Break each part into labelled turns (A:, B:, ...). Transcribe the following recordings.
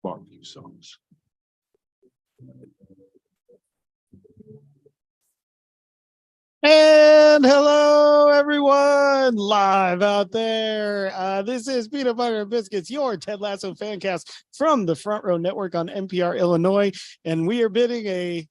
A: barbecue sauce. And hello, everyone, live out there. This is Peanut Butter and Biscuits, your Ted Lasso fancast from the Front Row Network on NPR Illinois. And we are bidding a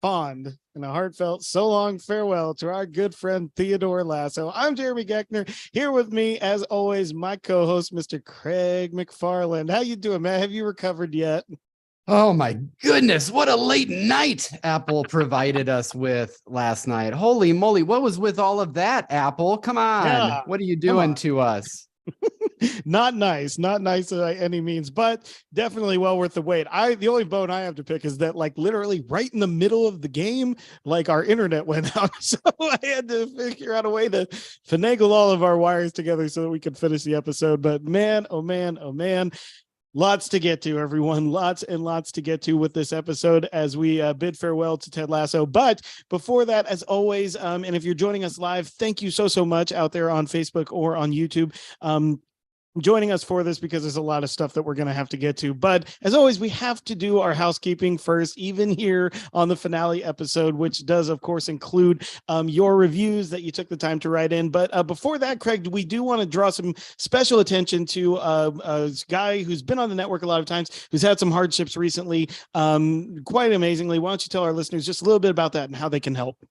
A: fond and a heartfelt so long farewell to our good friend Theodore Lasso. I'm Jeremy Geckner. Here with me, as always, my co-host, Mr. Craig McFarland. How you doing, man? Have you recovered yet?
B: Oh my goodness, what a late night Apple provided us with last night. Holy moly, what was with all of that, Apple? Come on.
A: Yeah,
B: what are you doing to us?
A: Not nice by any means, but definitely well worth the wait. The only bone I have to pick is that, like, literally right in the middle of the game, like, our internet went out. So I had to figure out a way to finagle all of our wires together so that we could finish the episode. But man, oh man, oh man. Lots to get to, everyone. Lots and lots to get to with this episode as we bid farewell to Ted Lasso. But before that, as always, and if you're joining us live, thank you so much out there on Facebook or on YouTube. Joining us for this, because there's a lot of stuff that we're going to have to get to. But as always, we have to do our housekeeping first, even here on the finale episode, which does, of course, include your reviews that you took the time to write in. But before that, Craig, we do want to draw some special attention to a guy who's been on the network a lot of times, who's had some hardships recently, quite amazingly. Why don't you tell our listeners just a little bit about that and how they can help?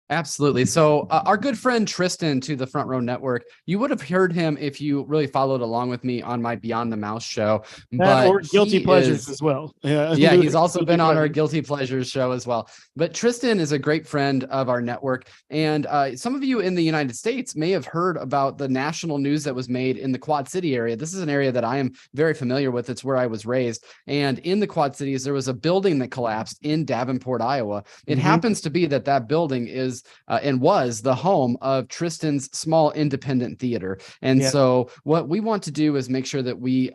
B: Absolutely. So our good friend Tristan to the Front Row Network, you would have heard him if you really followed along with me on my Beyond the Mouse show. But
A: or Guilty Pleasures as well.
B: Yeah, he's also been on our Guilty Pleasures show as well. But Tristan is a great friend of our network. And some of you in the United States may have heard about the national news that was made in the Quad City area. This is an area that I am very familiar with. It's where I was raised. And in the Quad Cities, there was a building that collapsed in Davenport, Iowa. It happens to be that building is and was the home of Tristan's small independent theater. And so what we want to do is make sure that we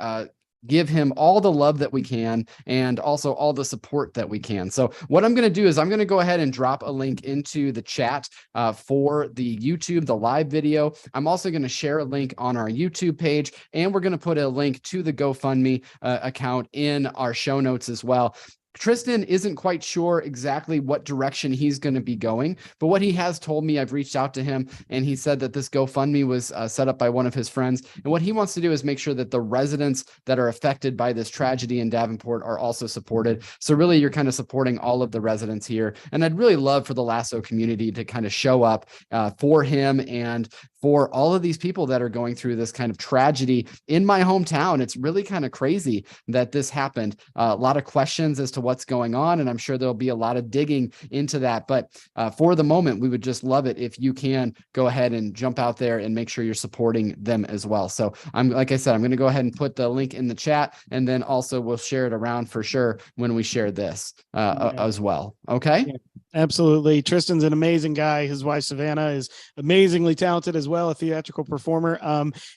B: give him all the love that we can and also all the support that we can. So what I'm going to do is I'm going to go ahead and drop a link into the chat for the YouTube, the live video. I'm also going to share a link on our YouTube page, and we're going to put a link to the GoFundMe account in our show notes as well. Tristan isn't quite sure exactly what direction he's going to be going, but what he has told me, I've reached out to him, and he said that this GoFundMe was set up by one of his friends. And what he wants to do is make sure that the residents that are affected by this tragedy in Davenport are also supported. So really, you're kind of supporting all of the residents here. And I'd really love for the Lasso community to kind of show up for him and for all of these people that are going through this kind of tragedy in my hometown. It's really kind of crazy that this happened. A lot of questions as to what's going on, and I'm sure there'll be a lot of digging into that. But for the moment, we would just love it if you can go ahead and jump out there and make sure you're supporting them as well. So like I said, I'm going to go ahead and put the link in the chat, and then also we'll share it around for sure when we share this as well. Okay.
A: Yeah. Absolutely. Tristan's an amazing guy. His wife, Savannah, is amazingly talented as well, a theatrical performer.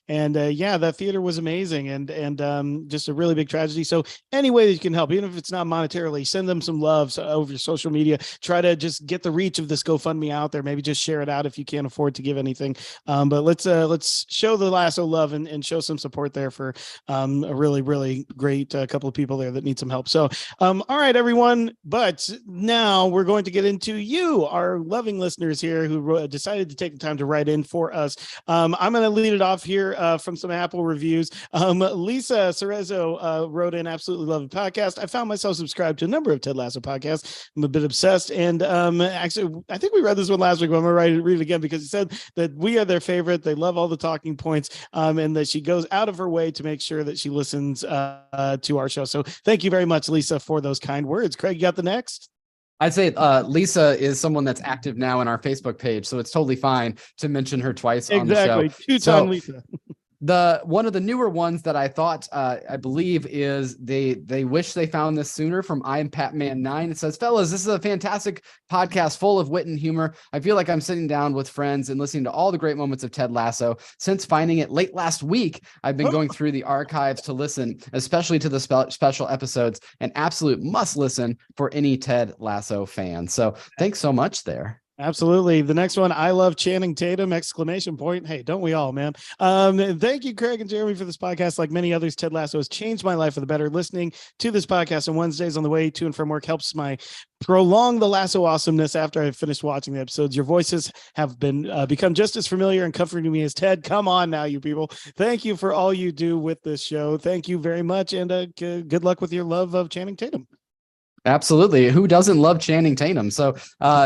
A: That theater was amazing and just a really big tragedy. So any way that you can help, even if it's not monetarily, send them some love over social media. Try to just get the reach of this GoFundMe out there. Maybe just share it out if you can't afford to give anything. But let's show the Lasso love and show some support there for a really, really great couple of people there that need some help. So, all right, everyone. But now we're going to get into you, our loving listeners here who decided to take the time to write in for us. I'm going to lead it off here from some Apple reviews. Lisa Cerezo wrote in, absolutely love the podcast. I found myself subscribed to a number of Ted Lasso podcasts. I'm a bit obsessed. And actually, I think we read this one last week, but I'm going to read it again because it said that we are their favorite. They love all the talking points and that she goes out of her way to make sure that she listens to our show. So thank you very much, Lisa, for those kind words. Craig, you got the next?
B: I'd say Lisa is someone that's active now in our Facebook page, so it's totally fine to mention her twice on the show.
A: Exactly, two-time Lisa.
B: One of the newer ones that I thought, I believe, is they wish they found this sooner, from I'm Patman 9. It says, fellas, this is a fantastic podcast full of wit and humor. I feel like I'm sitting down with friends and listening to all the great moments of Ted Lasso. Since finding it late last week, I've been going through the archives to listen, especially to the special episodes, an absolute must listen for any Ted Lasso fan. So thanks so much there.
A: Absolutely. The next one, I love Channing Tatum, exclamation point. Hey, don't we all, man? Thank you, Craig and Jeremy, for this podcast. Like many others, Ted Lasso has changed my life for the better. Listening to this podcast on Wednesdays on the way to and from work helps my prolong the Lasso awesomeness after I've finished watching the episodes. Your voices have been become just as familiar and comforting to me as Ted. Come on now, you people. Thank you for all you do with this show. Thank you very much. And good luck with your love of Channing Tatum.
B: Absolutely. Who doesn't love Channing Tatum? So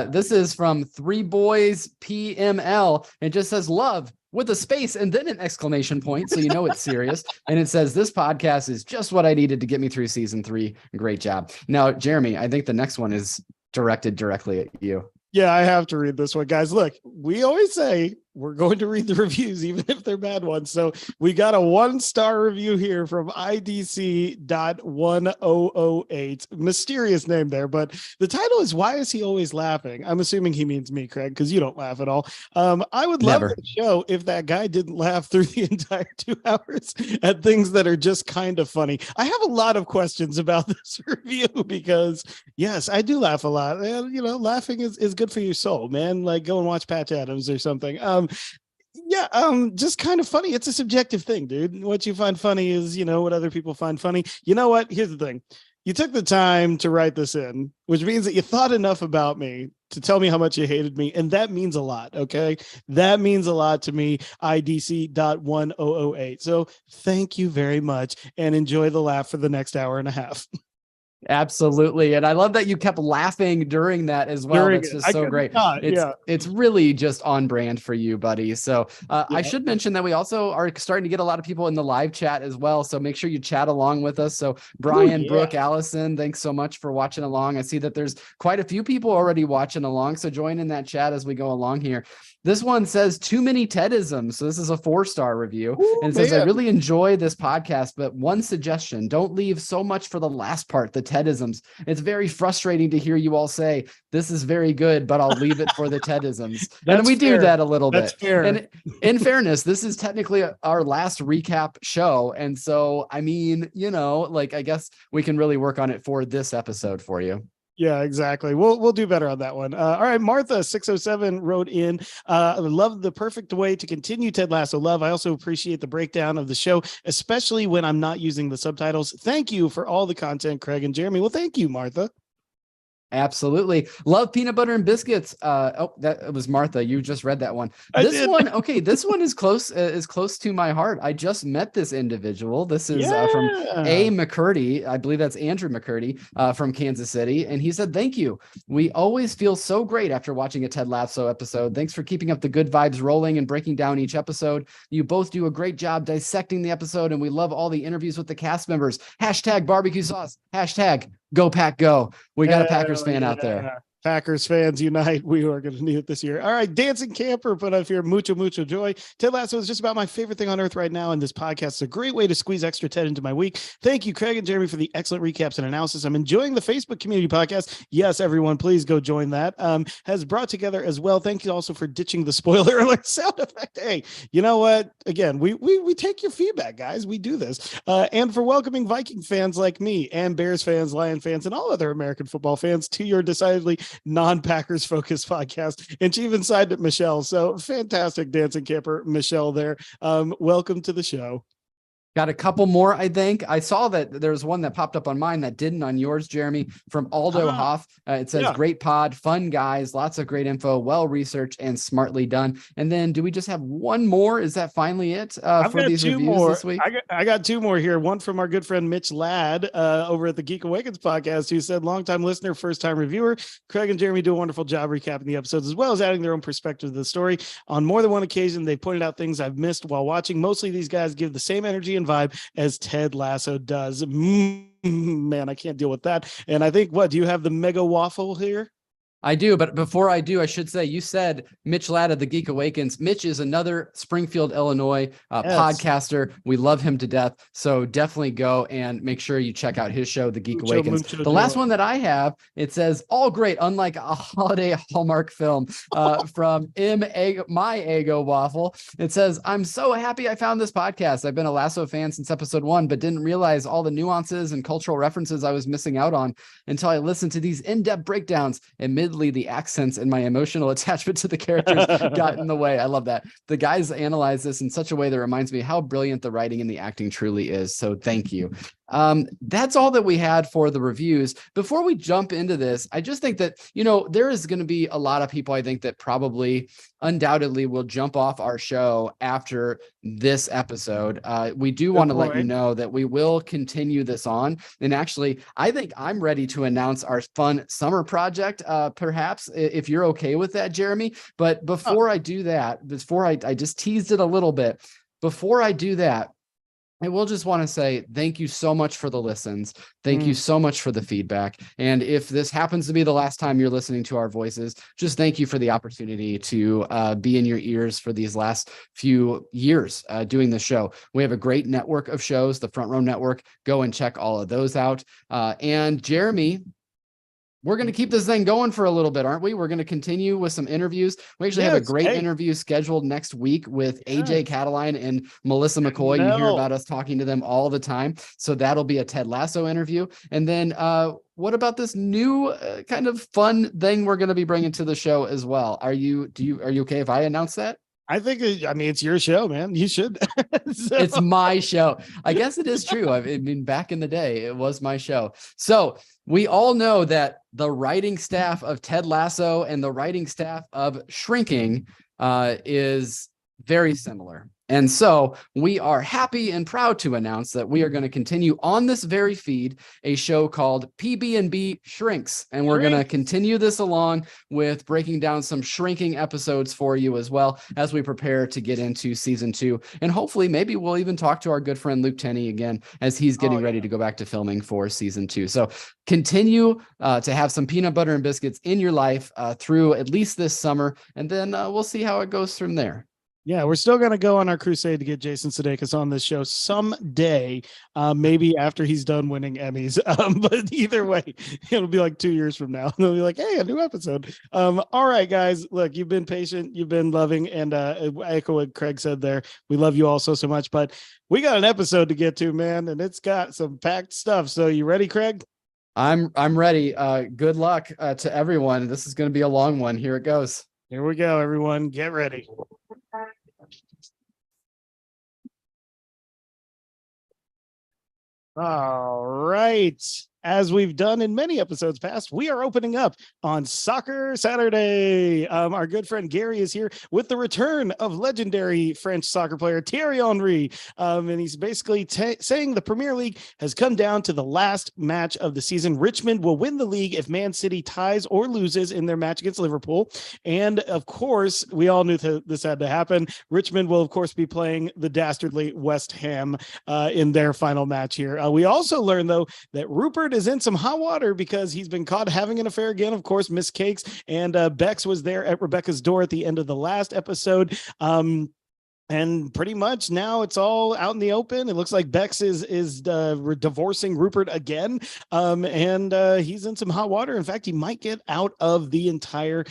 B: this is from Three Boys PML. It just says love with a space and then an exclamation point. So you know it's serious. And it says, this podcast is just what I needed to get me through season 3. Great job. Now, Jeremy, I think the next one is directed directly at you.
A: Yeah, I have to read this one, guys. Look, we always say we're going to read the reviews, even if they're bad ones. So we got a 1-star review here from IDC.1008. Mysterious name there, but the title is "Why Is He Always Laughing?" I'm assuming he means me, Craig, because you don't laugh at all. I would love the show if that guy didn't laugh through the entire 2 hours at things that are just kind of funny. I have a lot of questions about this review because, yes, I do laugh a lot. And, you know, laughing is good for your soul, man. Like, go and watch Patch Adams or something. Just kind of funny. It's a subjective thing, dude. What you find funny is, you know, what other people find funny. You know what? Here's the thing. You took the time to write this in, which means that you thought enough about me to tell me how much you hated me. And that means a lot. Okay. That means a lot to me. IDC.1008. So thank you very much and enjoy the laugh for the next hour and a half.
B: Absolutely. And I love that you kept laughing during that as well. That's just so great. It's really just on brand for you, buddy. So I should mention that we also are starting to get a lot of people in the live chat as well. So make sure you chat along with us. So Brian, Brooke, Allison, thanks so much for watching along. I see that there's quite a few people already watching along. So join in that chat as we go along here. This one says too many Tedisms. So this is a 4-star review. And it says, I really enjoy this podcast, but one suggestion, don't leave so much for the last part, the Tedisms. It's very frustrating to hear you all say, this is very good, but I'll leave it for the Tedisms. And we do that a little bit. Fair. And in fairness, this is technically our last recap show. And so, I mean, you know, like, I guess we can really work on it for this episode for you.
A: Yeah, exactly. We'll do better on that one. All right, Martha 607 wrote in. I love the perfect way to continue Ted Lasso love. I also appreciate the breakdown of the show, especially when I'm not using the subtitles. Thank you for all the content, Craig and Jeremy. Well, thank you, Martha.
B: Absolutely. Love peanut butter and biscuits. That was Martha. You just read that one. This one is close to my heart. I just met this individual. This is from A. McCurdy. I believe that's Andrew McCurdy from Kansas City. And he said, thank you. We always feel so great after watching a Ted Lasso episode. Thanks for keeping up the good vibes rolling and breaking down each episode. You both do a great job dissecting the episode, and we love all the interviews with the cast members. # barbecue sauce. # Go Pack Go. We got a Packers fan out there.
A: Packers fans unite. We are going to need it this year. All right. Dancing Camper put up here. Mucho joy. Ted Lasso is just about my favorite thing on earth right now. And this podcast is a great way to squeeze extra Ted into my week. Thank you, Craig and Jeremy, for the excellent recaps and analysis. I'm enjoying the Facebook community podcast. Yes, everyone, please go join that. Has brought together as well. Thank you also for ditching the spoiler alert sound effect. Hey, you know what? Again, we take your feedback, guys. We do this. And for welcoming Viking fans like me and Bears fans, Lion fans, and all other American football fans to your decidedly non-Packers focused podcast. And she even signed it Michelle. So fantastic, Dancing Camper Michelle there. Welcome to the show.
B: Got a couple more, I think. I saw that there's one that popped up on mine that didn't on yours, Jeremy, from Aldo Hoff. It says, great pod, fun guys, lots of great info, well-researched and smartly done. And then do we just have one more? Is that finally it for these reviews this week?
A: I got 2 more here. One from our good friend Mitch Ladd over at the Geek Awakens podcast, who said, longtime listener, first-time reviewer. Craig and Jeremy do a wonderful job recapping the episodes, as well as adding their own perspective to the story. On more than one occasion, they pointed out things I've missed while watching. Mostly these guys give the same energy and vibe as Ted Lasso does. Man, I can't deal with that. And I think, do you have the mega waffle here?
B: I do, but before I do, I should say, you said Mitch Ladd of the Geek Awakens. Mitch is another Springfield, Illinois podcaster. We love him to death. So definitely go and make sure you check out his show, The Geek Awakens. The last one that I have, it says, all great, unlike a holiday Hallmark film from My Eggo Waffle. It says, I'm so happy I found this podcast. I've been a Lasso fan since episode 1, but didn't realize all the nuances and cultural references I was missing out on until I listened to these in-depth breakdowns. Admittedly, admittedly, the accents and my emotional attachment to the characters got in the way. I love that. The guys analyze this in such a way that reminds me how brilliant the writing and the acting truly is. So thank you. That's all that we had for the reviews. Before we jump into this, I just think that, there is going to be a lot of people, I think, that probably undoubtedly will jump off our show after this episode. We do want to let you know that we will continue this on. And actually, I think I'm ready to announce our fun summer project, perhaps, if you're okay with that, Jeremy. But before I do that, I just teased it a little bit. Before I do that, I will just want to say thank you so much for the listens. Thank you so much for the feedback. And if this happens to be the last time you're listening to our voices, just thank you for the opportunity to be in your ears for these last few years doing the show. We have a great network of shows, the Front Row Network. Go and check all of those out. And Jeremy, we're going to keep this thing going for a little bit, aren't we? We're going to continue with some interviews. We actually have a great interview scheduled next week with AJ Cataline and Melissa McCoy. You hear about us talking to them all the time. So that'll be a Ted Lasso interview. And then what about this new kind of fun thing we're going to be bringing to the show as well? Are you okay if I announce that?
A: I think, it's your show, man. You should.
B: It's my show. I guess it is true. I mean, back in the day, it was my show. So we all know that the writing staff of Ted Lasso and the writing staff of Shrinking is very similar. And so we are happy and proud to announce that we are going to continue on this very feed a show called PB&B Shrinks. And we're going to continue this along with breaking down some Shrinking episodes for you as well as we prepare to get into season 2. And hopefully maybe we'll even talk to our good friend Luke Tenney again as he's getting ready to go back to filming for season 2. So continue to have some peanut butter and biscuits in your life through at least this summer. And then we'll see how it goes from there.
A: Yeah, we're still going to go on our crusade to get Jason Sudeikis on this show someday, maybe after he's done winning Emmys. But either way, it'll be like 2 years from now. They'll be like, hey, a new episode. All right, guys, look, you've been patient, you've been loving, and I echo what Craig said there. We love you all so much, but we got an episode to get to, man, and it's got some packed stuff. So you ready, Craig?
B: I'm ready. Good luck to everyone. This is going to be a long one. Here it goes.
A: Here we go, everyone. Get ready. All right. As we've done in many episodes past, we are opening up on Soccer Saturday. Our good friend Gary is here with the return of legendary French soccer player Thierry Henry. And he's basically saying the Premier League has come down to the last match of the season. Richmond will win the league if Man City ties or loses in their match against Liverpool. And of course, we all knew this had to happen. Richmond will, of course, be playing the dastardly West Ham in their final match here. We also learned, though, that Rupert is in some hot water because he's been caught having an affair again. Of course, Miss Cakes and Bex was there at Rebecca's door at the end of the last episode. And pretty much now it's all out in the open. It looks like Bex is divorcing Rupert again. And he's in some hot water. In fact, he might get out of the entire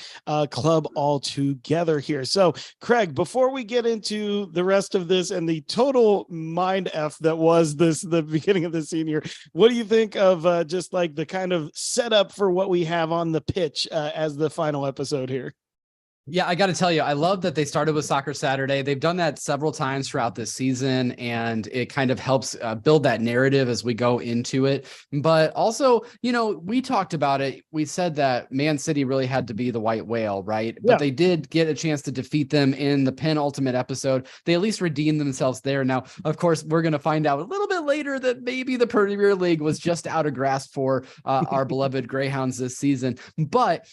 A: club altogether here. So, Craig, before we get into the rest of this and the total mind F that was the beginning of the scene here, what do you think of just like the kind of setup for what we have on the pitch as the final episode here?
B: Yeah, I got to tell you, I love that they started with Soccer Saturday. They've done that several times throughout this season, and it kind of helps build that narrative as we go into it. But also, we talked about it. We said that Man City really had to be the white whale, right? But they did get a chance to defeat them in the penultimate episode. They at least redeemed themselves there. Now, of course, we're going to find out a little bit later that maybe the Premier League was just out of grasp for our beloved Greyhounds this season. But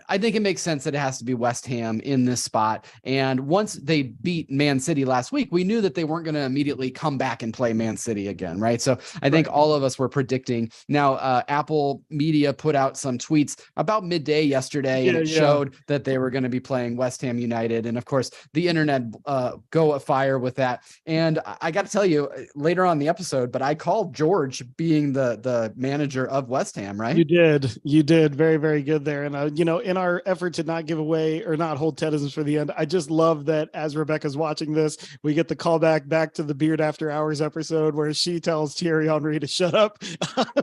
B: I think it makes sense that it has to be West Ham in this spot. And once they beat Man City last week, we knew that they weren't going to immediately come back and play Man City again, right? So I think all of us were predicting. Now, Apple Media put out some tweets about midday yesterday, and it showed that they were going to be playing West Ham United. And of course, the internet go afire with that. And I got to tell you, later on in the episode, but I called George being the manager of West Ham, right?
A: You did very, very good there. And in our effort to not give away or not not hold Tedisms for the end. I just love that as Rebecca's watching this, we get the callback back to the Beard After Hours episode where she tells Thierry Henry to shut up,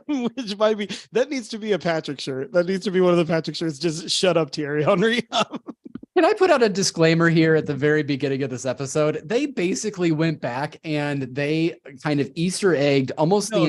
A: which might be, that needs to be a Patrick shirt. That needs to be one of the Patrick shirts. Just shut up, Thierry Henry.
B: Can I put out a disclaimer here at the very beginning of this episode? They basically went back and they kind of Easter egged almost the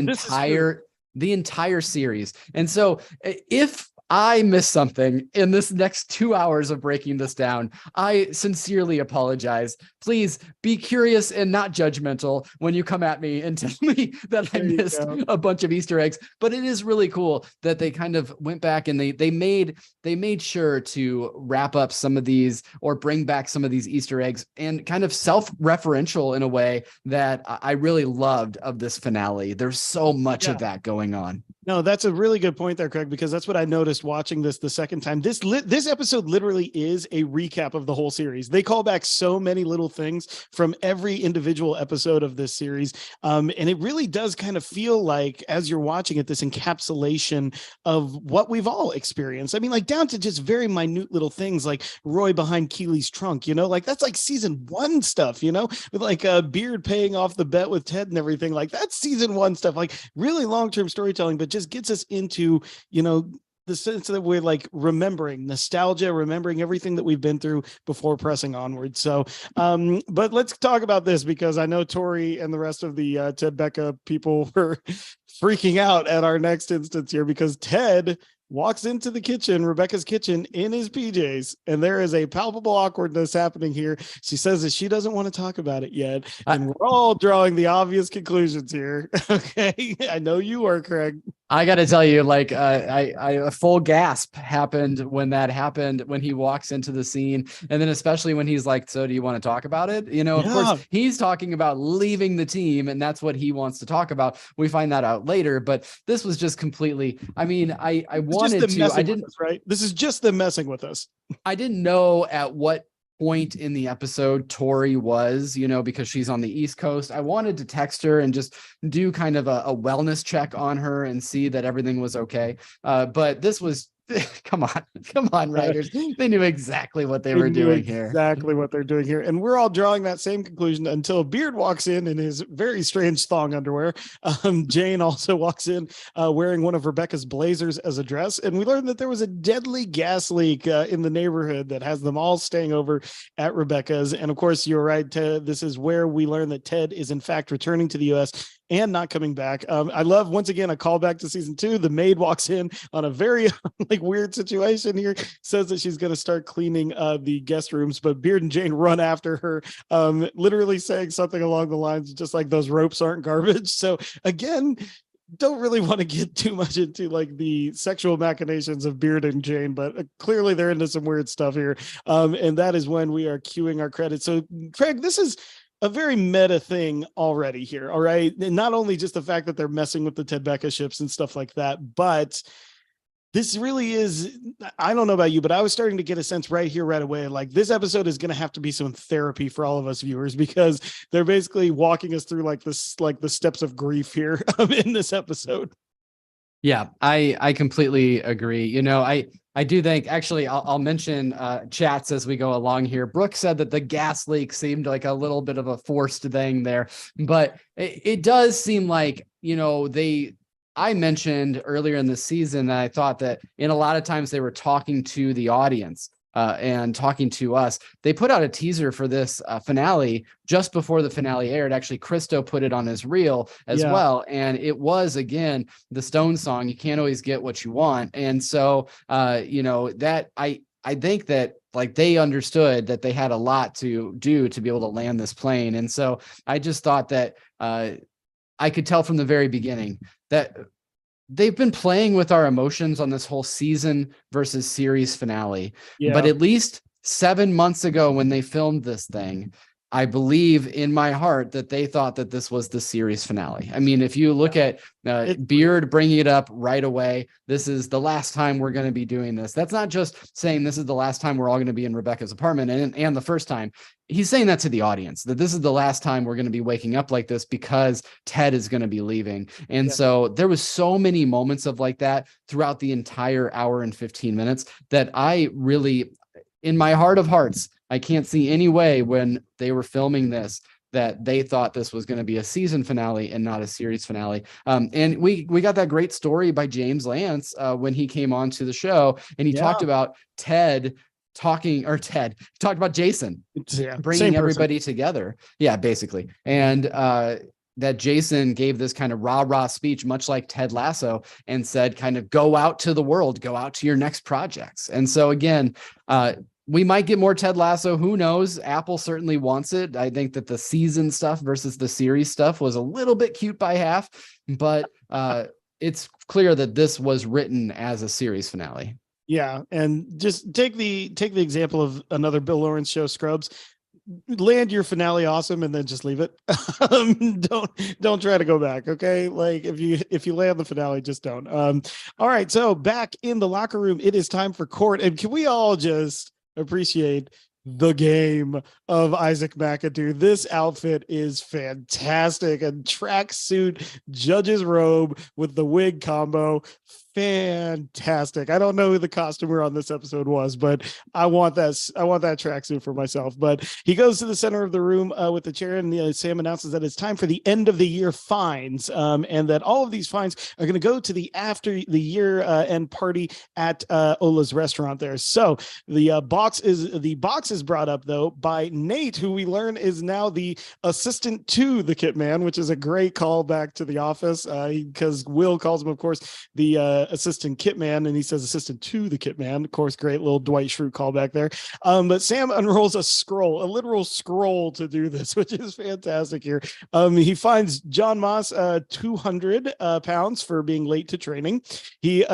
B: entire series. And so if I missed something in this next 2 hours of breaking this down, I sincerely apologize. Please be curious and not judgmental when you come at me and tell me that I missed a bunch of Easter eggs. But it is really cool that they kind of went back and they made sure to wrap up some of these or bring back some of these Easter eggs and kind of self-referential in a way that I really loved of this finale. There's so much of that going on.
A: No, that's a really good point there, Craig, because that's what I noticed watching this the second time. This episode literally is a recap of the whole series. They call back so many little things from every individual episode of this series. And it really does kind of feel like, as you're watching it, this encapsulation of what we've all experienced. I mean, like down to just very minute little things like Roy behind Keely's trunk, like that's like season 1 stuff, with like Beard paying off the bet with Ted and everything. Like that's season 1 stuff, like really long-term storytelling, but just gets us into, the sense that we're like remembering nostalgia, remembering everything that we've been through before pressing onward. So, but let's talk about this because I know Tori and the rest of the Ted Becca people were freaking out at our next instance here because Ted walks into the kitchen, Rebecca's kitchen, in his PJs, and there is a palpable awkwardness happening here. She says that she doesn't want to talk about it yet, and we're all drawing the obvious conclusions here. Okay, I know you are, Craig.
B: I got to tell you, like, a full gasp happened when that happened, when he walks into the scene. And then especially when he's like, so do you want to talk about it? Of course, he's talking about leaving the team and that's what he wants to talk about. We find that out later, but this was just completely, I mean, I wanted to, I didn't,
A: right? This is just them messing with us.
B: I didn't know at what point in the episode Tori was, because she's on the East Coast. I wanted to text her and just do kind of a wellness check on her and see that everything was okay. But this was come on, writers. They knew exactly what they were doing here.
A: Exactly what they're doing here. And we're all drawing that same conclusion until Beard walks in his very strange thong underwear. Jane also walks in wearing one of Rebecca's blazers as a dress. And we learned that there was a deadly gas leak in the neighborhood that has them all staying over at Rebecca's. And of course, you're right, Ted. This is where we learn that Ted is in fact returning to the U.S. and not coming back. I love, once again, a callback to season 2. The maid walks in on a very weird situation here, says that she's going to start cleaning the guest rooms, but Beard and Jane run after her, literally saying something along the lines just like those ropes aren't garbage. So again, don't really want to get too much into like the sexual machinations of Beard and Jane, but clearly they're into some weird stuff here. And that is when we are cueing our credits. So Craig, this is a very meta thing already here. All right. And not only just the fact that they're messing with the Ted Becca ships and stuff like that, but this really is, I don't know about you, but I was starting to get a sense right here, right away. Like this episode is going to have to be some therapy for all of us viewers because they're basically walking us through like this, like the steps of grief here in this episode.
B: Yeah, I completely agree. I do think, actually, I'll mention chats as we go along here. Brooke said that the gas leak seemed like a little bit of a forced thing there, but it does seem like, I mentioned earlier in the season that I thought that in a lot of times they were talking to the audience and talking to us. They put out a teaser for this finale just before the finale aired. Actually, Christo put it on his reel as well. And it was, again, the Stones song, You Can't Always Get What You Want. And so, that I think that like they understood that they had a lot to do to be able to land this plane. And so I just thought that I could tell from the very beginning that they've been playing with our emotions on this whole season versus series finale. Yeah. But at least 7 months ago when they filmed this thing, I believe in my heart that they thought that this was the series finale. I mean, if you look at Beard bringing it up right away, this is the last time we're going to be doing this. That's not just saying this is the last time we're all going to be in Rebecca's apartment and the first time. He's saying that to the audience, that this is the last time we're going to be waking up like this because Ted is going to be leaving. And so there was so many moments of like that throughout the entire hour and 15 minutes that I really in my heart of hearts, I can't see any way when they were filming this that they thought this was going to be a season finale and not a series finale. And we got that great story by James Lance when he came on to the show, and he talked about talked about Jason bringing everybody together. Yeah, basically. And that Jason gave this kind of rah-rah speech, much like Ted Lasso, and said kind of go out to the world, go out to your next projects. And so again, we might get more Ted Lasso. Who knows? Apple certainly wants it. I think that the season stuff versus the series stuff was a little bit cute by half, but it's clear that this was written as a series finale.
A: Yeah, and just take the example of another Bill Lawrence show, Scrubs. Land your finale awesome and then just leave it. Don't try to go back. Okay, like if you land the finale, just don't. All right, so back in the locker room, it is time for court, and can we all just appreciate the game of Isaac McAdoo? This outfit is fantastic. A tracksuit, judge's robe with the wig combo. Fantastic. I don't know who the costumer on this episode was, but I want that tracksuit for myself. But he goes to the center of the room with the chair, and Sam announces that it's time for the end of the year fines, and that all of these fines are going to go to the after the year end party at Ola's restaurant there. So the box is brought up though by Nate, who we learn is now the assistant to the Kit Man, which is a great callback to The Office, because Will calls him, of course, the assistant Kit Man, and he says assistant to the Kit Man. Of course, great little Dwight Schrute callback there. But Sam unrolls a literal scroll to do this, which is fantastic here. He finds John Moss 200 pounds for being late to training. He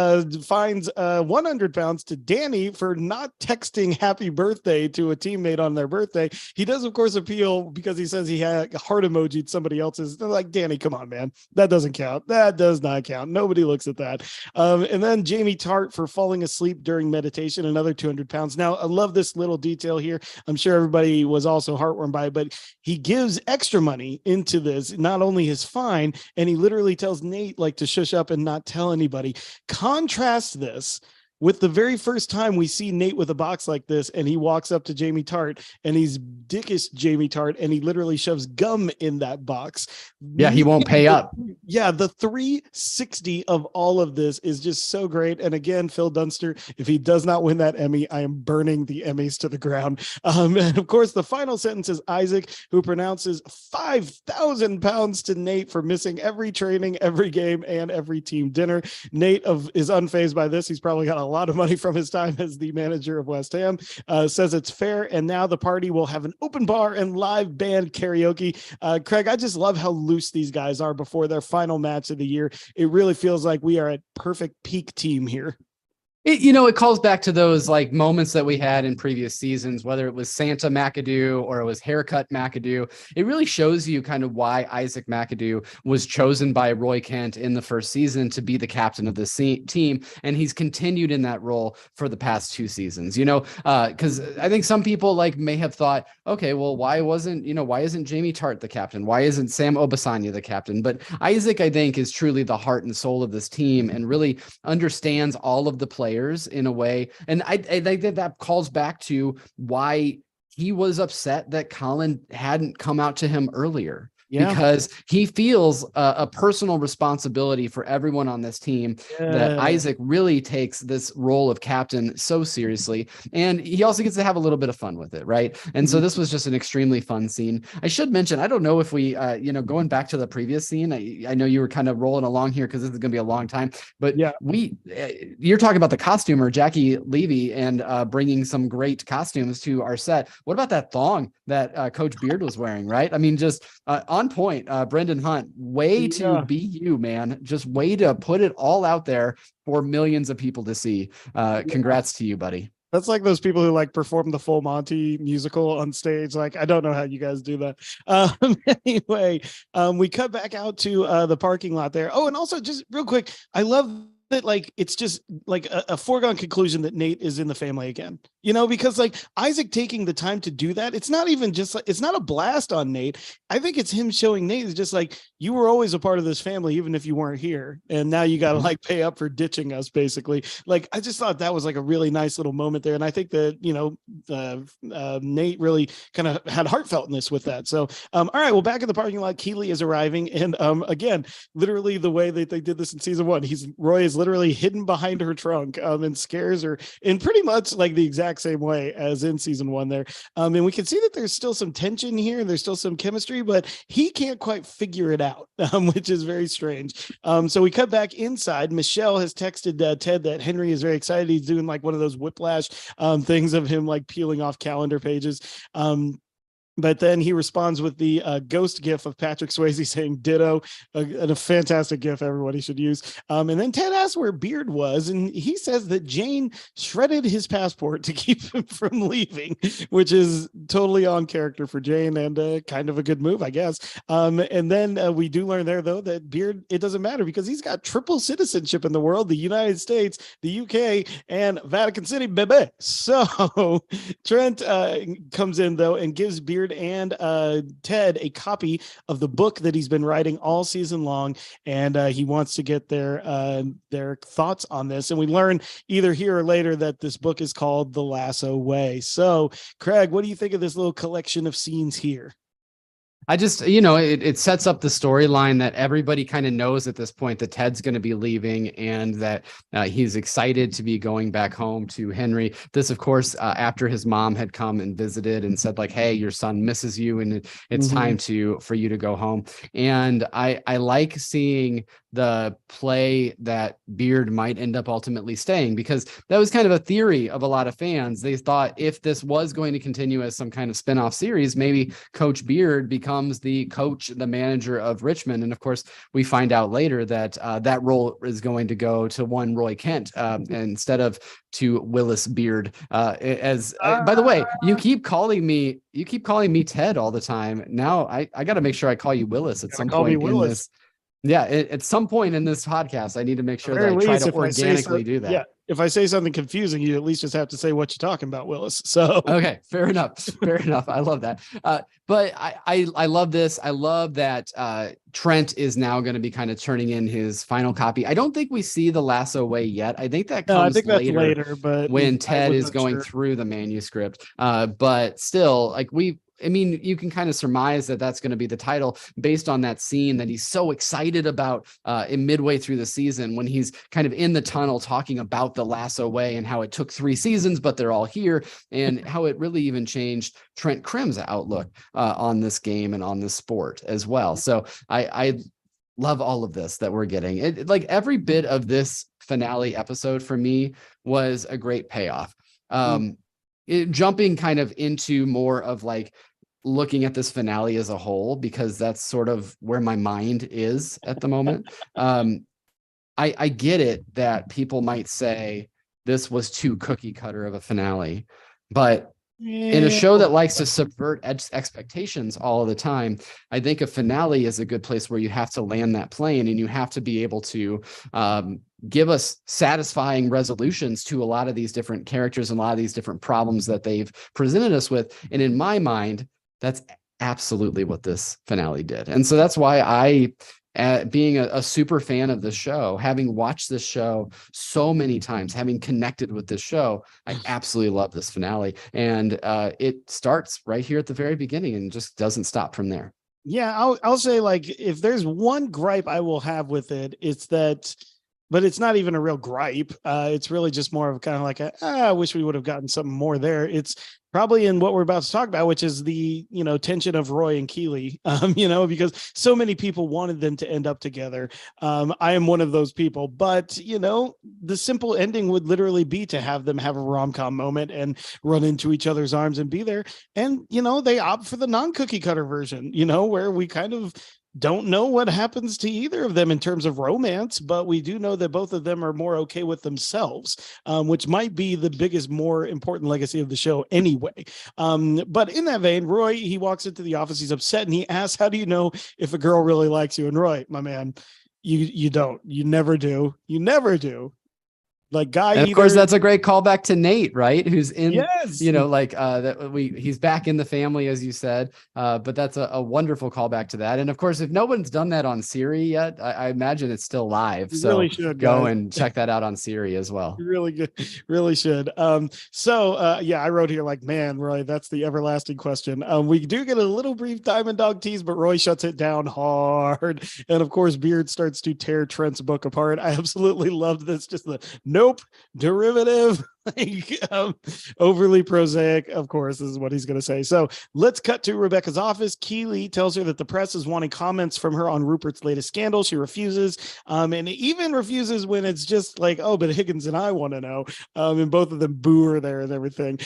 A: finds 100 pounds to Danny for not texting happy birthday to a teammate on their birthday. He does, of course, appeal because he says he had a heart emoji somebody else's. They're like, Danny, come on, man. That doesn't count. That does not count. Nobody looks at that. And then Jamie Tart for falling asleep during meditation, another 200 pounds. Now, I love this little detail here. I'm sure everybody was also heartwarmed by it, but he gives extra money into this, not only his fine, and he literally tells Nate like to shush up and not tell anybody. Contrast this with the very first time we see Nate with a box like this, and he walks up to Jamie Tart, and he's dickish Jamie Tart, and he literally shoves gum in that box.
B: Yeah, he won't pay up.
A: Yeah, the 360 of all of this is just so great. And again, Phil Dunster, if he does not win that Emmy, I am burning the Emmys to the ground. And of course, the final sentence is Isaac, who pronounces 5,000 pounds to Nate for missing every training, every game, and every team dinner. Nate is unfazed by this. He's probably got a lot of money from his time as the manager of West Ham, says it's fair. And now the party will have an open bar and live band karaoke. Craig, I just love how loose these guys are before their final match of the year. It really feels like we are at perfect peak team here.
B: It calls back to those like moments that we had in previous seasons, whether it was Santa McAdoo or it was Haircut McAdoo. It really shows you kind of why Isaac McAdoo was chosen by Roy Kent in the first season to be the captain of this team. And he's continued in that role for the past 2 seasons, because I think some people may have thought, okay, well, why isn't Jamie Tart the captain? Why isn't Sam Obasanya the captain? But Isaac, I think, is truly the heart and soul of this team and really understands all of the players in a way. And I think that calls back to why he was upset that Colin hadn't come out to him earlier. Yeah. Because he feels a personal responsibility for everyone on this team, that Isaac really takes this role of captain so seriously. And he also gets to have a little bit of fun with it, right? And so this was just an extremely fun scene. I should mention, I don't know if we, going back to the previous scene, I know you were kind of rolling along here because this is going to be a long time, but yeah, you're talking about the costumer, Jackie Levy, and bringing some great costumes to our set. What about that thong that Coach Beard was wearing, right? I mean, just on point, Brendan Hunt, way to be you, man. Just way to put it all out there for millions of people to see. Congrats to you, buddy.
A: That's like those people who perform the Full Monty musical on stage. I don't know how you guys do that. Anyway, we cut back out to the parking lot there. Oh, and also just real quick, I love that it's just a foregone conclusion that Nate is in the family again. because like Isaac taking the time to do that, it's not even just like, it's not a blast on Nate. I think it's him showing Nate is just like, you were always a part of this family, even if you weren't here. And now you got to like pay up for ditching us, basically. Like, I just thought that was like a really nice little moment there. And I think that, Nate really kind of had heartfeltness with that. So, all right, well, back in the parking lot, Keely is arriving. And again, literally the way that they did this in season 1, Roy is literally hidden behind her trunk and scares her in pretty much like the exact same way as in season 1 there. And we can see that there's still some tension here and there's still some chemistry, but he can't quite figure it out, which is very strange. So we cut back inside. Michelle has texted Ted that Henry is very excited. He's doing like one of those whiplash things of him like peeling off calendar pages. But then he responds with the ghost gif of Patrick Swayze saying ditto, a fantastic gif everybody should use. And then Ted asks where Beard was, and he says that Jane shredded his passport to keep him from leaving, which is totally on character for Jane and kind of a good move, I guess. And then we do learn there, though, that Beard, it doesn't matter because he's got triple citizenship in the world, the United States, the UK, and Vatican City, baby. So Trent comes in, though, and gives Beard and Ted a copy of the book that he's been writing all season long, and he wants to get their thoughts on this. And we learn either here or later that this book is called The Lasso Way. So, Craig, what do you think of this little collection of scenes here?
B: I just, it sets up the storyline that everybody kind of knows at this point that Ted's going to be leaving and that he's excited to be going back home to Henry. This, of course, after his mom had come and visited and said like, hey, your son misses you and it's time for you to go home. And I like seeing the play that Beard might end up ultimately staying, because that was kind of a theory of a lot of fans. They thought if this was going to continue as some kind of spinoff series, maybe Coach Beard becomes the coach, the manager of Richmond. And of course, we find out later that that role is going to go to one Roy Kent instead of to Willis Beard. By the way, you keep calling me Ted all the time. Now I got to make sure I call you Willis at some point in this. Yeah, at some point in this podcast, I need to make sure that I try to organically do that.
A: Yeah, if I say something confusing, you at least just have to say what you're talking about, Willis. So
B: okay, fair enough. Fair enough. I love that. But I love this. I love that Trent is now going to be kind of turning in his final copy. I don't think we see The Lasso Way yet. I think that comes later, but when Ted is going through the manuscript. But still, like you can kind of surmise that that's going to be the title based on that scene that he's so excited about in midway through the season when he's kind of in the tunnel talking about the Lasso Way and how it took 3 seasons, but they're all here, and how it really even changed Trent Crimm's outlook on this game and on this sport as well. So I love all of this that we're getting. Like every bit of this finale episode for me was a great payoff. Jumping kind of into more of like looking at this finale as a whole, because that's sort of where my mind is at the moment. I get it that people might say this was too cookie cutter of a finale, but in a show that likes to subvert expectations all the time, I think a finale is a good place where you have to land that plane and you have to be able to give us satisfying resolutions to a lot of these different characters and a lot of these different problems that they've presented us with. And in my mind, that's absolutely what this finale did. And so that's why being a super fan of the show, having watched this show so many times, having connected with this show, I absolutely love this finale. And it starts right here at the very beginning and just doesn't stop from there.
A: Yeah, I'll say, like, if there's one gripe I will have with it, it's that, but it's not even a real gripe. It's really just more of kind of like I wish we would have gotten something more there. It's probably in what we're about to talk about, which is the, tension of Roy and Keely, because so many people wanted them to end up together. I am one of those people, but, the simple ending would literally be to have them have a rom-com moment and run into each other's arms and be there. And, they opt for the non-cookie cutter version, where we kind of don't know what happens to either of them in terms of romance, but we do know that both of them are more okay with themselves, which might be the biggest, more important legacy of the show anyway. But in that vein, Roy, he walks into the office, he's upset, and he asks, how do you know if a girl really likes you? And Roy, my man, you don't. You never do. You never do. like guy.
B: And of course, that's a great callback to Nate, right? Who's in,
A: yes,
B: he's back in the family, as you said. But that's a wonderful callback to that. And of course, if no one's done that on Siri yet, I imagine it's still live.
A: you
B: So
A: really should
B: go
A: guys.
B: and check that out on Siri as well.
A: Really good, really should. Yeah, I wrote here like, man, Roy, that's the everlasting question. We do get a little brief Diamond Dog tease, but Roy shuts it down hard, and of course, Beard starts to tear Trent's book apart. I absolutely loved this. Just the nope derivative. Like, overly prosaic, of course, is what he's going to say. So let's cut to Rebecca's office. Keely tells her that the press is wanting comments from her on Rupert's latest scandal. She refuses, and even refuses when it's just like, oh, but Higgins and I want to know. And both of them boo her there and everything.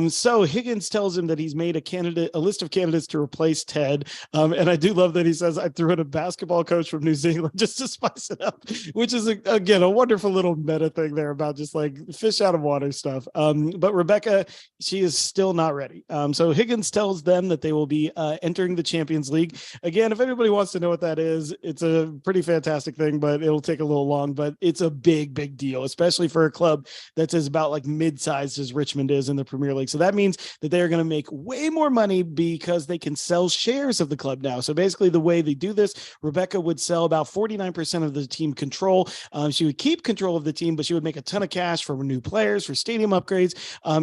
A: So Higgins tells him that he's made a list of candidates to replace Ted. And I do love that he says, I threw in a basketball coach from New Zealand just to spice it up, which is, again, a wonderful little meta thing there about just like fish out of water stuff. But Rebecca, she is still not ready. So Higgins tells them that they will be entering the Champions League. Again, if anybody wants to know what that is, it's a pretty fantastic thing, but it'll take a little long, but it's a big deal, especially for a club that's as about like mid-sized as Richmond is in the Premier League. So that means that they're going to make way more money because they can sell shares of the club now. So basically the way they do this, Rebecca would sell about 49% of the team control. She would keep control of the team, but she would make a ton of cash for new players, for stadium upgrades.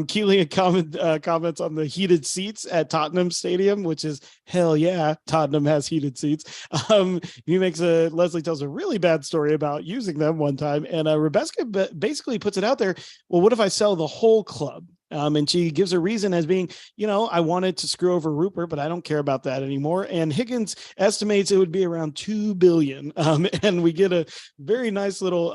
A: Keely comments on the heated seats at Tottenham Stadium, which is hell yeah, Tottenham has heated seats. Leslie tells a really bad story about using them one time, and Rebecca basically puts it out there. Well, what if I sell the whole club? And she gives a reason as being, I wanted to screw over Rupert, but I don't care about that anymore. And Higgins estimates it would be around $2 billion. And we get a very nice little,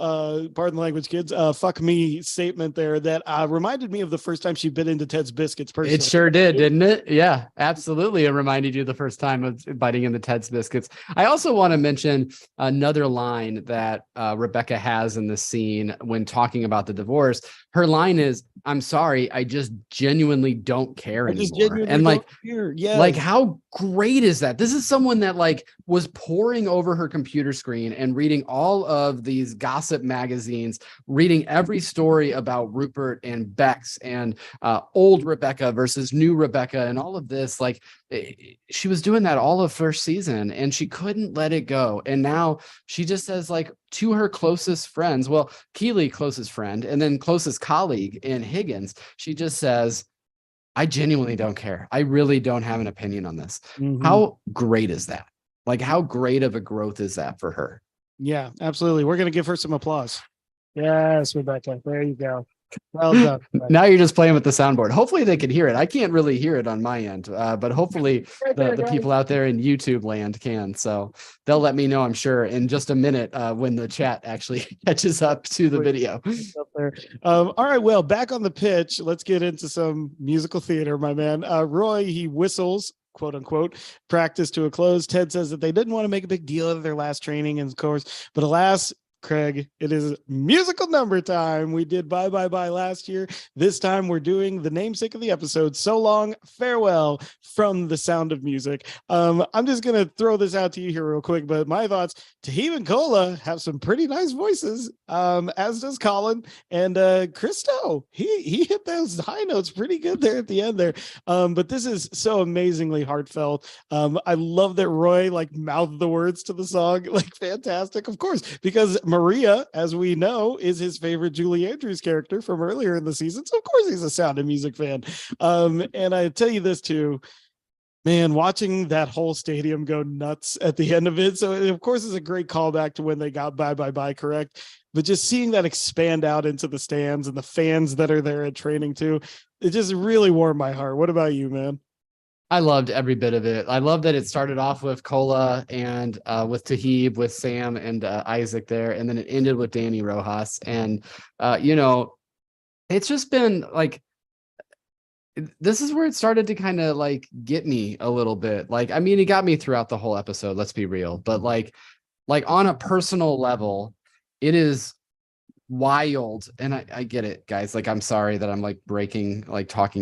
A: pardon the language, kids, fuck me statement there that reminded me of the first time she bit into Ted's biscuits. Personally.
B: It sure did, didn't it? Yeah, absolutely. It reminded you the first time of biting into Ted's biscuits. I also want to mention another line that Rebecca has in the scene when talking about the divorce. Her line is, I'm sorry, I just genuinely don't care anymore. And like, how great is that? This is someone that like was poring over her computer screen and reading all of these gossip magazines, reading every story about Rupert and Bex and old Rebecca versus new Rebecca and all of this. Like, she was doing that all of first season and she couldn't let it go. And now she just says, like, to her closest friends, well, Keely, closest friend, and then closest colleague in Higgins, she just says, I genuinely don't care. I really don't have an opinion on this. Mm-hmm. How great is that? Like, how great of a growth is that for her?
A: Yeah, absolutely. We're going to give her some applause. Yes, Rebecca. There you go. Well done.
B: Now you're just playing with the soundboard. Hopefully they can hear it. I can't really hear it on my end, but hopefully the people out there in YouTube land can. So they'll let me know, I'm sure, in just a minute when the chat actually catches up to the video.
A: Up there. All right, well, back on the pitch, let's get into some musical theater, my man. Roy, he whistles, quote unquote, practice to a close. Ted says that they didn't want to make a big deal of their last training, and of course, but alas, Craig, it is musical number time. We did Bye Bye Bye last year. This time we're doing the namesake of the episode, So Long, Farewell, from The Sound of Music. I'm just going to throw this out to you here real quick, but my thoughts, Tahib and Cola have some pretty nice voices, as does Colin. And Christo, he hit those high notes pretty good there at the end there. But this is so amazingly heartfelt. I love that Roy like mouthed the words to the song, like fantastic, of course, because Maria, as we know, is his favorite Julie Andrews character from earlier in the season. So of course he's a Sound of Music fan. And I tell you this too, man, watching that whole stadium go nuts at the end of it. So of course it's a great callback to when they got Bye Bye Bye correct. But just seeing that expand out into the stands and the fans that are there at training too, it just really warmed my heart. What about you, man?
B: I loved every bit of it. I love that it started off with Cola and with Tahib, with Sam and Isaac there, and then it ended with Danny Rojas. And, it's just been like, this is where it started to kind of like get me a little bit. Like, I mean, it got me throughout the whole episode, let's be real. But like on a personal level, it is wild. And I get it, guys. Like, I'm sorry that I'm like talking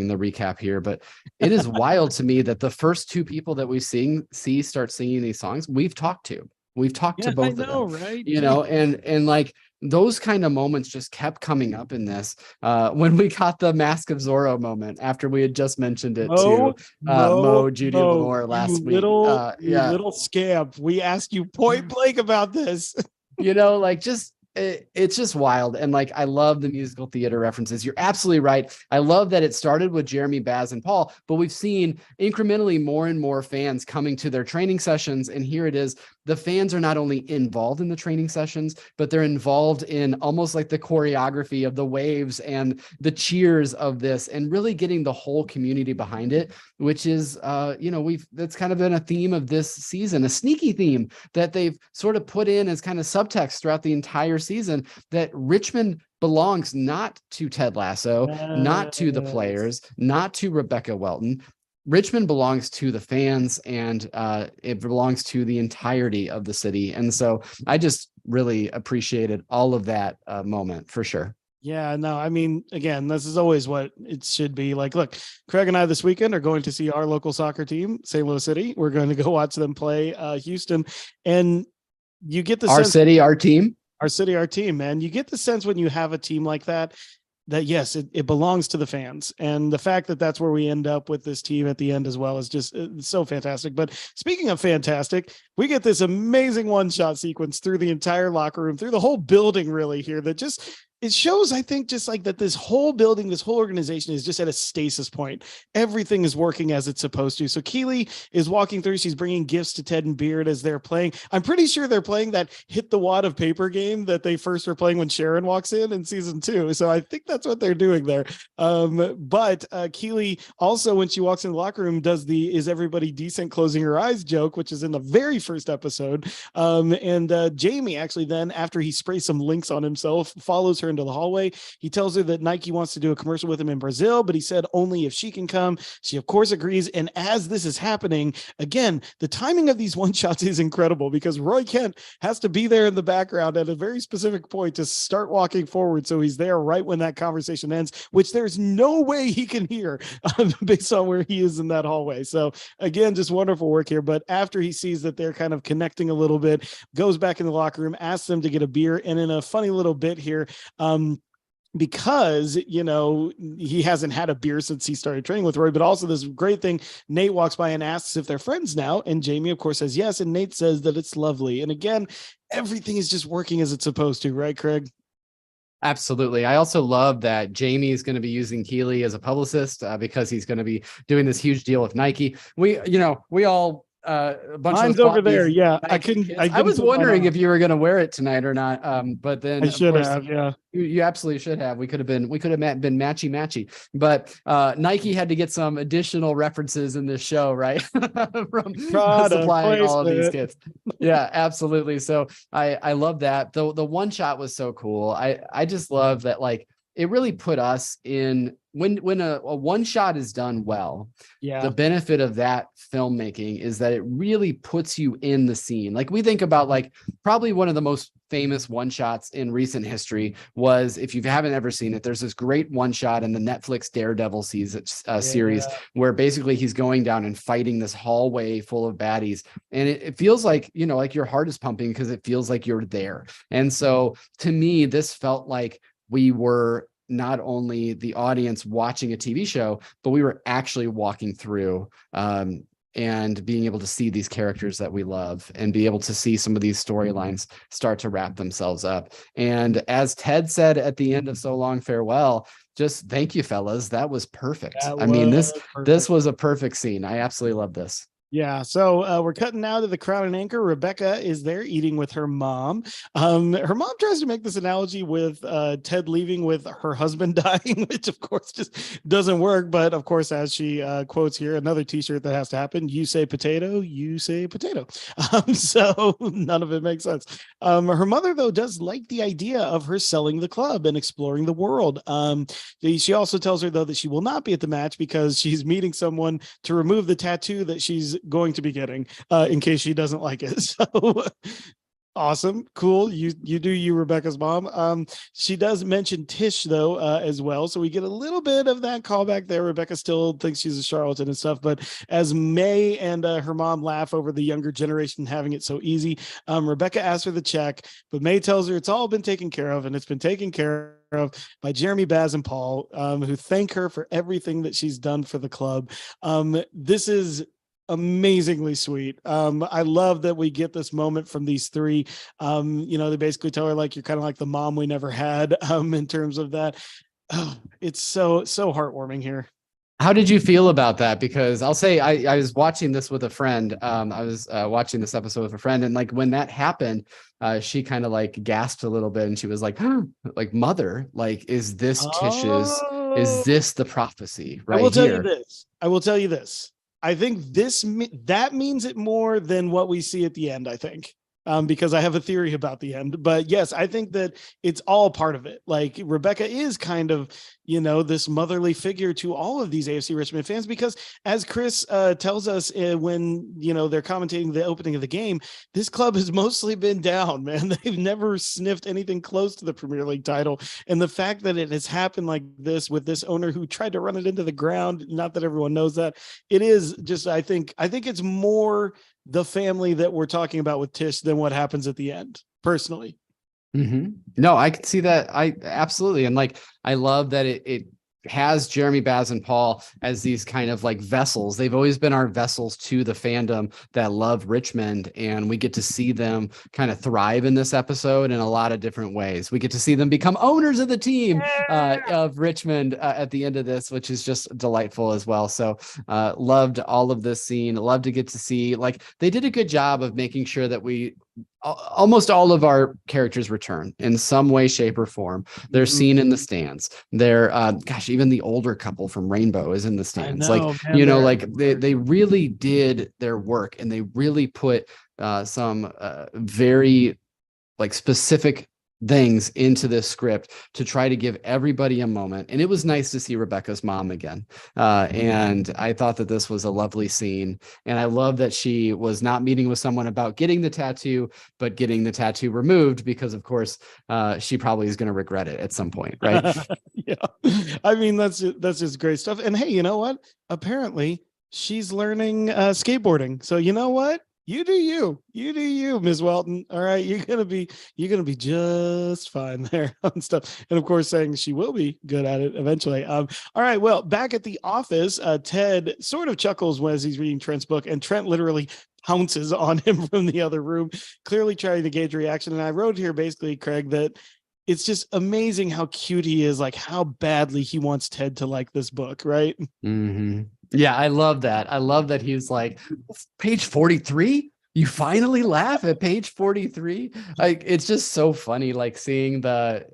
B: the recap here, but it is wild to me that the first two people that we see start singing these songs we've talked to. We've talked to both of them,
A: right?
B: and like those kind of moments just kept coming up in this. When we got the Mask of Zorro moment after we had just mentioned it to Judy Lenore last week.
A: You little scamp. We asked you point blank about this.
B: Like it's just wild. And like, I love the musical theater references. You're absolutely right. I love that it started with Jeremy, Baz, and Paul, but we've seen incrementally more and more fans coming to their training sessions. And here it is. The fans are not only involved in the training sessions, but they're involved in almost like the choreography of the waves and the cheers of this, and really getting the whole community behind it, which is, that's kind of been a theme of this season, a sneaky theme that they've sort of put in as kind of subtext throughout the entire season, that Richmond belongs not to Ted Lasso, not to the players, not to Rebecca Welton. Richmond belongs to the fans, and it belongs to the entirety of the city. And so I just really appreciated all of that moment for sure.
A: Yeah, no, I mean, again, this is always what it should be. Like, look, Craig and I this weekend are going to see our local soccer team, St. Louis City. We're going to go watch them play Houston. And you get the
B: sense, our city, our
A: team, man. You get the sense when you have a team like that yes, it belongs to the fans. And the fact that that's where we end up with this team at the end as well is just so fantastic. But speaking of fantastic, we get this amazing one-shot sequence through the entire locker room, through the whole building really here, that just, it shows, I think, just like that this whole building, this whole organization is just at a stasis point. Everything is working as it's supposed to. So Keely is walking through. She's bringing gifts to Ted and Beard as they're playing. I'm pretty sure they're playing that hit the wad of paper game that they first were playing when Sharon walks in season 2. So I think that's what they're doing there. But Keely also, when she walks in the locker room, does the "is everybody decent" closing her eyes joke, which is in the very first episode. And Jamie actually then, after he sprays some Lynx on himself, follows her into the hallway. He tells her that Nike wants to do a commercial with him in Brazil, but he said only if she can come. She of course agrees. And as this is happening, again, the timing of these one shots is incredible, because Roy Kent has to be there in the background at a very specific point to start walking forward. So he's there right when that conversation ends, which there's no way he can hear based on where he is in that hallway. So again, just wonderful work here. But after he sees that they're kind of connecting a little bit, goes back in the locker room, asks them to get a beer. And in a funny little bit here, because he hasn't had a beer since he started training with Roy, but also this great thing, Nate walks by and asks if they're friends now, and Jamie of course says yes, and Nate says that it's lovely. And again, everything is just working as it's supposed to, right, Craig?
B: Absolutely. I also love that Jamie is going to be using Keely as a publicist because he's going to be doing this huge deal with Nike. We all a bunch
A: Mine's
B: of
A: over there. Yeah,
B: I was wondering if you were going to wear it tonight or not. But then
A: I should have. Yeah,
B: you absolutely should have. We could have been matchy matchy. But Nike had to get some additional references in this show, right? From supplying all of these kits. Yeah, absolutely. So I love that. The one shot was so cool. I just love that. Like, it really put us in when a one shot is done well. Yeah. The benefit of that filmmaking is that it really puts you in the scene. Like, we think about, like, probably one of the most famous one shots in recent history was, if you haven't ever seen it, there's this great one shot in the Netflix Daredevil series where basically he's going down and fighting this hallway full of baddies. And it feels like, like your heart is pumping because it feels like you're there. And so to me, this felt like we were not only the audience watching a TV show, but we were actually walking through and being able to see these characters that we love and be able to see some of these storylines start to wrap themselves up. And as Ted said at the end of So Long Farewell, just thank you, fellas. That was perfect. This was a perfect scene. I absolutely love this.
A: Yeah, so we're cutting now to the Crown and Anchor. Rebecca is there eating with her mom. Her mom tries to make this analogy with Ted leaving with her husband dying, which of course just doesn't work. But of course, as she quotes here, another t-shirt that has to happen: you say potato, you say potato. So none of it makes sense. Her mother, though, does like the idea of her selling the club and exploring the world. She also tells her, though, that she will not be at the match because she's meeting someone to remove the tattoo that she's going to be getting in case she doesn't like it. So Awesome. Cool. You do you, Rebecca's mom. She does mention Tish though, as well. So we get a little bit of that callback there. Rebecca still thinks she's a charlatan and stuff, but as May and her mom laugh over the younger generation having it so easy, Rebecca asks for the check, but May tells her it's all been taken care of, and it's been taken care of by Jeremy, Baz, and Paul, who thank her for everything that she's done for the club. This is amazingly sweet. I love that we get this moment from these three. They basically tell her like, you're kind of like the mom we never had, in terms of that. Oh, it's so heartwarming here.
B: How did you feel about that? Because I'll say I was watching this with a friend. I was watching this episode with a friend, and like when that happened, she kind of like gasped a little bit, and she was like, like, mother, like, is this Tish's? Is this the prophecy right
A: I will tell
B: here?
A: you this. I will tell you this. I think that means it more than what we see at the end, I think. Because I have a theory about the end. But yes, I think that it's all part of it. Like Rebecca is kind of, this motherly figure to all of these AFC Richmond fans, because as Chris tells us when, they're commentating the opening of the game, this club has mostly been down, man. They've never sniffed anything close to the Premier League title. And the fact that it has happened like this with this owner who tried to run it into the ground, not that everyone knows that, it is just, I think it's more the family that we're talking about with Tish than what happens at the end, personally.
B: Mm-hmm. No, I can see that. I absolutely. And like, I love that it has Jeremy, Baz, and Paul as these kind of like vessels. They've always been our vessels to the fandom that love Richmond, and we get to see them kind of thrive in this episode in a lot of different ways. We get to see them become owners of the team of Richmond at the end of this, which is just delightful as well. So loved all of this scene. Love to get to see, like, they did a good job of making sure that almost all of our characters return in some way, shape, or form. They're seen in the stands. They're, even the older couple from Rainbow is in the stands. They really did their work, and they really put some very like specific things into this script to try to give everybody a moment. And it was nice to see Rebecca's mom again. And I thought that this was a lovely scene. And I love that she was not meeting with someone about getting the tattoo, but getting the tattoo removed, because of course she probably is going to regret it at some point. Right.
A: Yeah. I mean, that's just great stuff. And hey, you know what? Apparently she's learning skateboarding. So you know what? You do you, Ms. Welton. All right, you're gonna be just fine there on stuff, and of course, saying she will be good at it eventually. All right, well, back at the office, Ted sort of chuckles as he's reading Trent's book, and Trent literally pounces on him from the other room, clearly trying to gauge reaction. And I wrote here basically, Craig, that it's just amazing how cute he is, like how badly he wants Ted to like this book, right?
B: Mm-hmm. Yeah, I love that. I love that he's like, page 43? You finally laugh at page 43? Like, it's just so funny, like seeing the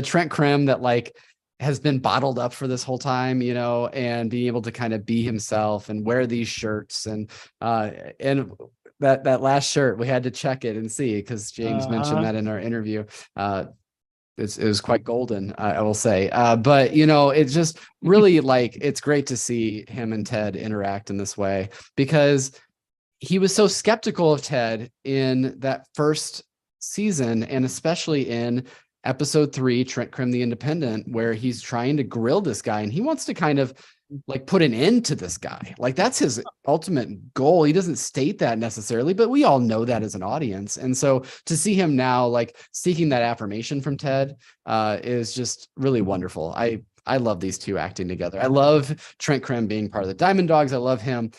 B: Trent Krem that like has been bottled up for this whole time, and being able to kind of be himself and wear these shirts. And that last shirt, we had to check it and see, because James mentioned that in our interview. It was quite golden, I will say. But, it's just really like, it's great to see him and Ted interact in this way, because he was so skeptical of Ted in that first season, and especially in episode 3, Trent Krem the Independent, where he's trying to grill this guy, and he wants to kind of like put an end to this guy. Like, that's his ultimate goal. He doesn't state that necessarily, but we all know that as an audience. And so to see him now like seeking that affirmation from Ted is just really wonderful. I love these two acting together. I love Trent Krem being part of the Diamond Dogs. I love him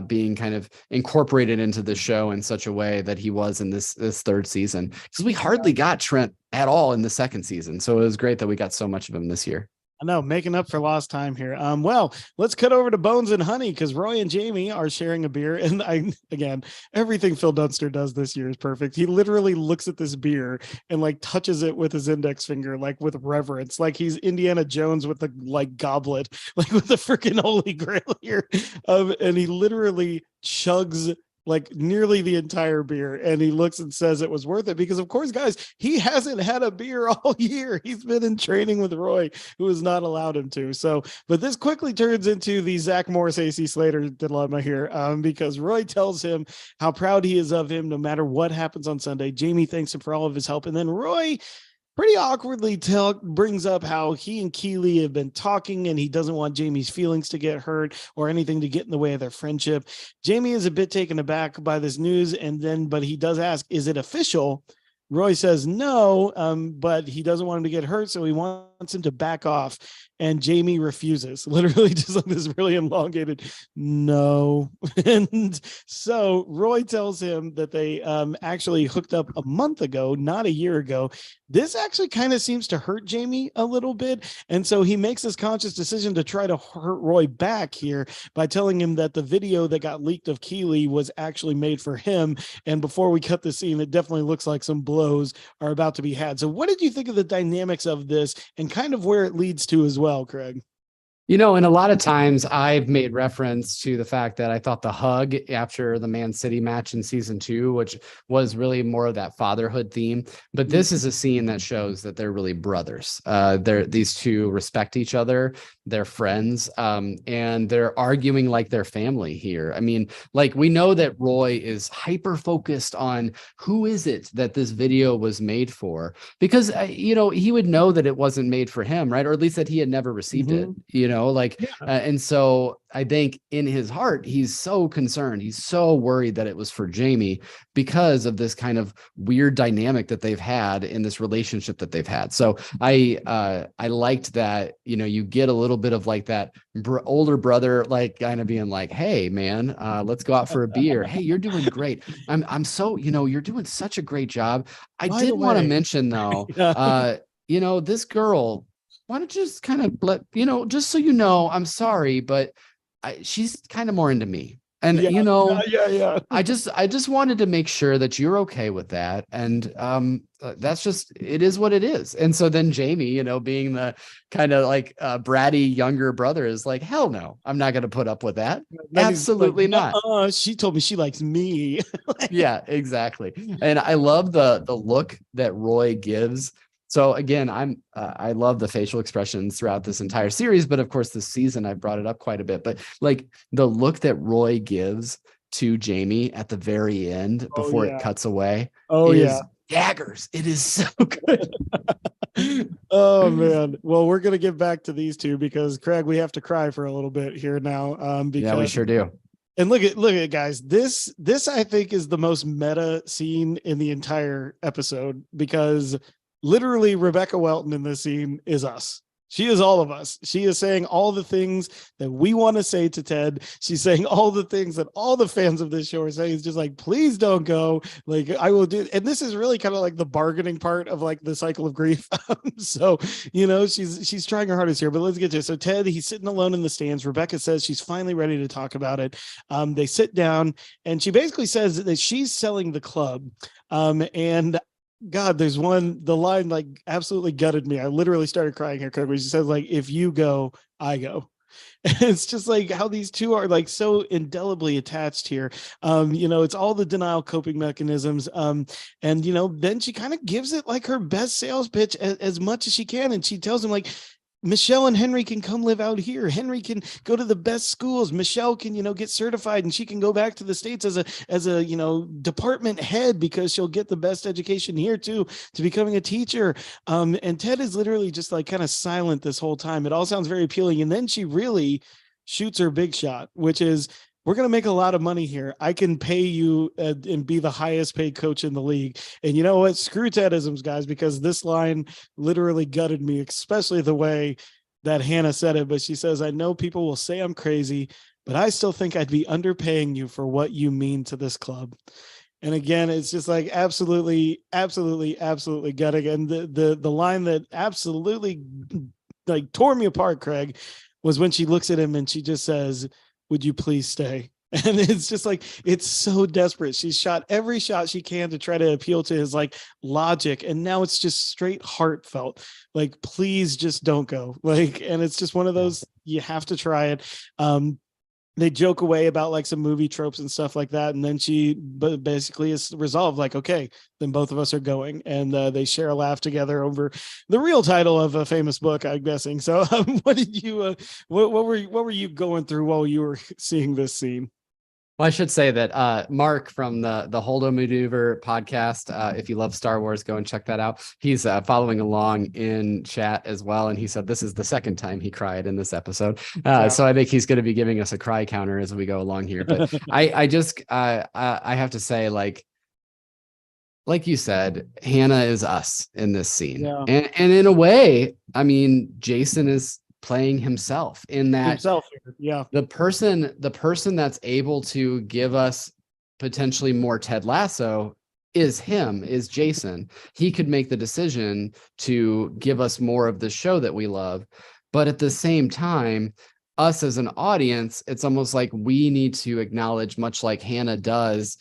B: being kind of incorporated into the show in such a way that he was in this third season, because we hardly got Trent at all in the second season. So it was great that we got so much of him this year.
A: I know, making up for lost time here. Well, let's cut over to Bones and Honey, because Roy and Jamie are sharing a beer. And again, everything Phil Dunster does this year is perfect. He literally looks at this beer and like touches it with his index finger, like with reverence, like he's Indiana Jones with the like goblet, like with the freaking Holy Grail here. And he literally chugs like nearly the entire beer. And he looks and says it was worth it because, of course, guys, he hasn't had a beer all year. He's been in training with Roy, who has not allowed him to. So, but this quickly turns into the Zach Morris, AC Slater dilemma here, because Roy tells him how proud he is of him no matter what happens on Sunday. Jamie thanks him for all of his help. And then Roy pretty awkwardly brings up how he and Keely have been talking and he doesn't want Jamie's feelings to get hurt or anything to get in the way of their friendship. Jamie is a bit taken aback by this news, but he does ask, is it official? Roy says no, but he doesn't want him to get hurt, so he wants him to back off. And Jamie refuses, literally just like this really elongated no. And so Roy tells him that they actually hooked up a month ago, not a year ago. This actually kind of seems to hurt Jamie a little bit. And so he makes this conscious decision to try to hurt Roy back here by telling him that the video that got leaked of Keely was actually made for him. And before we cut the scene, it definitely looks like some blows are about to be had. So what did you think of the dynamics of this and kind of where it leads to as well, Craig?
B: You know, and a lot of times I've made reference to the fact that I thought the hug after the Man City match in season 2, which was really more of that fatherhood theme. But this is a scene that shows that they're really brothers. These two respect each other. They're friends, and they're arguing like they're family here. I mean, like we know that Roy is hyper focused on who is it that this video was made for, because, you know, he would know that it wasn't made for him, right? Or at least that he had never received it, you know? And so I think in his heart, he's so concerned. He's so worried that it was for Jamie because of this kind of weird dynamic that they've had in this relationship that they've had. So I liked that, you know, you get a little bit of like that older brother, like kind of being like, hey man, let's go out for a beer. Hey, you're doing great. I'm so, you know, you're doing such a great job. I did want to mention though, you know, this girl, why don't you just kind of let, you know, just so you know, I'm sorry, but she's kind of more into me. And, you know, I just wanted to make sure that you're okay with that. And that's just, it is what it is. And so then Jamie, you know, being the kind of like bratty younger brother is like, hell no, I'm not going to put up with that. Absolutely like, not.
A: She told me she likes me.
B: Yeah, exactly. And I love the look that Roy gives. So again, I love the facial expressions throughout this entire series, but of course this season I've brought it up quite a bit. But like the look that Roy gives to Jamie at the very end before it cuts away is daggers. It is so good.
A: Oh man. Well, we're gonna get back to these two because Craig, we have to cry for a little bit here now. Because
B: we sure do.
A: And look at guys, this I think is the most meta scene in the entire episode because literally Rebecca Welton in this scene is us. She is all of us. She is saying all the things that we want to say to Ted. She's saying all the things that all the fans of this show are saying. It's just like, please don't go. Like I will do. And this is really kind of like the bargaining part of like the cycle of grief. So, you know, she's trying her hardest here, but let's get to it. So Ted, he's sitting alone in the stands. Rebecca says she's finally ready to talk about it. They sit down and she basically says that she's selling the club. And God, there's the line like absolutely gutted me. I literally started crying here, Craig, where she says like, if you go, I go. And it's just like how these two are like so indelibly attached here. You know, it's all the denial coping mechanisms. And, you know, then she kind of gives it like her best sales pitch as much as she can. And she tells him like, Michelle and Henry can come live out here. Henry can go to the best schools. Michelle can, you know, get certified and she can go back to the States as a, you know, department head because she'll get the best education here too, to becoming a teacher. And Ted is literally just like kind of silent this whole time. It all sounds very appealing. And then she really shoots her big shot, which is, we're going to make a lot of money here. I can pay you and be the highest paid coach in the league. And you know what? Screw Tedisms, guys, because this line literally gutted me, especially the way that Hannah said it. But she says, I know people will say I'm crazy, but I still think I'd be underpaying you for what you mean to this club. And again, it's just like absolutely gutting. And the line that absolutely like tore me apart, Craig, was when she looks at him and she just says, would you please stay? And it's just like, it's so desperate. She's shot every shot she can to try to appeal to his like logic. And now it's just straight heartfelt. Like, please just don't go. Like, and it's just one of those, you have to try it. they joke away about like some movie tropes and stuff like that. And then she basically is resolved like, okay, then both of us are going. And they share a laugh together over the real title of a famous book, I'm guessing. So what did you, what were you going through while you were seeing this scene?
B: Well, I should say that Mark from the Holdo Maneuver podcast, if you love Star Wars, go and check that out. He's following along in chat as well, and he said this is the second time he cried in this episode. So I think he's going to be giving us a cry counter as we go along here. But I have to say, like you said, Hannah is us in this scene, and in a way, I mean, Jason is playing himself in that the person that's able to give us potentially more Ted Lasso is Jason. He could make the decision to give us more of the show that we love, but at the same time, us as an audience, it's almost like we need to acknowledge, much like Hannah does,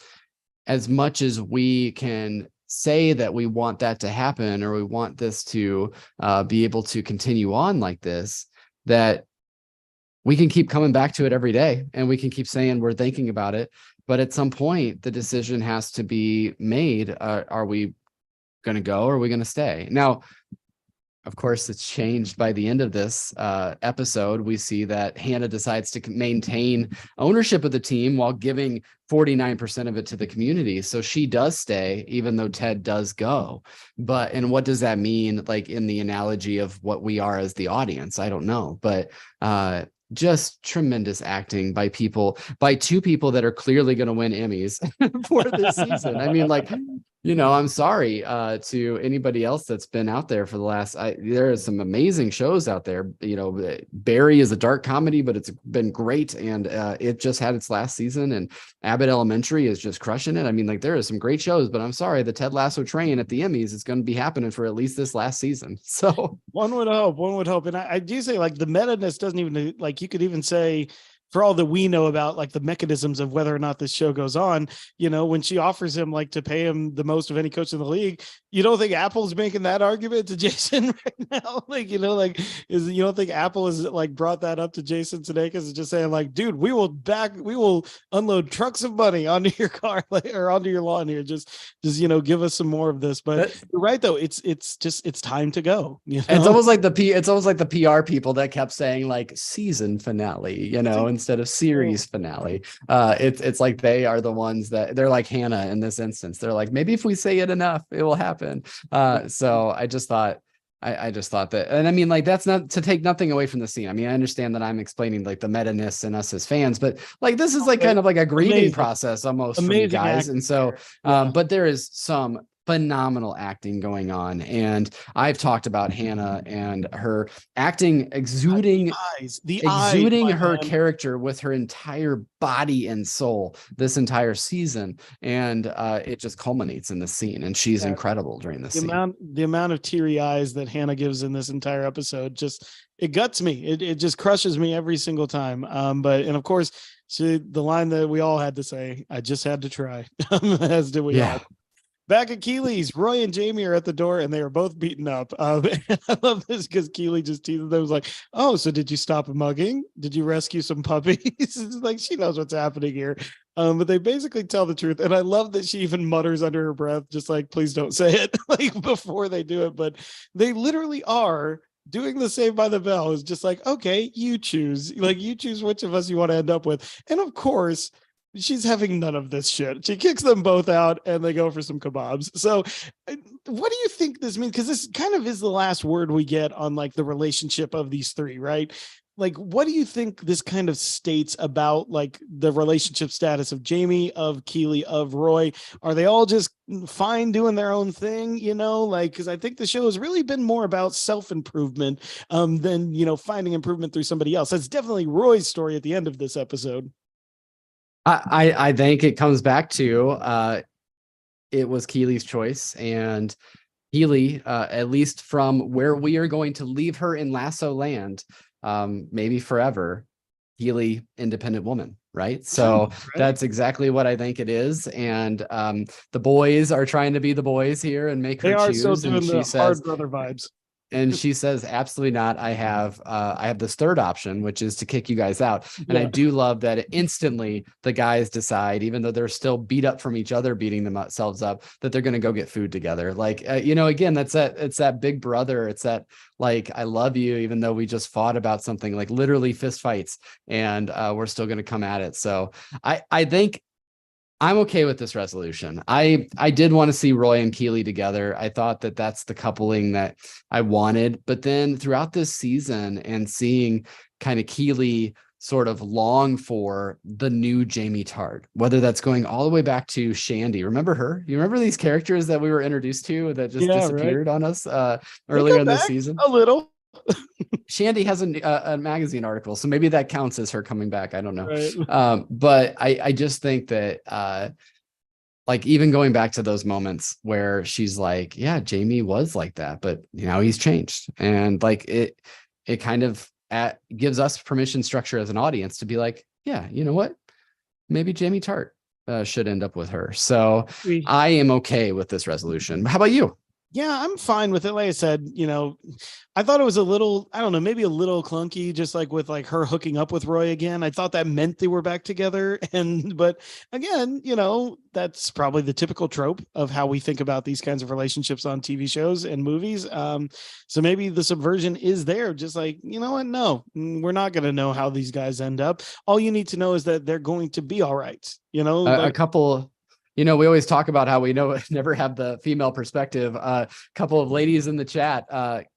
B: as much as we can say that we want that to happen, or we want this to be able to continue on like this, that we can keep coming back to it every day, and we can keep saying we're thinking about it. But at some point, the decision has to be made. Are we going to go, or are we going to stay? Now, of course, it's changed by the end of this episode. We see that Hannah decides to maintain ownership of the team while giving 49% of it to the community. So she does stay, even though Ted does go. And what does that mean, like in the analogy of what we are as the audience? I don't know. But just tremendous acting by two people that are clearly going to win Emmys for this season. I mean, like, I'm sorry to anybody else that's been out there for the last, there are some amazing shows out there. Barry is a dark comedy, but it's been great. And it just had its last season, and Abbott Elementary is just crushing it. I mean, like, there are some great shows, but I'm sorry, the Ted Lasso train at the Emmys is going to be happening for at least this last season. So
A: one would hope. And I do say, like, the meta-ness doesn't even, like, you could even say, for all that we know about like the mechanisms of whether or not this show goes on, when she offers him like to pay him the most of any coach in the league, you don't think Apple's making that argument to Jason right now? Like, you don't think Apple has like brought that up to Jason Sudeikis and just saying like, dude, we will unload trucks of money onto your car, like, or onto your lawn here. Just give us some more of this. But you're right though. It's time to go.
B: It's almost like the PR people that kept saying like season finale, instead of series finale. It's like they are the ones that they're like Hannah in this instance. They're like, maybe if we say it enough, it will happen. So I just thought that, and I mean, like, that's not to take nothing away from the scene. I mean, I understand that I'm explaining like the meta-ness and us as fans, but like, this is like kind of like a grieving process almost for you guys. And so, but there is some phenomenal acting going on, and I've talked about Hannah and her acting, exuding her character with her entire body and soul this entire season, and it just culminates in the scene, and she's incredible during this scene.
A: The amount of teary eyes that Hannah gives in this entire episode, it guts me. It just crushes me every single time. And of course, the line that we all had to say, I just had to try, as did we all. Back at Keeley's, Roy and Jamie are at the door, and they are both beaten up. And I love this because Keeley just teases them, like, "Oh, so did you stop mugging? Did you rescue some puppies?" It's like she knows what's happening here. But they basically tell the truth, and I love that she even mutters under her breath, just like, "Please don't say it," like before they do it. But they literally are doing the Saved by the Bell. Is just like, okay, you choose which of us you want to end up with, and of course, she's having none of this shit. She kicks them both out, and they go for some kebabs. So what do you think this means? Because this kind of is the last word we get on like the relationship of these three, right? Like, what do you think this kind of states about like the relationship status of Jamie, of Keeley, of Roy? Are they all just fine doing their own thing? Because I think the show has really been more about self-improvement than, finding improvement through somebody else. That's definitely Roy's story at the end of this episode.
B: I think it comes back to it was Keeley's choice, and Keeley, at least from where we are going to leave her in Lasso land, maybe forever, Keeley, independent woman, right? So that's exactly what I think it is. And the boys are trying to be the boys here and make her choose.
A: They are so doing the hard brother vibes.
B: And she says, absolutely not. I have this third option, which is to kick you guys out. And I do love that instantly the guys decide, even though they're still beat up from each other, beating themselves up, that they're going to go get food together. Like, again, it's that big brother. It's that, like, I love you, even though we just fought about something, like literally fist fights, and we're still going to come at it. So I think I'm okay with this resolution. I did want to see Roy and Keely together. I thought that that's the coupling that I wanted. But then throughout this season and seeing kind of Keely sort of long for the new Jamie Tart, whether that's going all the way back to Shandy. Remember her? You remember these characters that we were introduced to that just disappeared on us earlier in this season?
A: A little.
B: Shandy has a magazine article, so maybe that counts as her coming back. I don't know.
A: Right.
B: But I just think that like, even going back to those moments where she's like, yeah, Jamie was like that, but now he's changed. And like, it kind of gives us permission structure as an audience to be like, yeah, you know what? Maybe Jamie Tart should end up with her. So I am okay with this resolution. How about you?
A: Yeah, I'm fine with it. Like I said, I thought it was a little, I don't know, maybe a little clunky, just like with like her hooking up with Roy again. I thought that meant they were back together. But again, that's probably the typical trope of how we think about these kinds of relationships on TV shows and movies. So maybe the subversion is there, just like, you know what? No, we're not going to know how these guys end up. All you need to know is that they're going to be all right.
B: A couple. We always talk about how we never have the female perspective. A couple of ladies in the chat,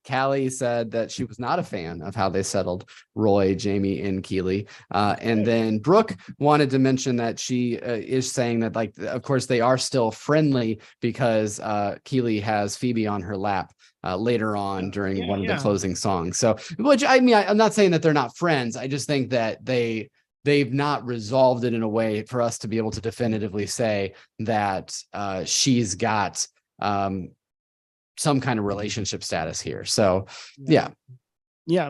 B: Callie said that she was not a fan of how they settled Roy, Jamie, and Keely. And then Brooke wanted to mention that she is saying that, like, of course, they are still friendly because Keely has Phoebe on her lap later on during one of the closing songs. So, which, I mean, I'm not saying that they're not friends. I just think that they've not resolved it in a way for us to be able to definitively say that she's got some kind of relationship status here. So, yeah.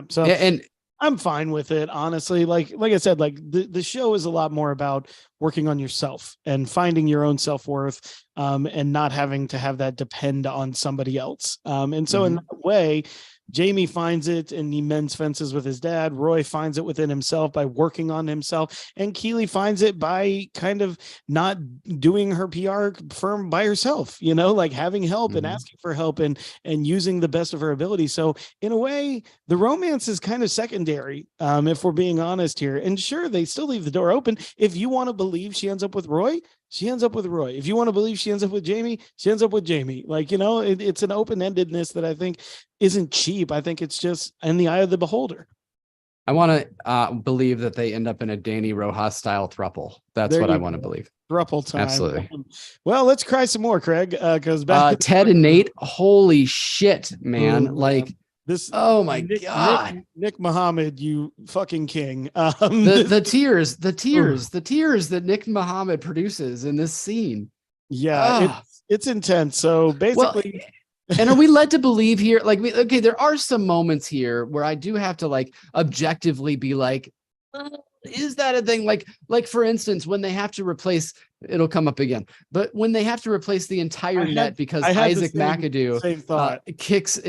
A: So,
B: and
A: I'm fine with it, honestly. Like I said, like the show is a lot more about working on yourself and finding your own self-worth, and not having to have that depend on somebody else. And so in that way, Jamie finds it and he mends fences with his dad. Roy finds it within himself by working on himself. And Keely finds it by kind of not doing her PR firm by herself, like having help and asking for help and using the best of her ability. So in a way, the romance is kind of secondary, if we're being honest here. And sure, they still leave the door open. If you want to believe she ends up with Roy, she ends up with Roy. If you want to believe she ends up with Jamie, she ends up with Jamie. Like, it's an open-endedness that I think isn't cheap. I think it's just in the eye of the beholder.
B: I want to believe that they end up in a Danny Rojas style thruple. That's what I want to believe.
A: Thruple time.
B: Absolutely.
A: Well, let's cry some more, Craig. Because
B: Ted and Nate, holy shit, man. Oh my God.
A: Nick Muhammad, you fucking king.
B: The tears that Nick Muhammad produces in this scene.
A: Yeah, it's intense. So basically,
B: and are we led to believe here? Like, okay, there are some moments here where I do have to, like, objectively be like, is that a thing? Like for instance, when they have to replace, it'll come up again, but when they have to replace the entire net because Isaac McAdoo kicks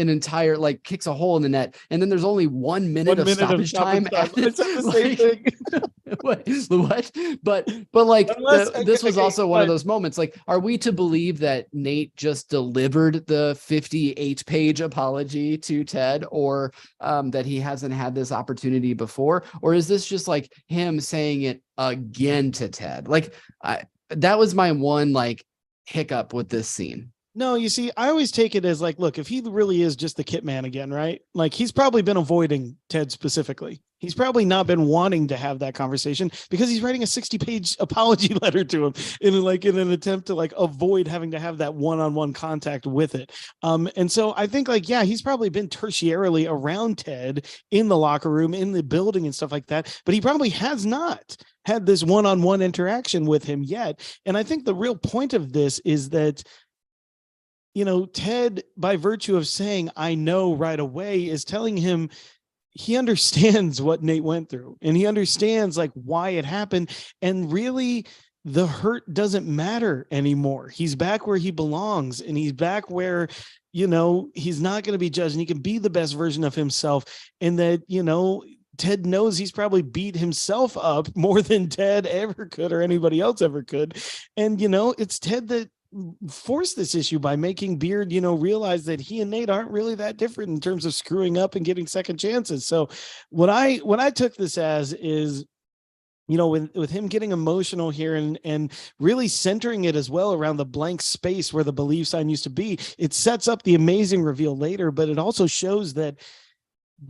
B: kicks a hole in the net, and then there's only 1 minute of stoppage time.
A: It's the same thing.
B: What? But like, this was also one of those moments. Like, are we to believe that Nate just delivered the 58-page apology to Ted, or that he hasn't had this opportunity before, or is this just like him saying it again to Ted? Like, that was my one like hiccup with this scene.
A: No, you see, I always take it as like, look, if he really is just the Kit Man again, right? Like, he's probably been avoiding Ted specifically. He's probably not been wanting to have that conversation because he's writing a 60-page apology letter to him in an attempt to like avoid having to have that one-on-one contact with it. And so I think like, yeah, he's probably been tertiarily around Ted in the locker room, in the building and stuff like that, but he probably has not had this one-on-one interaction with him yet. And I think the real point of this is that, Ted, by virtue of saying, I know right away, is telling him he understands what Nate went through and he understands like why it happened. And really, the hurt doesn't matter anymore. He's back where he belongs, and he's back where, he's not going to be judged, and he can be the best version of himself. And that, Ted knows he's probably beat himself up more than Ted ever could or anybody else ever could. And, it's Ted that forced this issue by making Beard, realize that he and Nate aren't really that different in terms of screwing up and getting second chances. So what I took this as is, with him getting emotional here and really centering it as well around the blank space where the believe sign used to be, it sets up the amazing reveal later, but it also shows that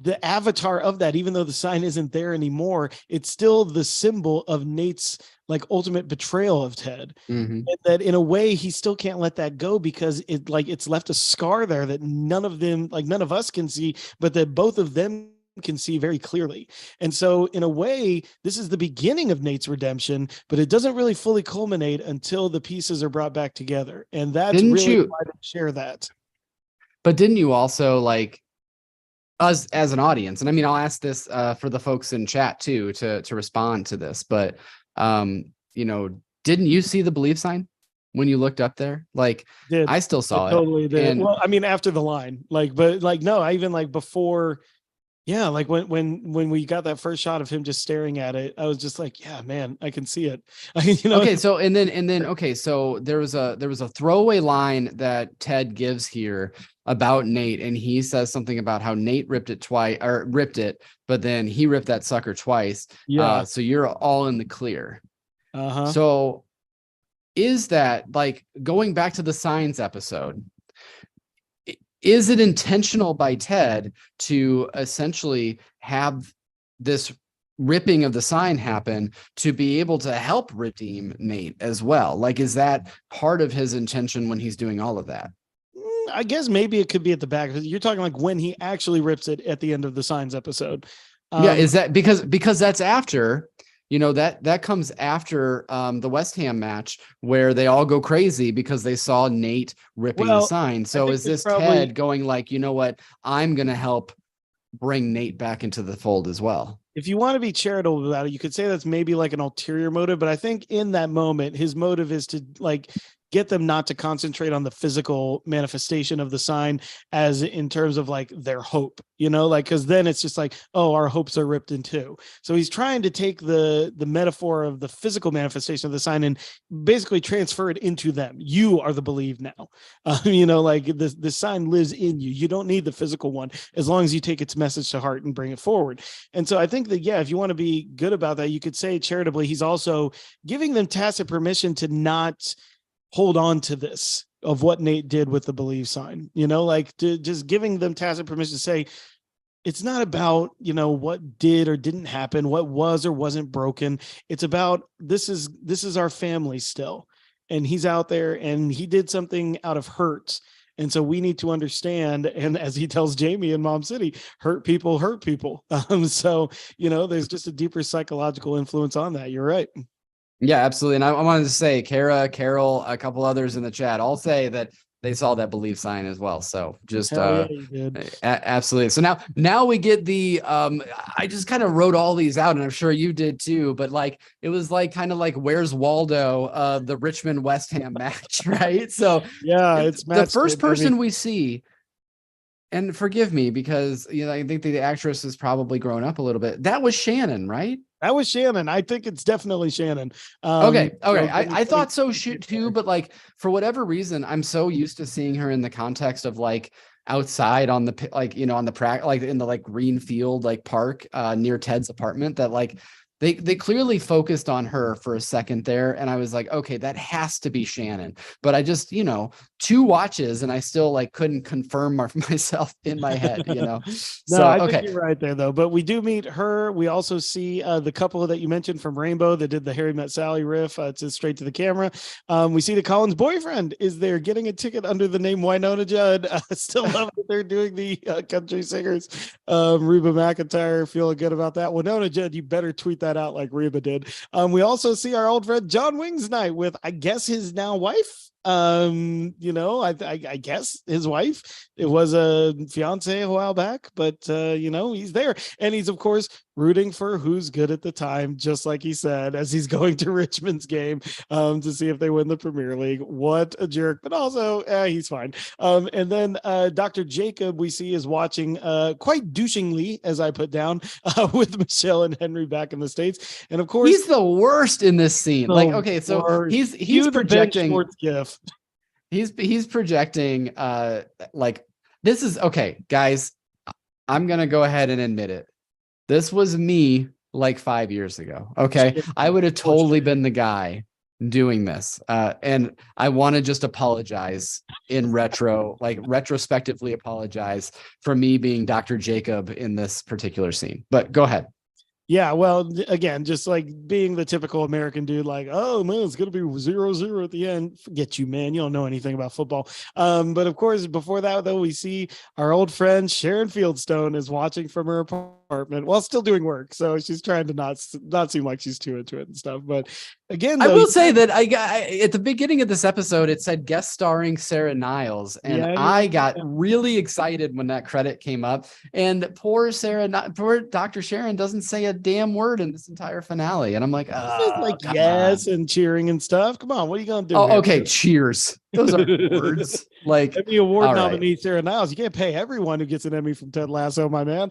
A: the avatar of that, even though the sign isn't there anymore, it's still the symbol of Nate's like ultimate betrayal of Ted.
B: Mm-hmm.
A: And that in a way he still can't let that go, because it's left a scar there that none of us can see, but that both of them can see very clearly. And so in a way, this is the beginning of Nate's redemption, but it doesn't really fully culminate until the pieces are brought back together. And that's really why they share that.
B: But didn't you also, like, us as an audience, and I mean, I'll ask this for the folks in chat too to respond to this, but didn't you see the believe sign when you looked up there? Like, I still saw it.
A: Totally did. And, well, I mean, after the line, no, I even before. Yeah, like when we got that first shot of him just staring at it, I was just like, yeah, man, I can see it.
B: Okay, so and then okay, so there was a throwaway line that Ted gives here about Nate, and he says something about how Nate ripped it, but then he ripped that sucker twice.
A: Yeah.
B: So you're all in the clear.
A: Uh-huh.
B: So is that, like, going back to the signs episode, is it intentional by Ted to essentially have this ripping of the sign happen to be able to help redeem Nate as well? Like, is that part of his intention when he's doing all of that?
A: I guess maybe it could be at the back. You're talking like when he actually rips it at the end of the signs episode.
B: Yeah, is that because that's after, that comes after the West Ham match where they all go crazy because they saw Nate ripping the sign. So is this Ted going like, you know what, I'm going to help bring Nate back into the fold as well?
A: If you want to be charitable about it, you could say that's maybe like an ulterior motive, but I think in that moment, his motive is to get them not to concentrate on the physical manifestation of the sign as in terms of like their hope, because then it's just like, oh, our hopes are ripped in two. So he's trying to take the metaphor of the physical manifestation of the sign and basically transfer it into them. You are the believe now. Like the sign lives in you. You don't need the physical one as long as you take its message to heart and bring it forward. And so I think that, yeah, if you want to be good about that, you could say charitably, he's also giving them tacit permission to not hold on to this of what Nate did with the believe sign, just giving them tacit permission to say, it's not about, what did or didn't happen, what was or wasn't broken. It's about, this is our family still. And he's out there and he did something out of hurt. And so we need to understand. And as he tells Jamie in Mom City, hurt people hurt people. So, there's just a deeper psychological influence on that. You're right.
B: Yeah, absolutely. And I wanted to say, Kara, Carol, a couple others in the chat all say that they saw that believe sign as well. So just absolutely. So now we get the I just kind of wrote all these out, and I'm sure you did too, but like it was like kind of like Where's Waldo, the Richmond West Ham match, right? So
A: yeah, it's
B: the first person we see. And forgive me because I think the actress has probably grown up a little bit. That was Shannon, right?
A: That was Shannon. I think it's definitely Shannon.
B: Okay. I thought so too, but like for whatever reason, I'm so used to seeing her in the context of like outside on the on the like in the like green field like park near Ted's apartment that like they clearly focused on her for a second there, and I was like, okay, that has to be Shannon. But I just, two watches, and I still like couldn't confirm myself in my head,
A: No,
B: So
A: I think you're right there though. But we do meet her. We also see the couple that you mentioned from Rainbow that did the Harry Met Sally riff. It's just straight to the camera. We see that Colin's boyfriend is there getting a ticket under the name Winona Judd. Still love that they're doing the country singers. Reba McEntire, feeling good about that. Winona Judd, you better tweet that out like Reba did. We also see our old friend John Wings night with, I guess, his now wife. I guess his wife. It was a fiance a while back, but he's there, and he's of course rooting for who's good at the time, just like he said, as he's going to Richmond's game to see if they win the Premier League. What a jerk, but also he's fine. And then Dr. Jacob, we see, is watching quite douchingly, as I put down, with Michelle and Henry back in the States. And of course,
B: he's the worst in this scene. Like, okay, so he's projecting. He's projecting like, this is okay, guys. I'm gonna go ahead and admit it. This was me like 5 years ago. Okay. I would have totally been the guy doing this. And I want to just apologize in retrospectively apologize for me being Dr. Jacob in this particular scene. But go ahead.
A: Yeah, well, again, just like being the typical American dude, like, oh man, it's gonna be 0-0 at the end. Forget you, man. You don't know anything about football. But of course, before that, though, we see our old friend Sharon Fieldstone is watching from her apartment while still doing work. So she's trying to not seem like she's too into it and stuff. But again, though,
B: I will say that I at the beginning of this episode, it said guest starring Sarah Niles, and I got really excited when that credit came up. And poor Dr. Sharon doesn't say a damn word in this entire finale, and I'm like,
A: yes, and cheering and stuff. Come on, what are you gonna do?
B: Oh, okay, cheers. Those are words. Like
A: Emmy Award nominee Sarah Niles. You can't pay everyone who gets an Emmy from Ted Lasso, my man.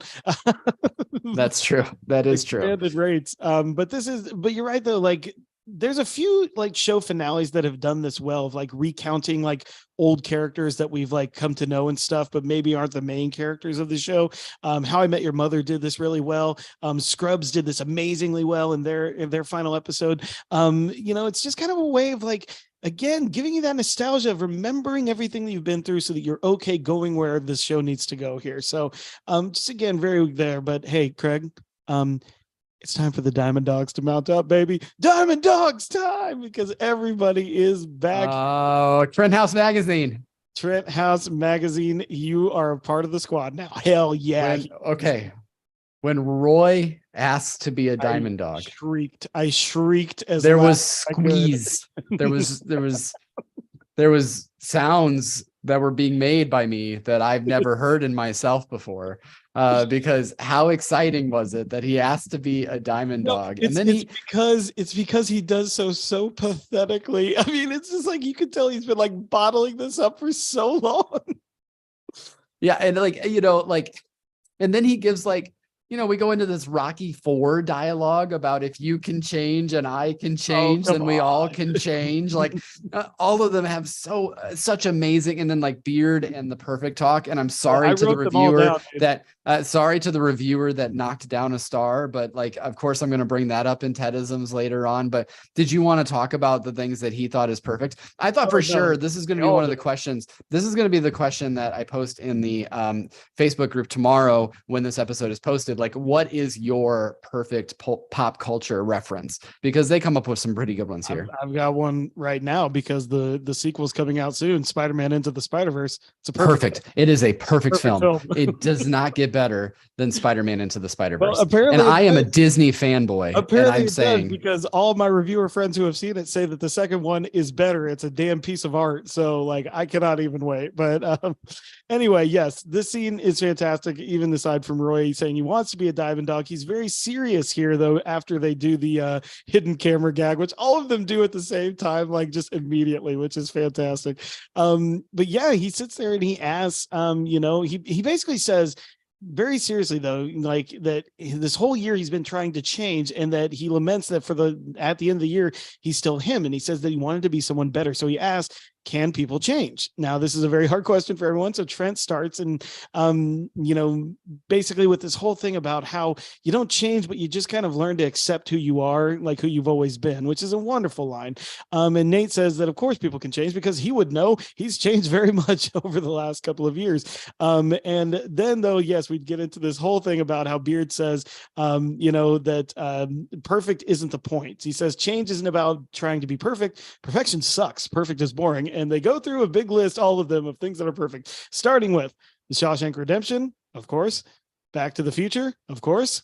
B: That's true. That is true.
A: Expanded rates. But you're right though. Like, there's a few like show finales that have done this well, of like recounting like old characters that we've like come to know and stuff, but maybe aren't the main characters of the show. How I Met Your Mother did this really well. Scrubs did this amazingly well in their final episode. It's just kind of a way of like, again, giving you that nostalgia of remembering everything that you've been through so that you're okay going where this show needs to go here. So just again, very there. But hey, Craig, it's time for the Diamond Dogs to mount up, baby. Diamond Dogs time, because everybody is back.
B: Oh, Trent House Magazine.
A: Trent House Magazine, you are a part of the squad now. Hell yeah.
B: When Roy asked to be a Diamond Dog,
A: I shrieked as
B: there was squeeze. there was sounds that were being made by me that I've never heard in myself before. Because how exciting was it that he asked to be a Diamond Dog? And then
A: it's because he does so pathetically. I mean, it's just like, you could tell he's been like bottling this up for so long.
B: Yeah. And and then he gives we go into this Rocky IV dialogue about if you can change and I can change, then we all can change. Like all of them have such amazing, and then like Beard and the Perfect Talk. And I'm sorry to the reviewer that knocked down a star, but like, of course I'm going to bring that up in Tedisms later on. But did you want to talk about the things that he thought is perfect? I thought sure this is going to be one of the questions. This is going to be the question that I post in the Facebook group tomorrow when this episode is posted. Like, what is your perfect pop culture reference? Because they come up with some pretty good ones here.
A: I've got one right now because the sequel's coming out soon. Spider-Man Into the Spider-Verse. It's a perfect.
B: It is a perfect film. It does not get better than Spider-Man Into the Spider-Verse.
A: Well, apparently,
B: and I am a Disney fanboy.
A: Apparently,
B: and I'm saying
A: because all my reviewer friends who have seen it say that the second one is better. It's a damn piece of art. So like, I cannot even wait. But anyway, yes, this scene is fantastic. Even aside from Roy saying he wants to be a Diamond Dog, he's very serious here though. After they do the hidden camera gag, which all of them do at the same time, like just immediately, which is fantastic. But yeah, he sits there and he asks, he basically says, very seriously though, like that this whole year he's been trying to change, and that he laments that at the end of the year he's still him, and he says that he wanted to be someone better. So he asked, can people change? Now this is a very hard question for everyone, so Trent starts, and basically with this whole thing about how you don't change, but you just kind of learn to accept who you are, like who you've always been, which is a wonderful line. And Nate says that of course people can change, because he would know he's changed very much over the last couple of years. And then though, yes, we'd get into this whole thing about how Beard says that perfect isn't the point. He says change isn't about trying to be perfect. Perfection sucks. Perfect is boring. And they go through a big list, all of them, of things that are perfect, starting with The Shawshank Redemption, of course, Back to the Future, of course,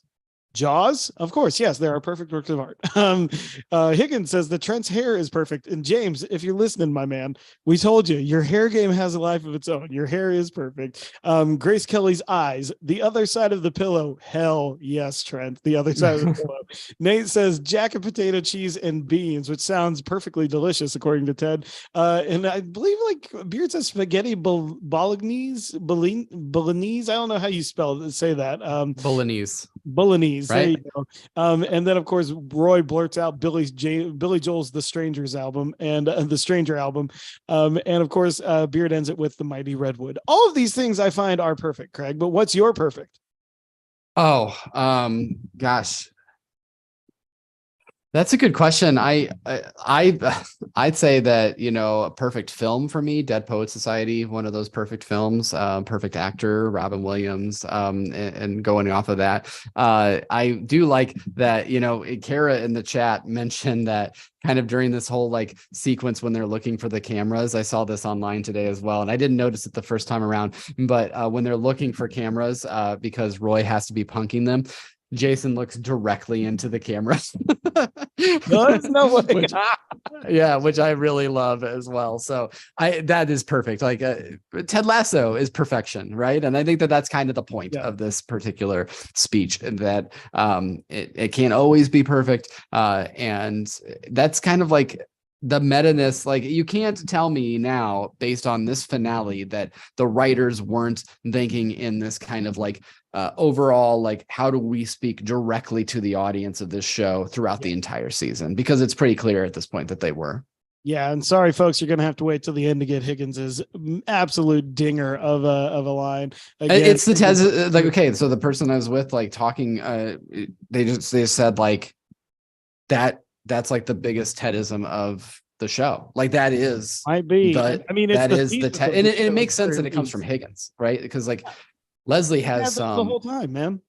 A: Jaws, of course, yes, they are perfect works of art. Higgins says that Trent's hair is perfect. And James, if you're listening, my man, we told you your hair game has a life of its own. Your hair is perfect. Grace Kelly's eyes, the other side of the pillow. Hell yes, Trent, the other side of the pillow. Nate says jacket potato cheese and beans, which sounds perfectly delicious according to Ted. And I believe like Beard says spaghetti bolognese. I don't know how you say that. Bolognese.
B: Right.
A: There you go. And then of course Roy blurts out Billy Joel's The Strangers album and the Stranger album. And of course Beard ends it with The Mighty Redwood. All of these things I find are perfect, Craig, but what's your perfect?
B: Oh, gosh. That's a good question. I'd say that, a perfect film for me, Dead Poet Society, one of those perfect films, perfect actor, Robin Williams, and going off of that. I do like that, Kara in the chat mentioned that kind of during this whole like sequence when they're looking for the cameras. I saw this online today as well, and I didn't notice it the first time around, but when they're looking for cameras, because Roy has to be punking them, Jason looks directly into the camera.
A: No way.
B: which I really love as well. So that is perfect. Like Ted Lasso is perfection, right? And I think that that's kind of the point of this particular speech, that it can't always be perfect, and that's kind of like the meta-ness. Like, you can't tell me now based on this finale that the writers weren't thinking in this kind of like overall, like, how do we speak directly to the audience of this show throughout the entire season? Because it's pretty clear at this point that they were.
A: Yeah, and sorry, folks, you're going to have to wait till the end to get Higgins's absolute dinger of a line. Again,
B: it's the Tez, like, okay, so the person I was with, like, talking, they said like that's like the biggest Tedism of the show. Like, that is
A: might be.
B: I mean,
A: it's
B: that is the Ted, and it makes sense that it comes from Higgins, right? Because like Leslie has some
A: the whole time, man,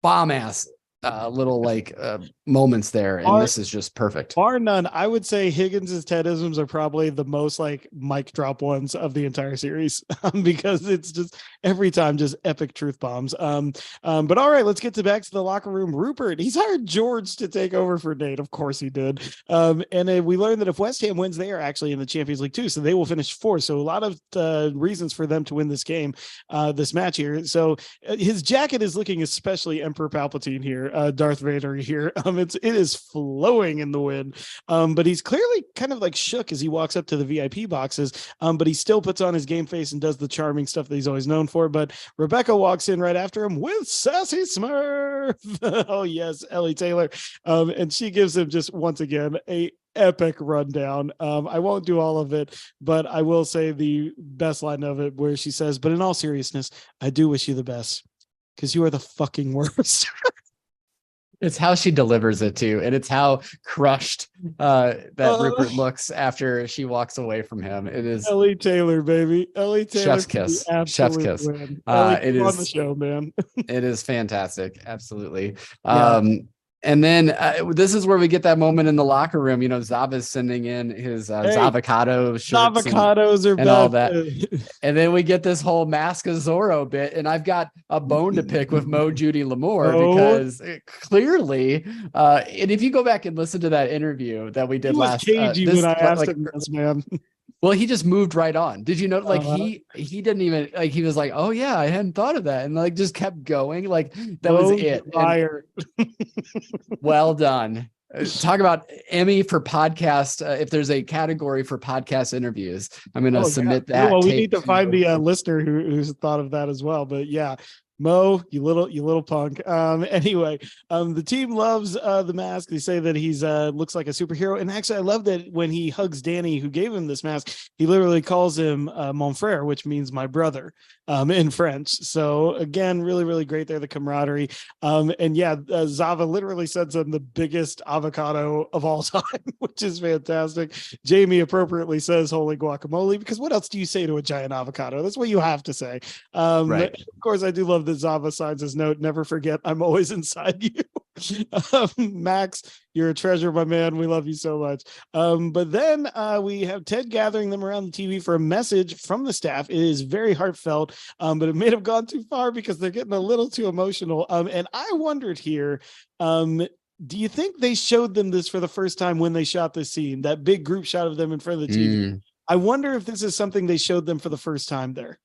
B: bomb ass little like moments there, and this is just perfect.
A: Bar none, I would say Higgins's Tedisms are probably the most like mic drop ones of the entire series, because it's just every time just epic truth bombs. But all right, let's get back to the locker room. Rupert, he's hired George to take over for Nate. Of course he did. And we learned that if West Ham wins, they are actually in the Champions League too, so they will finish fourth. So a lot of reasons for them to win this game, this match here. So his jacket is looking especially Emperor Palpatine here. Darth Vader here. It is flowing in the wind. But he's clearly kind of like shook as he walks up to the VIP boxes. But he still puts on his game face and does the charming stuff that he's always known for. But Rebecca walks in right after him with Sassy Smurf. Oh yes, Ellie Taylor. And she gives him just once again a epic rundown. I won't do all of it, but I will say the best line of it, where she says, "But in all seriousness, I do wish you the best, because you are the fucking worst."
B: It's how she delivers it too, and it's how crushed that Rupert looks after she walks away from him. It is
A: Ellie Taylor, baby. Ellie Taylor.
B: Chef's kiss.
A: Chef's
B: kiss.
A: Ellie,
B: it is
A: on the show, man.
B: It is fantastic. Absolutely.
A: Yeah.
B: And then this is where we get that moment in the locker room. Zava's sending in his Zavocado shirts.
A: Avocados are
B: and all that. And then we get this whole Mask of Zorro bit. And I've got a bone to pick with Mo Judy Lamore, because clearly, and if you go back and listen to that interview that we did last,
A: when I asked him this, man.
B: Well, he just moved right on. Did you know? Like he didn't even like. He was like, "Oh yeah, I hadn't thought of that," and like just kept going. Like that was it. Well done. Talk about Emmy for podcast. If there's a category for podcast interviews, I'm going to submit that.
A: Well, we need to find the listener who's thought of that as well. But yeah. Mo, you little punk. Anyway, the team loves the mask. They say that he's looks like a superhero. And actually, I love that when he hugs Danny, who gave him this mask, he literally calls him mon frère, which means my brother in French. So again, really, really great there, the camaraderie. And yeah, Zava literally sends him the biggest avocado of all time, which is fantastic. Jamie appropriately says holy guacamole, because what else do you say to a giant avocado? That's what you have to say. Right. Of course, I do love that Zava signs his note, "Never forget, I'm always inside you." Max, you're a treasure, my man. We love you so much. But then we have Ted gathering them around the TV for a message from the staff. It is very heartfelt, but it may have gone too far because they're getting a little too emotional. And I wondered here, do you think they showed them this for the first time when they shot this scene, that big group shot of them in front of the TV? I wonder if this is something they showed them for the first time there.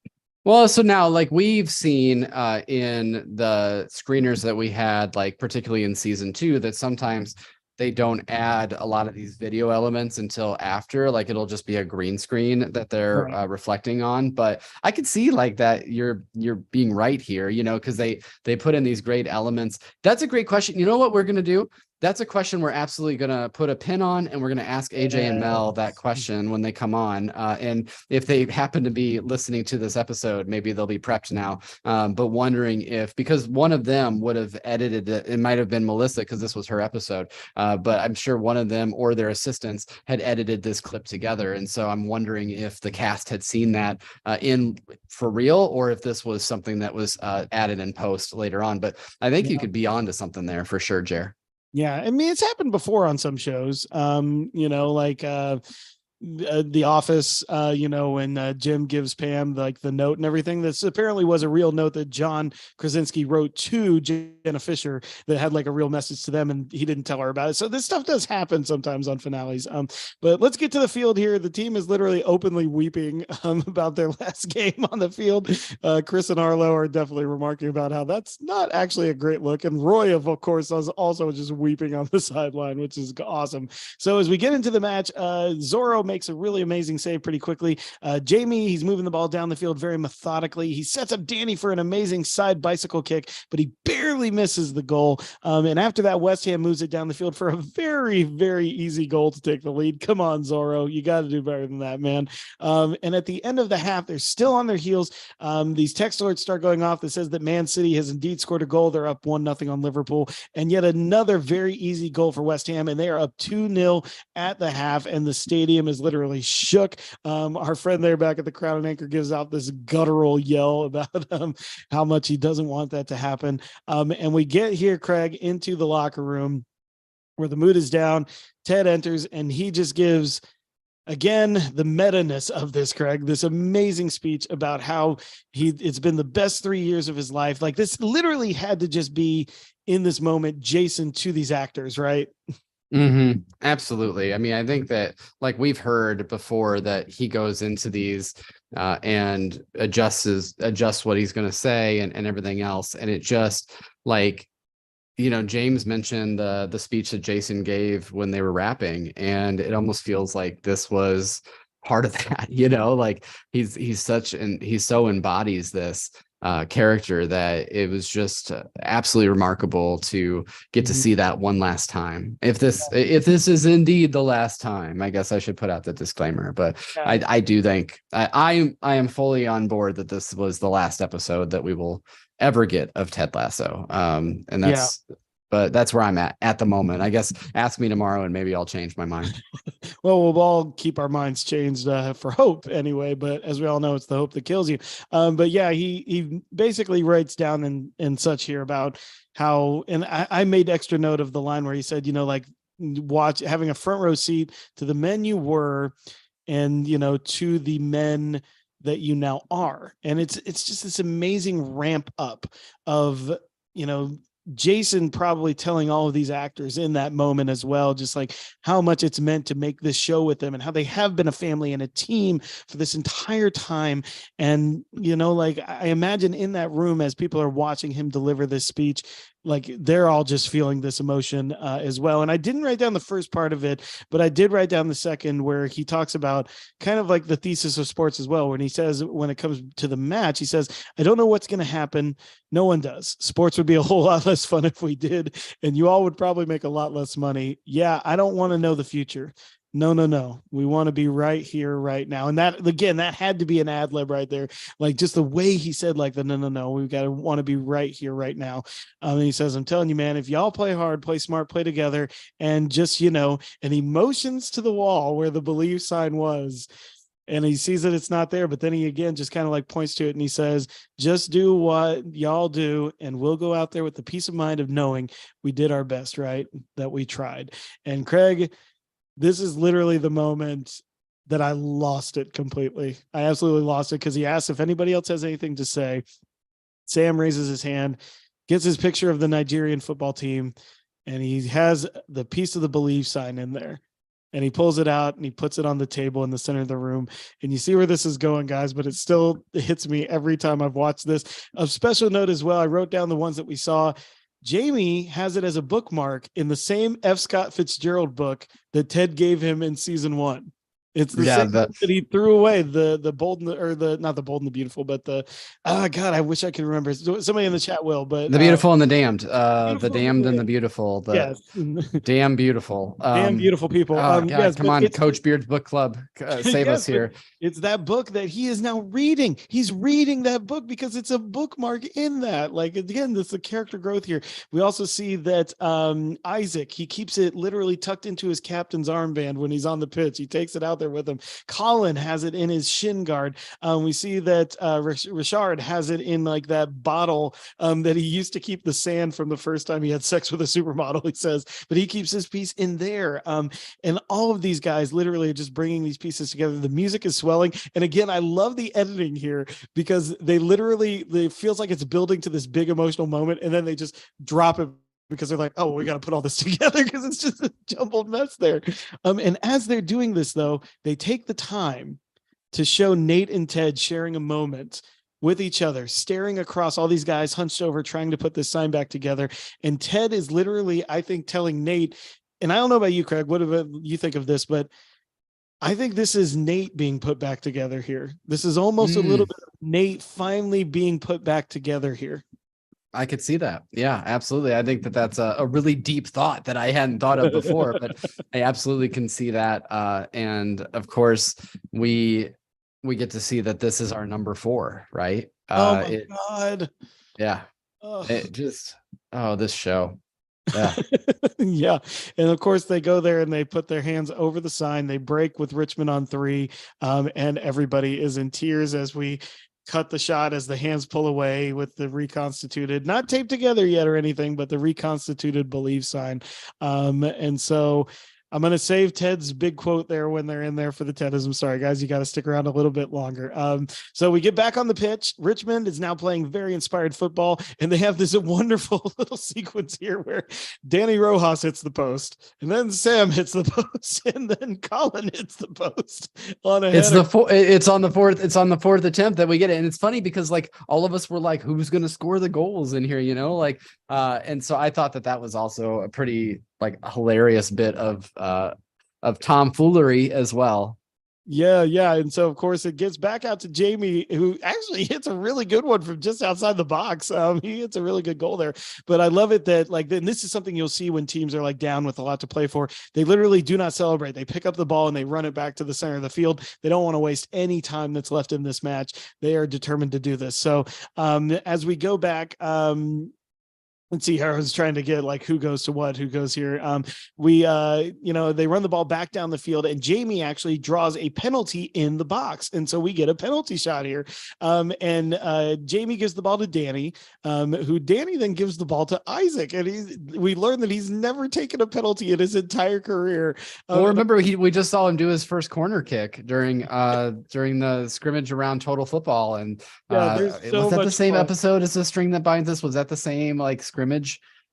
B: Well, so now, like we've seen in the screeners that we had, like particularly in season 2, that sometimes they don't add a lot of these video elements until after, like it'll just be a green screen that they're reflecting on. But I could see like that you're being right here, you know, because they put in these great elements. That's a great question. You know what we're gonna do? That's a question we're absolutely going to put a pin on, and we're going to ask AJ and Mel that question when they come on. And if they happen to be listening to this episode, maybe they'll be prepped now. But wondering if, because one of them would have edited it might have been Melissa because this was her episode. But I'm sure one of them or their assistants had edited this clip together. And so I'm wondering if the cast had seen that in for real, or if this was something that was added in post later on. But I think you could be onto something there for sure, Jer.
A: Yeah, I mean, it's happened before on some shows, you know, like The Office, you know, when Jim gives Pam like the note and everything. This apparently was a real note that John Krasinski wrote to Jenna Fisher that had like a real message to them, and he didn't tell her about it. So this stuff does happen sometimes on finales. But let's get to the field here. The team is literally openly weeping about their last game on the field. Chris and Arlo are definitely remarking about how that's not actually a great look. And Roy, of course, was also just weeping on the sideline, which is awesome. So as we get into the match, Zorro makes a really amazing save pretty quickly. Jamie, he's moving the ball down the field very methodically. He sets up Danny for an amazing side bicycle kick, but he barely misses the goal. And after that, West Ham moves it down the field for a very, very easy goal to take the lead. Come on, Zorro. You got to do better than that, man. And at the end of the half, they're still on their heels. These text alerts start going off that says that Man City has indeed scored a goal. They're up 1-0 on Liverpool. And yet another very easy goal for West Ham. And they are up 2-0 at the half. And the stadium is literally shook. Our friend there back at the Crown and Anchor gives out this guttural yell about how much he doesn't want that to happen. And we get here, Craig, into the locker room where the mood is down. Ted enters and he just gives, again, the meta-ness of this, Craig, this amazing speech about how it's been the best 3 years of his life. Like, this literally had to just be, in this moment, Jason to these actors, right?
B: Mm-hmm. Absolutely. I mean, I think that, like we've heard before, that he goes into these and adjusts what he's going to say and everything else. And it just, like, you know, James mentioned the speech that Jason gave when they were rapping, and it almost feels like this was part of that, you know, like he's so embodies this character that it was just absolutely remarkable to get to see that one last time. If this is indeed the last time, I guess I should put out the disclaimer, but I do think I am fully on board that this was the last episode that we will ever get of Ted Lasso. And that's but that's where I'm at the moment. I guess ask me tomorrow and maybe I'll change my mind.
A: Well, we'll all keep our minds changed for hope anyway, but as we all know, it's the hope that kills you. But yeah, he basically writes down in such here about how, and I made extra note of the line where he said, you know, like, having a front row seat to the men you were, and, you know, to the men that you now are. And it's just this amazing ramp up of, you know, Jason probably telling all of these actors in that moment as well, just like how much it's meant to make this show with them and how they have been a family and a team for this entire time. And, you know, like, I imagine in that room as people are watching him deliver this speech, like, they're all just feeling this emotion as well. And I didn't write down the first part of it, but I did write down the second, where he talks about kind of like the thesis of sports as well. When he says, when it comes to the match, he says, I don't know what's going to happen. No one does. Sports would be a whole lot less fun if we did, and you all would probably make a lot less money. Yeah, I don't want to know the future. No. We want to be right here, right now. And that, again, that had to be an ad lib right there. Like, just the way he said, like, no. We've got to want to be right here, right now. And he says, I'm telling you, man, if y'all play hard, play smart, play together, and just, you know, and he motions to the wall where the believe sign was. and he sees that it's not there, but then he again just kind of like points to it and he says, just do what y'all do, and we'll go out there with the peace of mind of knowing we did our best, right? That we tried. And Craig, this is literally the moment that I lost it completely. I absolutely lost it because he asked if anybody else has anything to say. Sam raises his hand, gets his picture of the Nigerian football team, and he has the piece of the believe sign in there. And he pulls it out and he puts it on the table in the center of the room. And you see where this is going, guys, but it still hits me every time I've watched this. A special note as well, I wrote down the ones that we saw. Jamie has it as a bookmark in the same F. Scott Fitzgerald book that Ted gave him in season 1. It's the same book that he threw away, the Bold and or the not the Bold and the Beautiful, but the God, I wish I could remember. Somebody in the chat will, but
B: The Beautiful and the Damned, the Damned and the Beautiful, the
A: yes.
B: Damn Beautiful,
A: damn beautiful people.
B: God,
A: yes,
B: come on, Coach Beard's book club, save
A: yes,
B: us here.
A: It's that book that he is now reading. He's reading that book because it's a bookmark in that. Like, again, this is the character growth here. We also see that Isaac, he keeps it literally tucked into his captain's armband when he's on the pitch. He takes it out there with him. Colin has it in his shin guard. We see that Richard has it in like that bottle that he used to keep the sand from the first time he had sex with a supermodel, he says, but he keeps his piece in there. And all of these guys literally are just bringing these pieces together. The music is swelling. And again, I love the editing here because it feels like it's building to this big emotional moment. And then they just drop it because they're like, oh, we got to put all this together because it's just a jumbled mess there. And as they're doing this, though, they take the time to show Nate and Ted sharing a moment with each other, staring across all these guys hunched over, trying to put this sign back together. And Ted is literally, I think, telling Nate, and I don't know about you, Craig, what do you think of this, but I think this is Nate being put back together here. This is almost a little bit of Nate finally being put back together here.
B: I could see that. Yeah, absolutely. I think that that's a really deep thought that I hadn't thought of before, but I absolutely can see that. And of course, we get to see that this is our number 4, right?
A: Oh my God.
B: Yeah. It just, this show. Yeah.
A: Yeah. And of course they go there and they put their hands over the sign. They break with Richmond on 3. And everybody is in tears as we cut the shot as the hands pull away with the reconstituted, not taped together yet or anything, but the reconstituted believe sign. And so I'm going to save Ted's big quote there when they're in there for the Tedism. Sorry, guys, you got to stick around a little bit longer. So we get back on the pitch. Richmond is now playing very inspired football, and they have this wonderful little sequence here where Danny Rojas hits the post, and then Sam hits the post, and then Colin hits the post on a
B: It's on the fourth attempt that we get it. And it's funny because like all of us were like, who's going to score the goals in here, and so I thought that was also a pretty like hilarious bit of tomfoolery as well.
A: Yeah. And so of course it gets back out to Jamie, who actually hits a really good one from just outside the box. He hits a really good goal there. But I love it that then this is something you'll see when teams are like down with a lot to play for. They literally do not celebrate. They pick up the ball and they run it back to the center of the field. They don't want to waste any time that's left in this match. They are determined to do this. So as we go back, let's see, I was trying to get like who goes to what, who goes here. They run the ball back down the field, and Jamie actually draws a penalty in the box. And so we get a penalty shot here. And Jamie gives the ball to Danny, who Danny then gives the ball to Isaac. And we learn that he's never taken a penalty in his entire career.
B: Well, remember, we just saw him do his first corner kick during the scrimmage around Total Football. And was that the same episode as The String That Binds Us? Was that the same like scrimmage?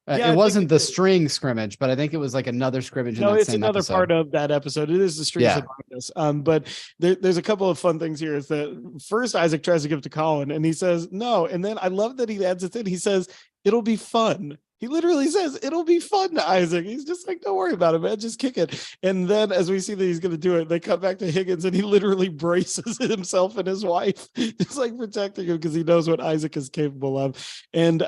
B: It wasn't the string scrimmage, but I think it was like another scrimmage.
A: No, it's another part of that episode. It is the strings that bind us. But there's a couple of fun things here. Is that first Isaac tries to give it to Colin, and he says no, and then I love that he adds it in. He says it'll be fun. He literally says it'll be fun to Isaac. He's just like, don't worry about it, man. Just kick it. And then as we see that he's going to do it, they cut back to Higgins, and he literally braces himself and his wife, just like protecting him because he knows what Isaac is capable of. And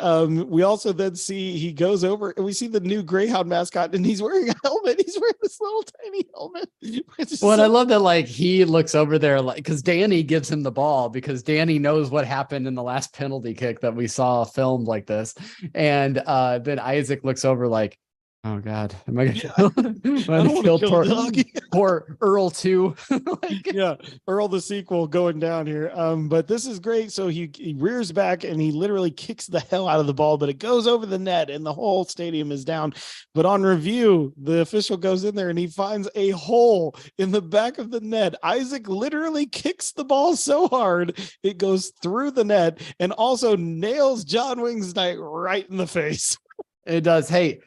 A: we also then see he goes over and we see the new Greyhound mascot, and he's wearing a helmet. He's wearing this little tiny helmet.
B: And I love that like he looks over there like because Danny gives him the ball because Danny knows what happened in the last penalty kick that we saw filmed like this. And then Isaac looks over like, Oh God, am I
A: Yeah.
B: gonna,
A: I don't want to kill Doggy.
B: poor Earl too?
A: Yeah, Earl the sequel going down here. But this is great. So he rears back and he literally kicks the hell out of the ball, but it goes over the net and the whole stadium is down. But on review, the official goes in there and he finds a hole in the back of the net. Isaac literally kicks the ball so hard it goes through the net and also nails John Wings Knight right in the face.
B: It does. Hey,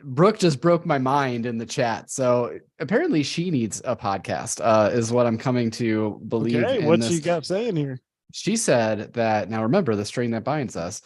B: Brooke just broke my mind in the chat. So apparently she needs a podcast, is what I'm coming to believe
A: Okay,
B: in
A: what's
B: this.
A: she got saying here?
B: She said that, now remember the string that binds us.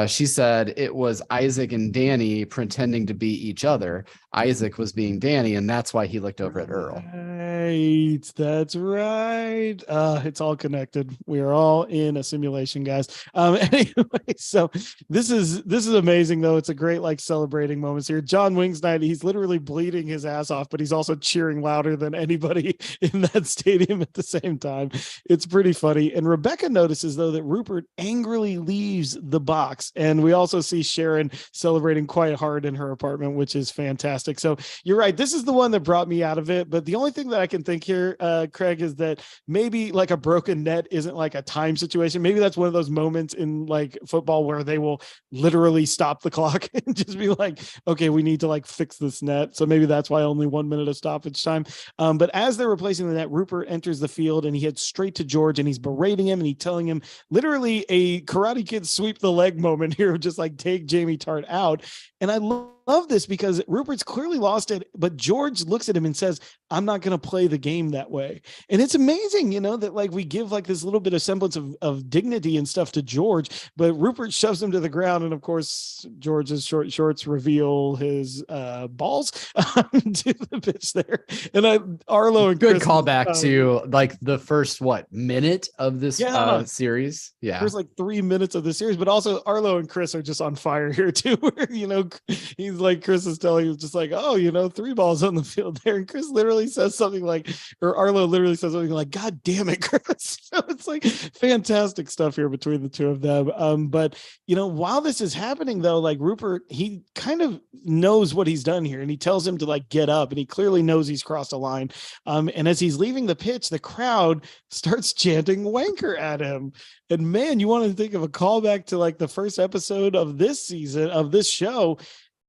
B: She said it was Isaac and Danny pretending to be each other. Isaac was being Danny, and that's why he looked over at Earl.
A: Right, that's right. It's all connected. We are all in a simulation, guys. Anyway, so this is amazing though. It's a great like celebrating moments here. John Wings Knight, he's literally bleeding his ass off, but he's also cheering louder than anybody in that stadium at the same time. It's pretty funny. And Rebecca notices though that Rupert angrily leaves the box, and we also see Sharon celebrating quite hard in her apartment, which is fantastic. So you're right. This is the one that brought me out of it. But the only thing that I can think here, Craig, is that maybe like a broken net isn't like a time situation. Maybe that's one of those moments in like football where they will literally stop the clock and just be like, okay, we need to like fix this net. So maybe that's why only 1 minute of stoppage time. But as they're replacing the net, Rupert enters the field and he heads straight to George and he's berating him and he's telling him literally a Karate Kid sweep the leg moment here, just like take Jamie Tart out. And I love this because Rupert's clearly lost it, but George looks at him and says, I'm not going to play the game that way. And it's amazing, you know, that like we give like this little bit of semblance of dignity and stuff to George, but Rupert shoves him to the ground. And of course, George's short shorts reveal his balls to the pitch there. And Arlo and
B: good
A: Chris,
B: callback to like the first minute of this series. Yeah.
A: First like 3 minutes of the series, but also Arlo and Chris are just on fire here too. Where, you know, he's like, Chris is telling you just like, oh, you know, 3 balls on the field there. And Chris literally says something like, or Arlo literally says something like, God damn it, Chris. So it's like fantastic stuff here between the two of them. But, you know, while this is happening though, like Rupert, he kind of knows what he's done here and he tells him to like get up and he clearly knows he's crossed a line. And as he's leaving the pitch, the crowd starts chanting wanker at him. And man, you want to think of a callback to like the first episode of this season of this show.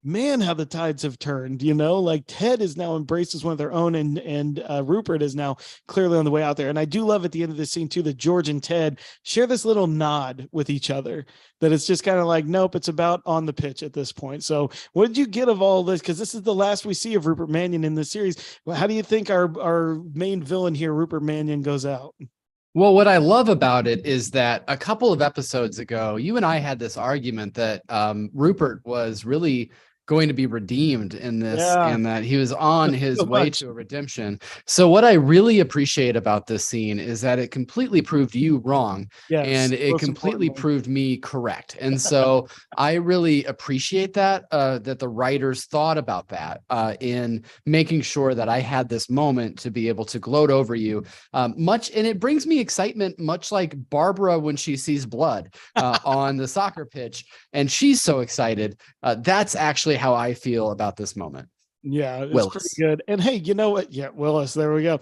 A: Man, how the tides have turned, you know, like Ted is now embraced as one of their own and Rupert is now clearly on the way out there. And I do love at the end of the scene too, that George and Ted share this little nod with each other, that it's just kind of like, nope, it's about on the pitch at this point. So what did you get of all this? Because this is the last we see of Rupert Mannion in the series. How do you think our main villain here, Rupert Mannion, goes out?
B: Well, what I love about it is that a couple of episodes ago, you and I had this argument that Rupert was really going to be redeemed in this, and that he was on his way to a redemption. So what I really appreciate about this scene is that it completely proved you wrong, and it completely proved me correct. And so I really appreciate that, that the writers thought about that in making sure that I had this moment to be able to gloat over you much. And it brings me excitement, much like Barbara when she sees blood on the soccer pitch, and she's so excited. That's actually how I feel about this moment.
A: Yeah, it's pretty good. And hey, you know what? Yeah, Willis, there we go.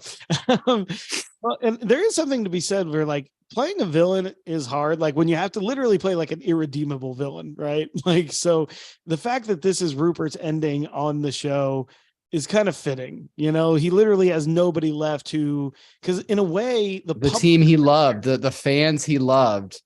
A: Well, and there is something to be said where like playing a villain is hard. Like when you have to literally play like an irredeemable villain, right? Like, so the fact that this is Rupert's ending on the show is kind of fitting. You know, he literally has nobody left who, because in a way, the
B: team he loved, the fans he loved,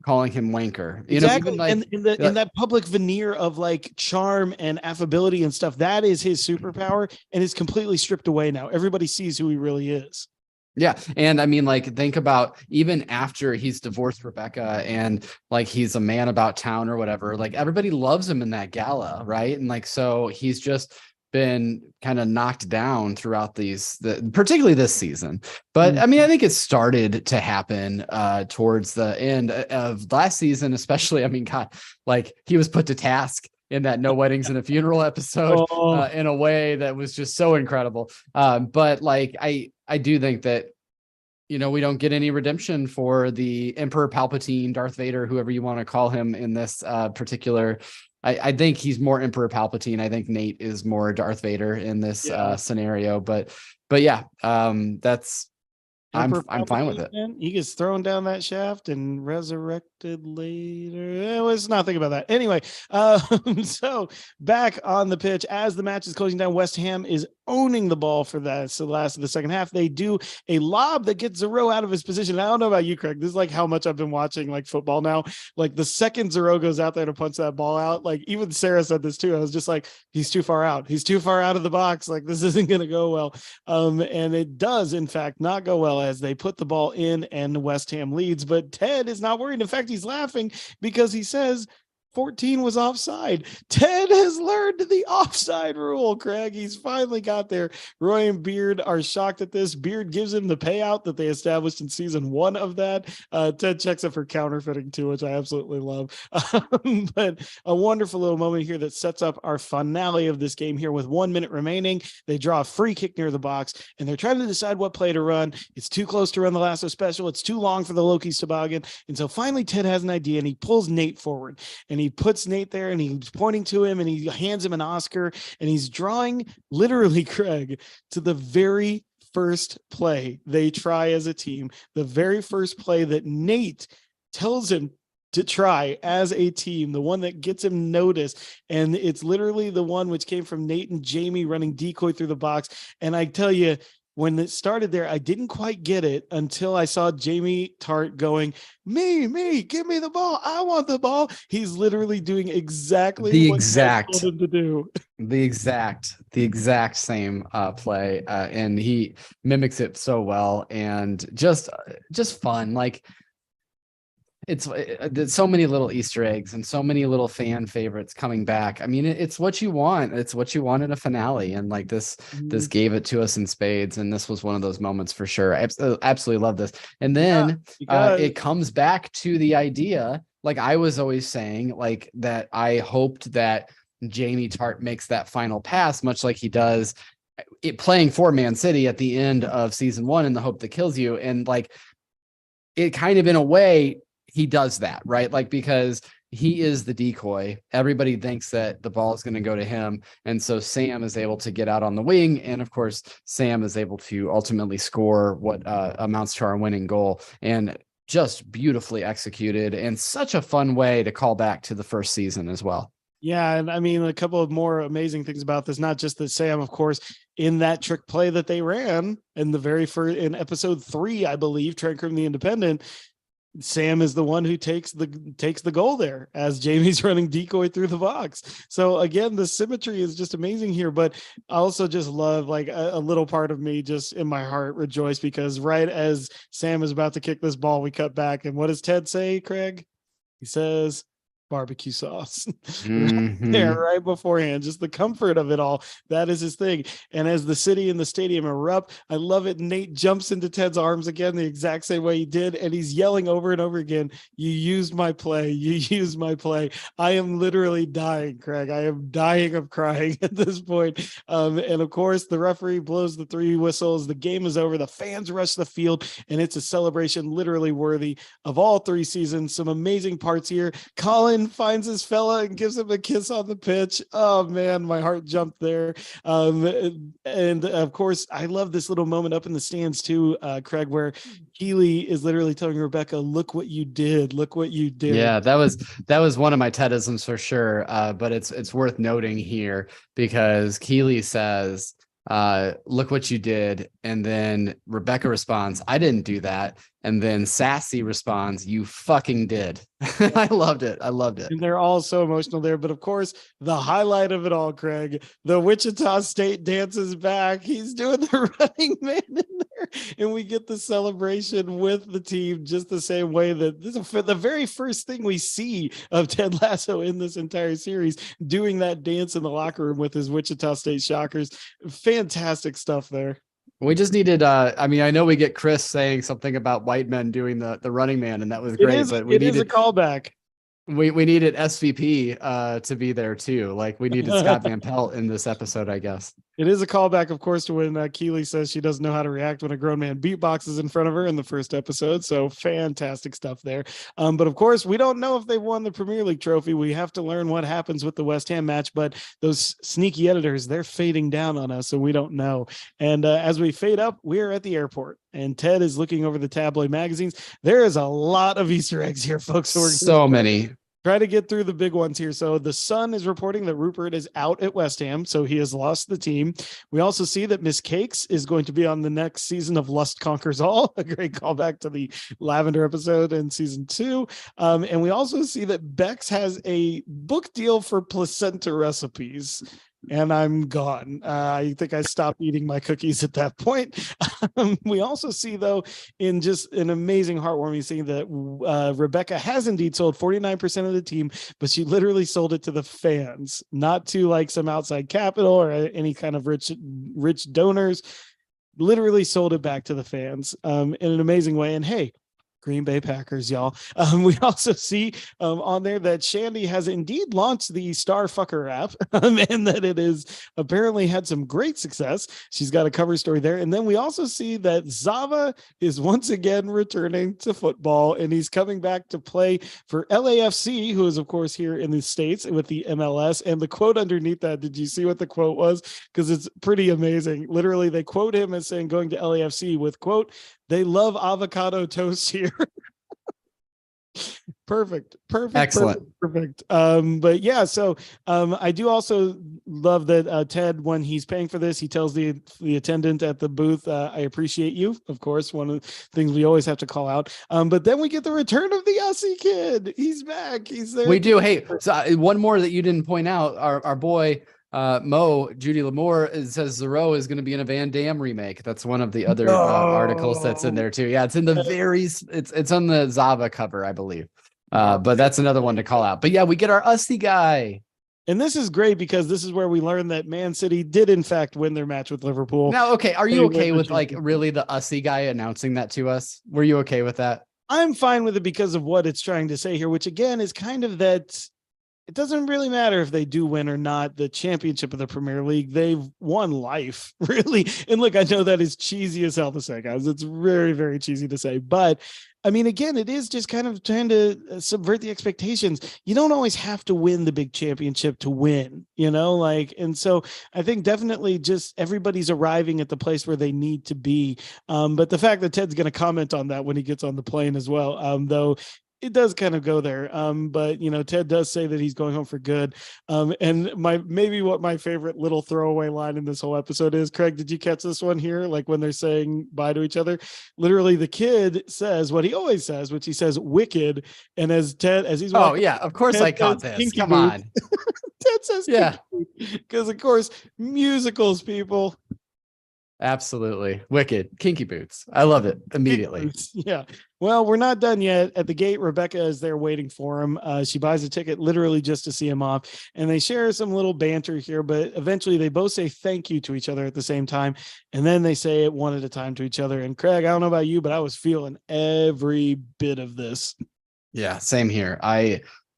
B: calling him wanker. You know, even like
A: in that public veneer of like charm and affability and stuff, that is his superpower and is completely stripped away now. Everybody sees who he really is.
B: Yeah. And I mean, like, think about even after he's divorced Rebecca and like he's a man about town or whatever, like everybody loves him in that gala, right? And like, so he's just been kind of knocked down throughout particularly this season. But I mean, I think it started to happen towards the end of last season, especially. I mean, God, like he was put to task in that No Weddings and a Funeral episode in a way that was just so incredible. But like, I do think that, we don't get any redemption for the Emperor Palpatine, Darth Vader, whoever you want to call him in this particular. I think he's more Emperor Palpatine. I think Nate is more Darth Vader in this scenario. But yeah, that's
A: Emperor
B: I'm fine with it.
A: Man, he gets thrown down that shaft and resurrected later. Let's not think about that. Anyway, so back on the pitch as the match is closing down, West Ham is owning the ball for that. So the last of the second half, they do a lob that gets Zero out of his position. I don't know about you, Craig. This is like how much I've been watching like football now. Like the second Zero goes out there to punch that ball out, like even Sarah said this too. I was just like, he's too far out. He's too far out of the box. Like this isn't going to go well. And it does, in fact, not go well as they put the ball in and West Ham leads. But Ted is not worried. In fact, he's laughing because he says 14 was offside. Ted has learned the offside rule, Craig. He's finally got there. Roy and Beard are shocked at this. Beard gives him the payout that they established in season 1 of that. Ted checks it for counterfeiting too, which I absolutely love. But a wonderful little moment here that sets up our finale of this game here with 1 minute remaining. They draw a free kick near the box and they're trying to decide what play to run. It's too close to run the Lasso special. It's too long for the Loki's toboggan. And so finally Ted has an idea and he pulls Nate forward and he puts Nate there and he's pointing to him and he hands him an Oscar and he's drawing literally, Craig, to the very first play they try as a team, the very first play that Nate tells him to try as a team, the one that gets him noticed. And it's literally the one which came from Nate and Jamie running decoy through the box. And I tell you, when it started there, I didn't quite get it until I saw Jamie Tart going, me, give me the ball. I want the ball. He's literally doing exactly what I told him to do.
B: The exact same play. And he mimics it so well and just fun. Like there's so many little Easter eggs and so many little fan favorites coming back. I mean, it's what you want. It's what you want in a finale. And like this gave it to us in spades. And this was one of those moments for sure. I absolutely love this. And then it comes back to the idea, like I was always saying, like that I hoped that Jamie Tart makes that final pass, much like he does it playing for Man City at the end of season 1 in The Hope That Kills You. And like it kind of in a way, he does that, right? Like, because he is the decoy. Everybody thinks that the ball is going to go to him. And so Sam is able to get out on the wing. And of course, Sam is able to ultimately score what amounts to our winning goal. And just beautifully executed and such a fun way to call back to the first season as well.
A: Yeah, and I mean, a couple of more amazing things about this, not just that Sam, of course, in that trick play that they ran in the very first, in episode 3, I believe, Trankrum the Independent, Sam is the one who takes the goal there as Jamie's running decoy through the box. So again, the symmetry is just amazing here, but I also just love like a little part of me just in my heart rejoice because right as Sam is about to kick this ball, we cut back. And what does Ted say, Craig? He says, barbecue sauce right beforehand, just the comfort of it all. That is his thing. And as the city and the stadium erupt, I love it. Nate jumps into Ted's arms again, the exact same way he did. And he's yelling over and over again, you used my play. You used my play. I am literally dying, Craig. I am dying of crying at this point. And of course, the referee blows the 3 whistles. The game is over. The fans rush the field and it's a celebration literally worthy of all 3 seasons. Some amazing parts here. Colin finds his fella and gives him a kiss on the pitch. Oh man, my heart jumped there. And of course, I love this little moment up in the stands too, Craig, where Keely is literally telling Rebecca, "Look what you did! Look what you did!"
B: Yeah, that was one of my Tedisms for sure. But it's worth noting here because Keely says, "Look what you did," and then Rebecca responds, "I didn't do that." And then Sassy responds, "You fucking did." I loved it.
A: And they're all so emotional there. But of course, the highlight of it all, Craig, the Wichita State dances back. He's doing the running man in there. And we get the celebration with the team just the same way that this is the very first thing we see of Ted Lasso in this entire series, doing that dance in the locker room with his Wichita State Shockers. Fantastic stuff there.
B: We just needed, I mean, I know we get Chris saying something about white men doing the running man, and that was great, but we needed
A: a callback.
B: We needed SVP to be there too. Like we needed Scott Van Pelt in this episode, I guess.
A: It is a callback, of course, to when Keely says she doesn't know how to react when a grown man beatboxes in front of her in the first episode. So fantastic stuff there. But of course, we don't know if they won the Premier League trophy. We have to learn what happens with the West Ham match. But those sneaky editors, they're fading down on us, so we don't know. And as we fade up, we're at the airport. And Ted is looking over the tabloid magazines. There is a lot of Easter eggs here, folks.
B: So many.
A: Try to get through the big ones here. So the Sun is reporting that Rupert is out at West Ham, so he has lost the team. We also see that Miss Cakes is going to be on the next season of Lust Conquers All, a great callback to the Lavender episode in season 2. And we also see that Bex has a book deal for placenta recipes. And I'm gone. I think I stopped eating my cookies at that point. We also see, though, in just an amazing heartwarming scene that Rebecca has indeed sold 49% of the team, but she literally sold it to the fans, not to like some outside capital or any kind of rich donors. Literally sold it back to the fans in an amazing way. And hey, Green Bay Packers, y'all. We also see on there that Shandy has indeed launched the Starfucker app and that it is apparently had some great success. She's got a cover story there. And then we also see that Zava is once again returning to football and he's coming back to play for LAFC, who is, of course, here in the States with the MLS. And the quote underneath that, did you see what the quote was? Because it's pretty amazing. Literally, they quote him as saying going to LAFC with, quote, "They love avocado toast here." Perfect.
B: Excellent.
A: Perfect. But yeah, so I do also love that Ted, when he's paying for this, he tells the attendant at the booth, "I appreciate you." Of course, one of the things we always have to call out. But then we get the return of the Aussie kid. He's back. He's there.
B: We do. Hey, so one more that you didn't point out. Our boy Mo, Judy Lamour, says Zero is going to be in a Van Damme remake. That's one of the other articles that's in there too. Yeah, it's in the it's on the Zava cover, I believe. But that's another one to call out. But yeah, we get our Usty guy.
A: And this is great because this is where we learn that Man City did in fact win their match with Liverpool.
B: Now, okay, are you okay with like really the Usty guy announcing that to us? Were you okay with that?
A: I'm fine with it because of what it's trying to say here, which again is kind of that it doesn't really matter if they do win or not the championship of the Premier League. They've won life, really. And look, I know that is cheesy as hell to say, guys. It's very, very cheesy to say. But I mean, again, it is just kind of trying to subvert the expectations. You don't always have to win the big championship to win, and so I think definitely just everybody's arriving at the place where they need to be. But the fact that Ted's going to comment on that when he gets on the plane as well, though, it does kind of go there. But Ted does say that he's going home for good. And what my favorite little throwaway line in this whole episode is, Craig, did you catch this one here? Like when they're saying bye to each other, literally the kid says what he always says, which he says wicked. And as he's
B: walking, oh yeah, of course Ted I caught this. Come on.
A: Ted says, yeah, because of course musicals, people.
B: Absolutely. Wicked. Kinky boots. I love it immediately.
A: Yeah. Well, we're not done yet. At the gate, Rebecca is there waiting for him. She buys a ticket literally just to see him off. And they share some little banter here, but eventually they both say thank you to each other at the same time. And then they say it one at a time to each other. And Craig, I don't know about you, but I was feeling every bit of this.
B: Yeah, same here.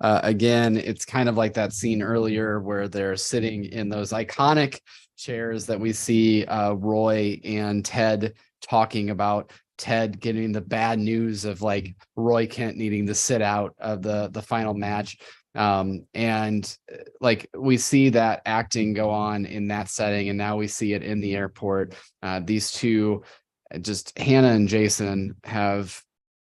B: Again, it's kind of like that scene earlier where they're sitting in those iconic chairs that we see Roy and Ted talking about. Ted getting the bad news of like Roy Kent needing to sit out of the final match. And like we see that acting go on in that setting, and now we see it in the airport. These two, just Hannah and Jason, have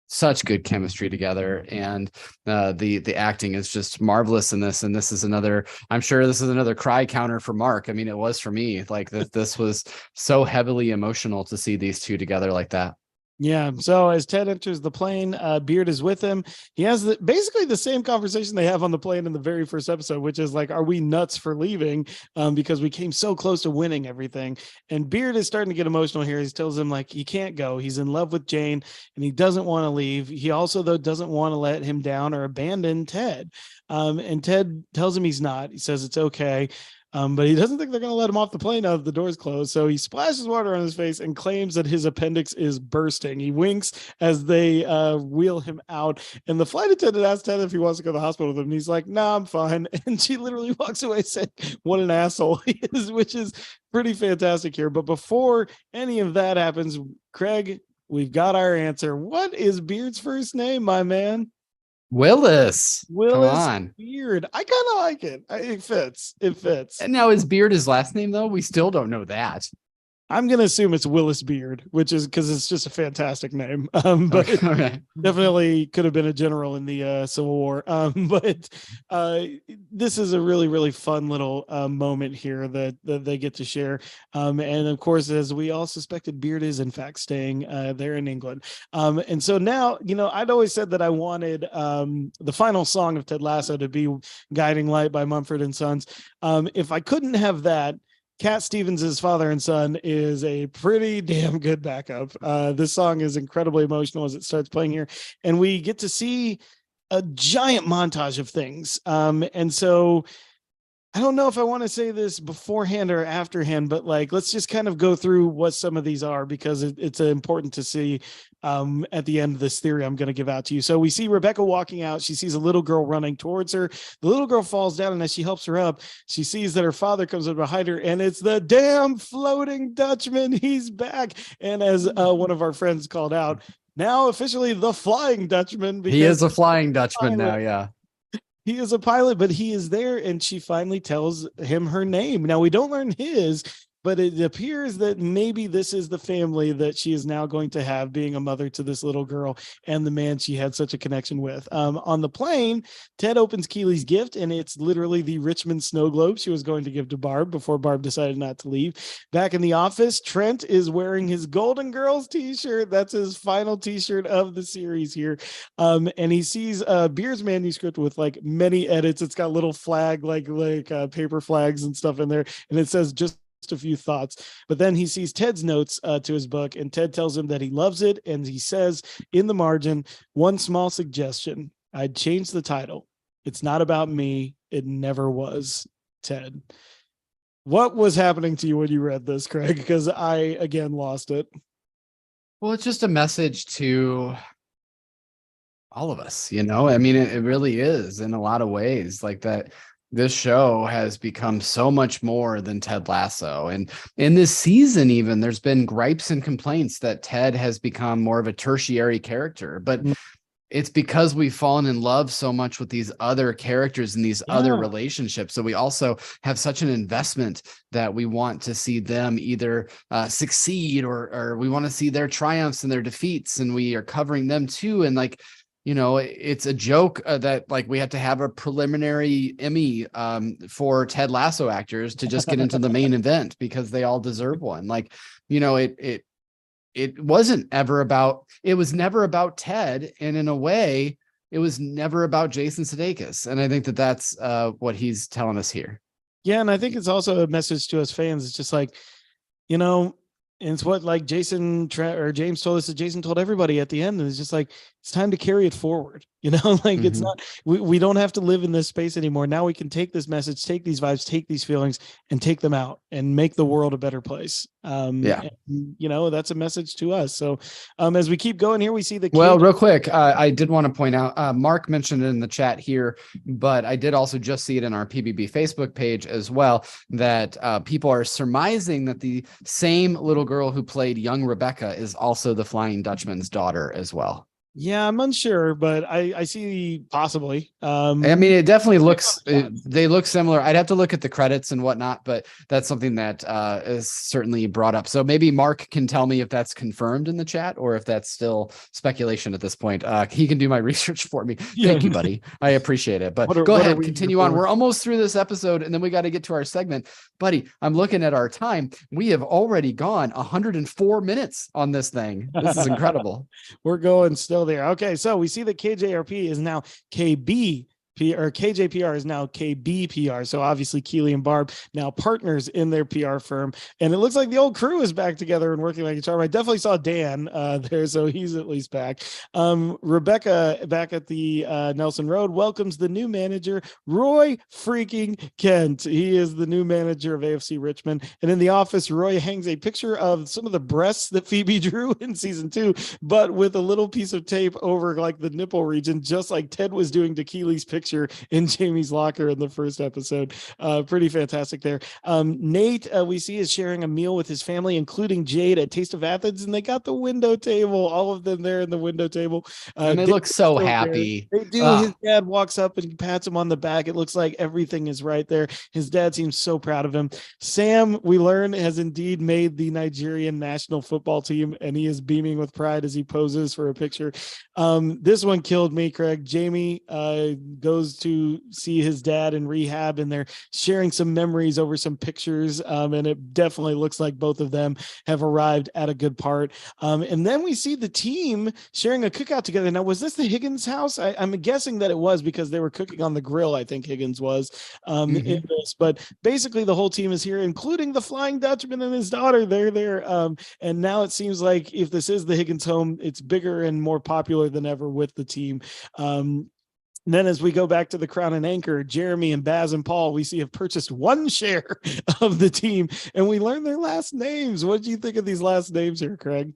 B: such good chemistry together, and the acting is just marvelous in this. And this is I'm sure this is another cry counter for Mark. I mean, it was for me. Like this was so heavily emotional to see these two together like that.
A: Yeah. So as Ted enters the plane, Beard is with him. He has basically the same conversation they have on the plane in the very first episode, which is like, are we nuts for leaving? Because we came so close to winning everything. And Beard is starting to get emotional here. He tells him like he can't go. He's in love with Jane and he doesn't want to leave. He also, though, doesn't want to let him down or abandon Ted. And Ted tells him he's not. He says it's okay. But he doesn't think they're going to let him off the plane now that the door's closed. So he splashes water on his face and claims that his appendix is bursting. He winks as they wheel him out. And the flight attendant asks Ted if he wants to go to the hospital with him. And he's like, "No, I'm fine." And she literally walks away saying, "What an asshole he is," which is pretty fantastic here. But before any of that happens, Craig, we've got our answer. What is Beard's first name, my man?
B: Willis.
A: Willis
B: Come on.
A: Beard. I kind of like it. It fits. It fits.
B: And now is Beard his last name, though? We still don't know that.
A: I'm going to assume it's Willis Beard, which is because it's just a fantastic name. But
B: okay.
A: Definitely could have been a general in the Civil War. But this is a really, really fun little moment here that they get to share. And of course, as we all suspected, Beard is in fact staying there in England. And so now, I'd always said that I wanted the final song of Ted Lasso to be Guiding Light by Mumford and Sons. If I couldn't have that, Cat Stevens' Father and Son is a pretty damn good backup. This song is incredibly emotional as it starts playing here, and we get to see a giant montage of things. And so I don't know if I want to say this beforehand or afterhand, but let's just kind of go through what some of these are, because it's important to see at the end of this theory I'm going to give out to you. So we see Rebecca walking out. She sees a little girl running towards her. The little girl falls down, and as she helps her up, she sees that her father comes up behind her, and it's the damn floating Dutchman. He's back. And as one of our friends called out, now officially the Flying Dutchman.
B: He is a Flying Dutchman now, yeah.
A: He is a pilot, but he is there, and she finally tells him her name. Now, we don't learn his, but it appears that maybe this is the family that she is now going to have, being a mother to this little girl and the man she had such a connection with. On the plane, Ted opens Keely's gift, and it's literally the Richmond snow globe she was going to give to Barb before Barb decided not to leave. Back in the office, Trent is wearing his Golden Girls t-shirt. That's his final t-shirt of the series here. And he sees Beard's manuscript with many edits. It's got little flag, paper flags and stuff in there. And it says just a few thoughts. But then he sees Ted's notes to his book, and Ted tells him that he loves it. And he says in the margin, "One small suggestion. I'd change the title. It's not about me. It never was, Ted." What was happening to you when you read this, Craig? Because I, again, lost it.
B: Well, it's just a message to all of us, I mean, it really is in a lot of ways that. This show has become so much more than Ted Lasso. And in this season, even, there's been gripes and complaints that Ted has become more of a tertiary character. But it's because we've fallen in love so much with these other characters and these other relationships. So we also have such an investment that we want to see them either succeed or we want to see their triumphs and their defeats. And we are covering them too. And it's a joke that we had to have a preliminary Emmy for Ted Lasso actors to just get into the main event because they all deserve one. It wasn't ever about, it was never about Ted. And in a way, it was never about Jason Sudeikis. And I think that's what he's telling us here.
A: Yeah. And I think it's also a message to us fans. It's just and it's what Jason or James told us that Jason told everybody at the end. And it's just it's time to carry it forward. It's not, we don't have to live in this space anymore. Now we can take this message, take these vibes, take these feelings and take them out and make the world a better place. And, that's a message to us. So as we keep going here, we see the
B: Well, real quick, I did want to point out, Mark mentioned it in the chat here, but I did also just see it in our PBB Facebook page as well, that people are surmising that the same little girl who played young Rebecca is also the Flying Dutchman's daughter as well.
A: Yeah, I'm unsure, but I see possibly.
B: I mean, it definitely looks, they look similar. I'd have to look at the credits and whatnot, but that's something that is certainly brought up. So maybe Mark can tell me if that's confirmed in the chat or if that's still speculation at this point. He can do my research for me. Thank you, buddy. I appreciate it. But go ahead, continue on. We're almost through this episode and then we got to get to our segment. Buddy, I'm looking at our time. We have already gone 104 minutes on this thing. This is incredible.
A: We're going still there. Okay, so we see that KJRP is now KBPP. KJPR is now KBPR. So obviously Keely and Barb now partners in their PR firm. And it looks like the old crew is back together and working like a charm. I definitely saw Dan there, so he's at least back. Rebecca back at the Nelson Road welcomes the new manager, Roy freaking Kent. He is the new manager of AFC Richmond. And in the office, Roy hangs a picture of some of the breasts that Phoebe drew in season 2, but with a little piece of tape over like the nipple region, just like Ted was doing to Keely's picture in Jamie's locker in the first episode. Pretty fantastic there. Nate, we see, is sharing a meal with his family, including Jade at Taste of Athens, and they got the window table, all of them there in the window table.
B: And they look so happy.
A: They do. His dad walks up and pats him on the back. It looks like everything is right there. His dad seems so proud of him. Sam, we learn, has indeed made the Nigerian national football team, and he is beaming with pride as he poses for a picture. This one killed me, Craig. Jamie goes to see his dad in rehab, and they're sharing some memories over some pictures, and it definitely looks like both of them have arrived at a good part. And then we see the team sharing a cookout together. Now, was this the Higgins house? I'm guessing that it was, because they were cooking on the grill. I think Higgins was in this, but basically the whole team is here, including the Flying Dutchman and his daughter. They're there. And now it seems like if this is the Higgins home, it's bigger and more popular than ever with the team. Then as we go back to the Crown and Anchor, Jeremy and Baz and Paul, we see have purchased one share of the team, and we learn their last names. What do you think of these last names here, Craig?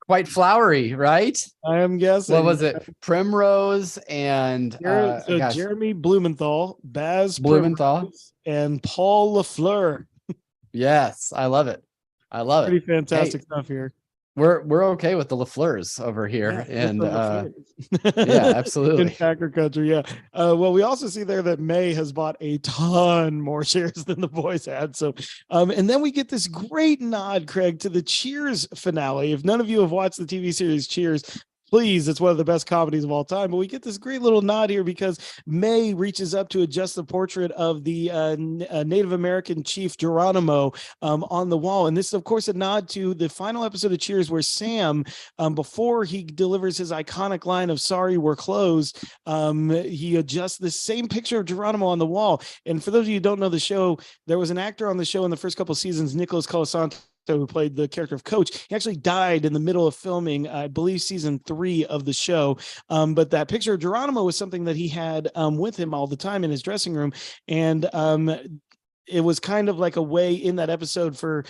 B: Quite flowery, right?
A: I am guessing.
B: What was it? Primrose and
A: Jeremy Blumenthal, Baz
B: Blumenthal,
A: Primrose, and Paul Lafleur.
B: Yes, I love it. I love
A: Pretty fantastic stuff here.
B: We're okay with the LaFleurs over here, and yeah, absolutely
A: in Packer country. Yeah. Well, we also see there that May has bought a ton more shares than the boys had. So, and then we get this great nod, Craig, to the Cheers finale. If none of you have watched the TV series Cheers, please, it's one of the best comedies of all time. But we get this great little nod here because May reaches up to adjust the portrait of the Native American chief Geronimo on the wall. And this is, of course, a nod to the final episode of Cheers where Sam, before he delivers his iconic line of "Sorry, we're closed," he adjusts the same picture of Geronimo on the wall. And for those of you who don't know the show, there was an actor on the show in the first couple of seasons, Nicholas Colasanto, who played the character of Coach. He actually died in the middle of filming, I believe, season 3 of the show. But that picture of Geronimo was something that he had with him all the time in his dressing room. And it was kind of like a way in that episode for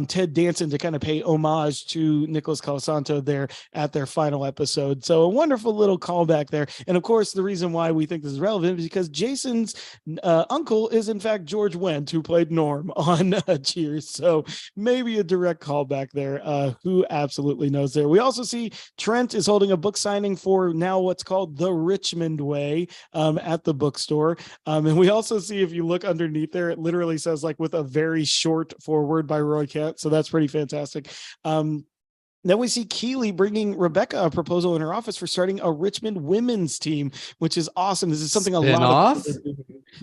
A: Ted Danson to kind of pay homage to Nicholas Colasanto there at their final episode. So a wonderful little callback there. And of course, the reason why we think this is relevant is because Jason's uncle is in fact George Wendt, who played Norm on Cheers. So maybe a direct callback there. Who absolutely knows there. We also see Trent is holding a book signing for now what's called the Richmond Way at the bookstore. And we also see, if you look underneath there, it literally says like with a very short foreword by Roy Kent. So that's pretty fantastic. Then we see Keely bringing Rebecca a proposal in her office for starting a Richmond women's team, which is awesome. This is something a lot of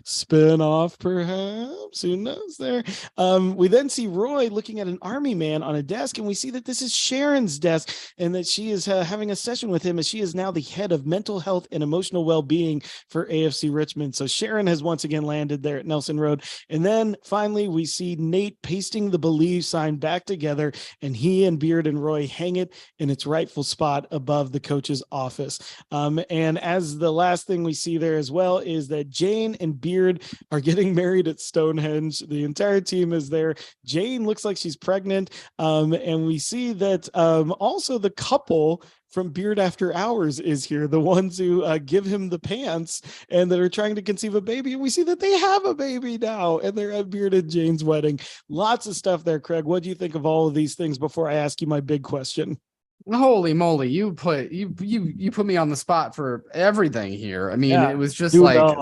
A: spin-off, perhaps. Who knows there? We then see Roy looking at an army man on a desk, and we see that this is Sharon's desk and that she is having a session with him as she is now the head of mental health and emotional well-being for AFC Richmond. So Sharon has once again landed there at Nelson Road. And then finally, we see Nate pasting the Believe sign back together, and he and Beard and Roy hang it in its rightful spot above the coach's office. And as the last thing we see there as well is that Jane and Beard are getting married at Stonehenge. The entire team is there. Jane looks like she's pregnant. And we see that also the couple from Beard After Hours is here, the ones who give him the pants and that are trying to conceive a baby. And we see that they have a baby now, and they're at Beard and Jane's wedding. Lots of stuff there, Craig. What do you think of all of these things before I ask you my big question?
B: Holy moly, you put me on the spot for everything here. I mean, it was just like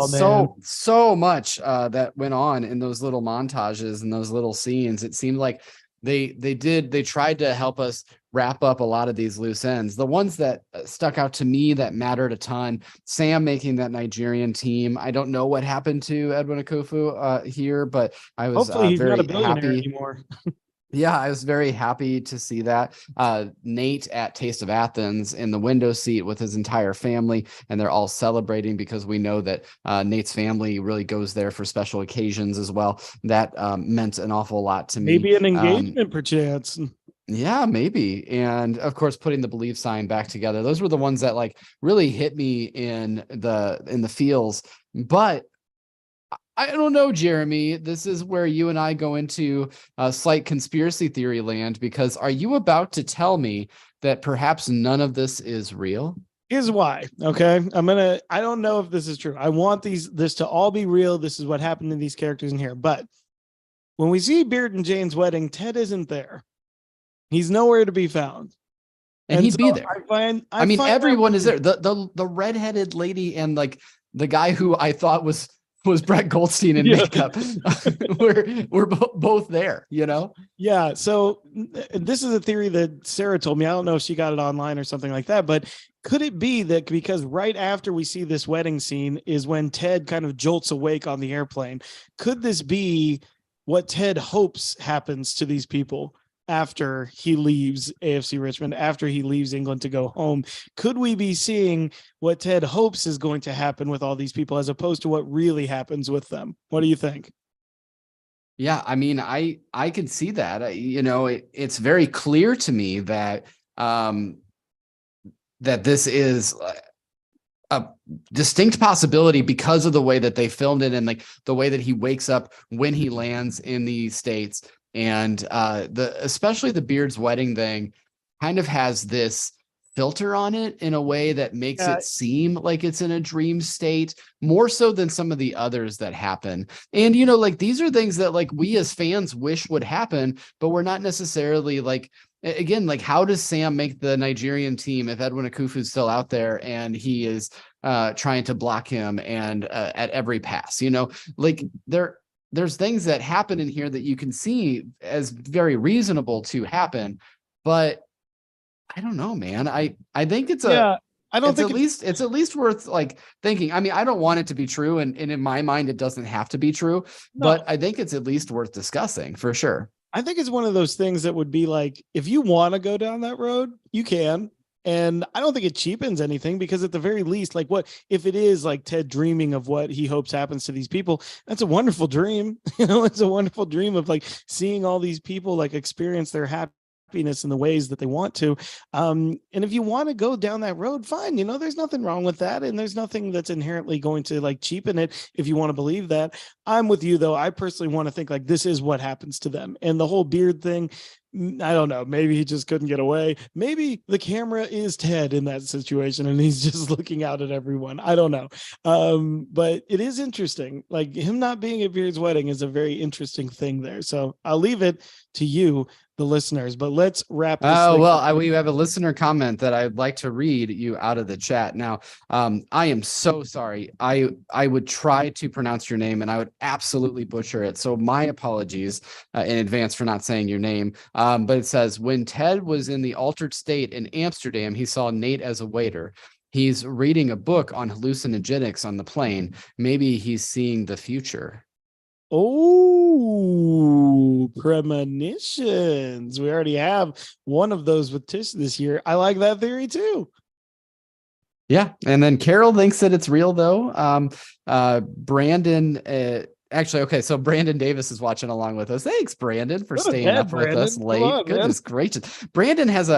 B: so much that went on in those little montages and those little scenes. It seemed like they tried to help us wrap up a lot of these loose ends. The ones that stuck out to me that mattered a ton, Sam making that Nigerian team. I don't know what happened to Edwin Akufu here, but I was
A: hopefully he's
B: very
A: not a billionaire
B: happy
A: anymore.
B: Yeah, I was very happy to see that. Nate at Taste of Athens in the window seat with his entire family, and they're all celebrating because we know that Nate's family really goes there for special occasions as well. That meant an awful lot to me.
A: Maybe an engagement, perchance.
B: Yeah, maybe. And of course, putting the believe sign back together. Those were the ones that like really hit me in the feels. But I don't know, Jeremy. This is where you and I go into slight conspiracy theory land, because are you about to tell me that perhaps none of this is real?
A: Here's why. Okay. I don't know if this is true. I want this to all be real. This is what happened to these characters in here. But when we see Beard and Jane's wedding, Ted isn't there. He's nowhere to be found.
B: And he'd be there. I mean, everyone is there. The redheaded lady and like the guy who I thought was Brett Goldstein in makeup. we're both there, you know?
A: Yeah. So this is a theory that Sarah told me. I don't know if she got it online or something like that, but could it be that because right after we see this wedding scene is when Ted kind of jolts awake on the airplane? Could this be what Ted hopes happens to these people after he leaves AFC Richmond, after he leaves England to go home? Could we be seeing what Ted hopes is going to happen with all these people as opposed to what really happens with them? What do you think?
B: Yeah, I mean, I could see that. You know, it's very clear to me that that this is a distinct possibility because of the way that they filmed it and like the way that he wakes up when he lands in the States. And especially the Beard's wedding thing kind of has this filter on it in a way that makes it seem like it's in a dream state more so than some of the others that happen. And, you know, like these are things that like we as fans wish would happen, but we're not necessarily like, again, like how does Sam make the Nigerian team if Edwin Akufu's still out there and he is trying to block him and at every pass, you know, like there's things that happen in here that you can see as very reasonable to happen, but I don't know, man. I think it's it's at least worth like thinking. I mean, I don't want it to be true, and in my mind, it doesn't have to be true, but I think it's at least worth discussing for sure.
A: I think it's one of those things that would be like, if you want to go down that road, you can. And I don't think it cheapens anything because at the very least, like what if it is like Ted dreaming of what he hopes happens to these people? That's a wonderful dream. You know, it's a wonderful dream of like seeing all these people like experience their happiness in the ways that they want to. And if you want to go down that road, fine. You know, there's nothing wrong with that. And there's nothing that's inherently going to like cheapen it if you want to believe that. I'm with you though. I personally want to think like this is what happens to them. And the whole Beard thing, I don't know. Maybe he just couldn't get away. Maybe the camera is Ted in that situation and he's just looking out at everyone. I don't know. But it is interesting. Like him not being at Beard's wedding is a very interesting thing there. So I'll leave it to you, the listeners, but let's wrap this.
B: Oh, well, we have a listener comment that I'd like to read you out of the chat. Now, I am so sorry. I would try to pronounce your name and I would absolutely butcher it. So my apologies in advance for not saying your name. But it says, when Ted was in the altered state in Amsterdam, he saw Nate as a waiter. He's reading a book on hallucinogenics on the plane. Maybe he's seeing the future.
A: Oh, premonitions. We already have one of those with Tish this year. I like that theory too.
B: Yeah. And then Carol thinks that it's real though. Brandon, actually, okay, so Brandon Davis is watching along with us. Thanks, Brandon, for staying up with us late. Goodness gracious. Brandon has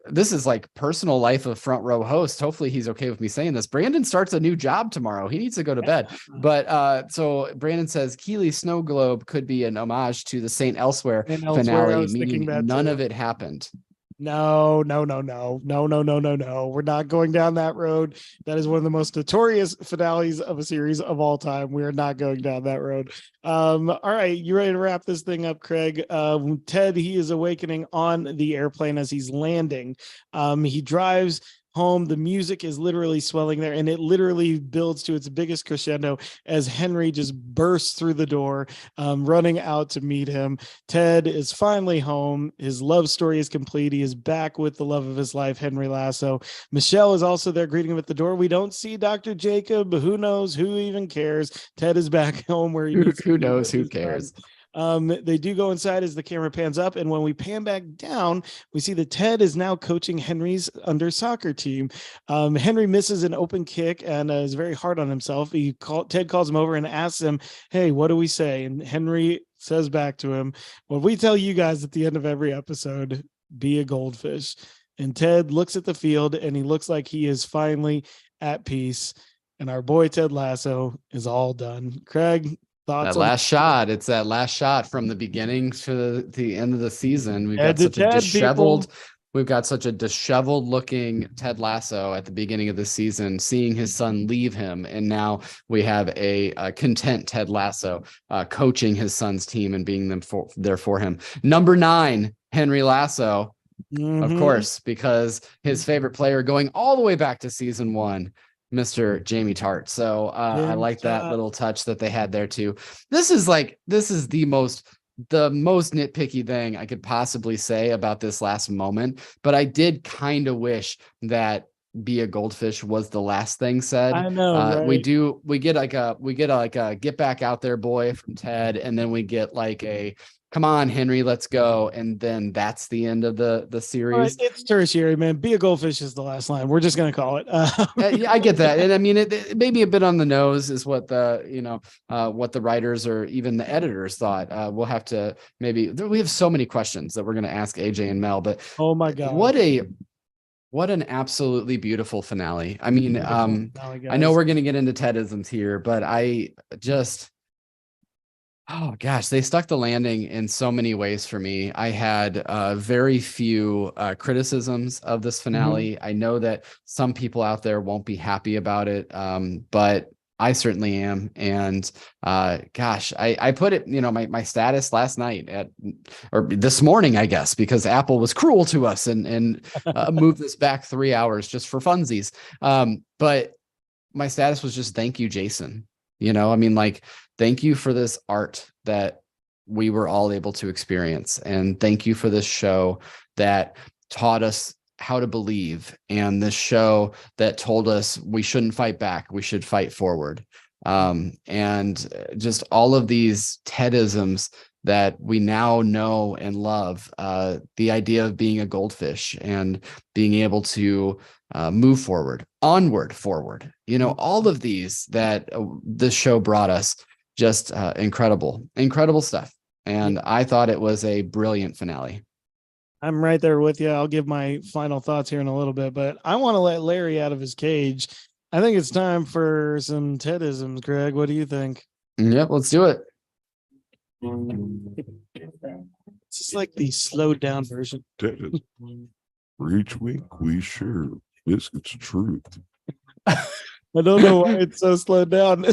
B: this is like personal life of front row host. Hopefully he's okay with me saying this. Brandon starts a new job tomorrow. He needs to go to bed. But so Brandon says Keeley's snow globe could be an homage to the Saint Elsewhere finale, meaning none of it happened.
A: No. We're not going down that road. That is one of the most notorious finales of a series of all time. We are not going down that road. All right, you ready to wrap this thing up, Craig? Ted, he is awakening on the airplane as he's landing. He drives home. The music is literally swelling there, and it literally builds to its biggest crescendo as Henry just bursts through the door, running out to meet him. Ted is finally home. His love story is complete. He is back with the love of his life, Henry Lasso. Michelle is also there greeting him at the door. We don't see Dr. Jacob. Who knows? Who even cares? Ted is back home where he needs
B: who knows? Who cares?
A: They do go inside as the camera pans up, and when we pan back down, we see that Ted is now coaching Henry's under soccer team. Henry misses an open kick and is very hard on himself. Ted calls him over and asks him, "Hey, what do we say?" And Henry says back to him, "What we tell you guys at the end of every episode: be a goldfish." And Ted looks at the field, and he looks like he is finally at peace. And our boy Ted Lasso is all done. Craig, thoughts
B: That last shot, it's that last shot from the beginning to the end of the season. We've got such a disheveled, we've got such a disheveled looking Ted Lasso at the beginning of the season, seeing his son leave him. And now we have a content Ted Lasso coaching his son's team and being there for him. Number 9, Henry Lasso, of course, because his favorite player going all the way back to season 1, Mr. Jamie Tart. So I like that little touch that they had there too. This is the most nitpicky thing I could possibly say about this last moment, but I did kind of wish that be a goldfish was the last thing said.
A: I know, right?
B: We get like a get back out there boy from Ted, and then we get like a come on, Henry, let's go. And then that's the end of the series.
A: Right, it's tertiary, man. Be a goldfish is the last line. We're just going to call it.
B: Yeah, I get that. And I mean, it may be a bit on the nose is what what the writers or even the editors thought. We'll have to we have so many questions that we're going to ask AJ and Mel, but
A: oh my God,
B: what an absolutely beautiful finale. I mean, I know we're going to get into Tedisms here, but oh gosh, they stuck the landing in so many ways for me. I had very few criticisms of this finale. I know that some people out there won't be happy about it, but I certainly am. And gosh, I put it, my status last night or this morning, I guess, because Apple was cruel to us and moved this back 3 hours just for funsies. But my status was just thank you, Jason. Thank you for this art that we were all able to experience. And thank you for this show that taught us how to believe. And this show that told us we shouldn't fight back. We should fight forward. And just all of these Tedisms that we now know and love, the idea of being a goldfish and being able to move forward, onward, forward, all of these that this show brought us. Just incredible stuff. And I thought it was a brilliant finale.
A: I'm right there with you. I'll give my final thoughts here in a little bit, but I want to let Larry out of his cage. I think it's time for some Tedisms, Greg. What do you think?
B: Yep, let's do it.
A: It's just like the slowed down version.
C: Tedism. For each week we share biscuits of truth.
A: I don't know why it's so slowed down.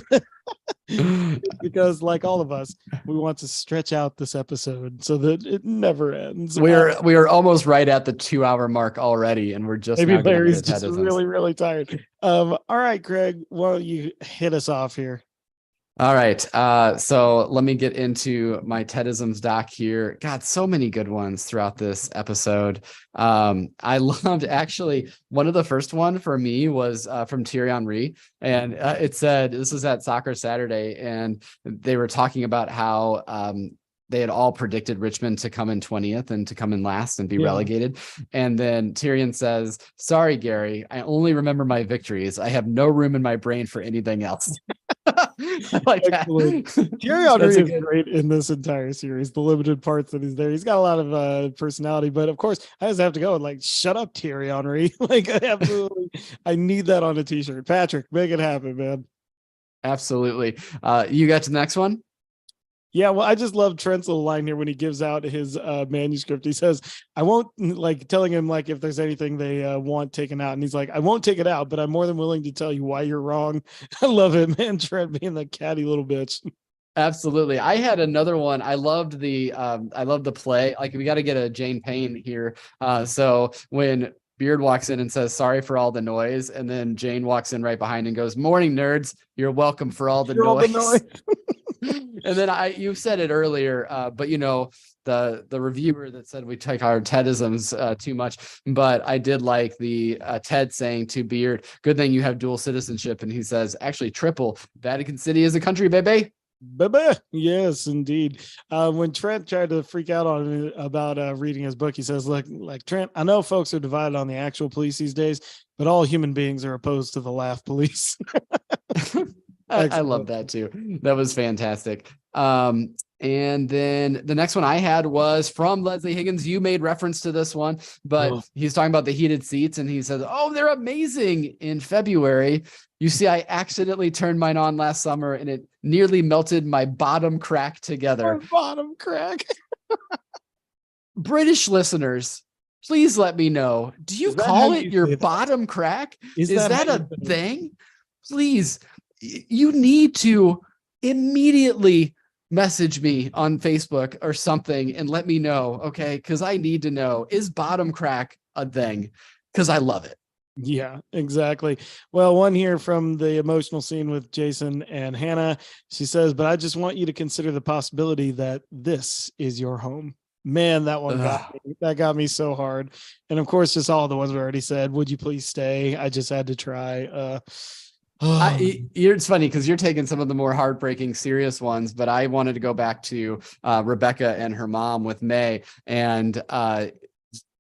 A: It's because, like all of us, we want to stretch out this episode so that it never ends.
B: We are almost right at the 2-hour mark already, and we're just
A: maybe Larry's just really, really tired. All right, Greg, why don't you hit us off here?
B: All right. So let me get into my Tedisms doc here. God, so many good ones throughout this episode. I loved actually one of the first one for me was from Thierry Henry. And it said, this was at Soccer Saturday, and they were talking about how they had all predicted Richmond to come in 20th and to come in last and be relegated. And then Tyrion says, sorry, Gary, I only remember my victories. I have no room in my brain for anything else. Like
A: Thierry Henry is great in this entire series. The limited parts that he's there, he's got a lot of personality. But of course, I just have to go and like, shut up, Thierry Henry. Like, absolutely, I need that on a t-shirt. Patrick, make it happen, man.
B: Absolutely. You got to the next one.
A: Yeah, well, I just love Trent's little line here when he gives out his manuscript. He says, I won't, like, telling him, like, if there's anything they want taken out. And he's like, I won't take it out, but I'm more than willing to tell you why you're wrong. I love it, man. Trent being the catty little bitch.
B: Absolutely. I had another one. I loved the play. Like, we got to get a Jane Payne here. So when Beard walks in and says, sorry for all the noise. And then Jane walks in right behind and goes, morning, nerds. You're welcome for all the noise. And then you said it earlier, but the reviewer that said we take our Tedisms too much, but I did like the Ted saying to Beard, good thing you have dual citizenship. And he says, actually triple. Vatican City is a country, baby.
A: Bye-bye. Yes, indeed. When Trent tried to freak out on me about reading his book, he says, "Look, like Trent, I know folks are divided on the actual police these days, but all human beings are opposed to the laugh police."
B: I love that too. That was fantastic. And then the next one I had was from Leslie Higgins. You made reference to this one, but he's talking about the heated seats, and he says, "Oh, they're amazing in February. You see, I accidentally turned mine on last summer, and it nearly melted my bottom crack together."
A: My bottom crack.
B: British listeners, please let me know. Do you call it your bottom crack? Is that a thing? Please, you need to immediately message me on Facebook or something and let me know, okay? Because I need to know, is bottom crack a thing? Because I love it.
A: Yeah, exactly. Well, one here from the emotional scene with Jason and Hannah. She says, "But I just want you to consider the possibility that this is your home." Man, that one got me so hard. And of course, just all the ones we already said. Would you please stay? I just had to try.
B: It's funny because you're taking some of the more heartbreaking, serious ones, but I wanted to go back to Rebecca and her mom with May, and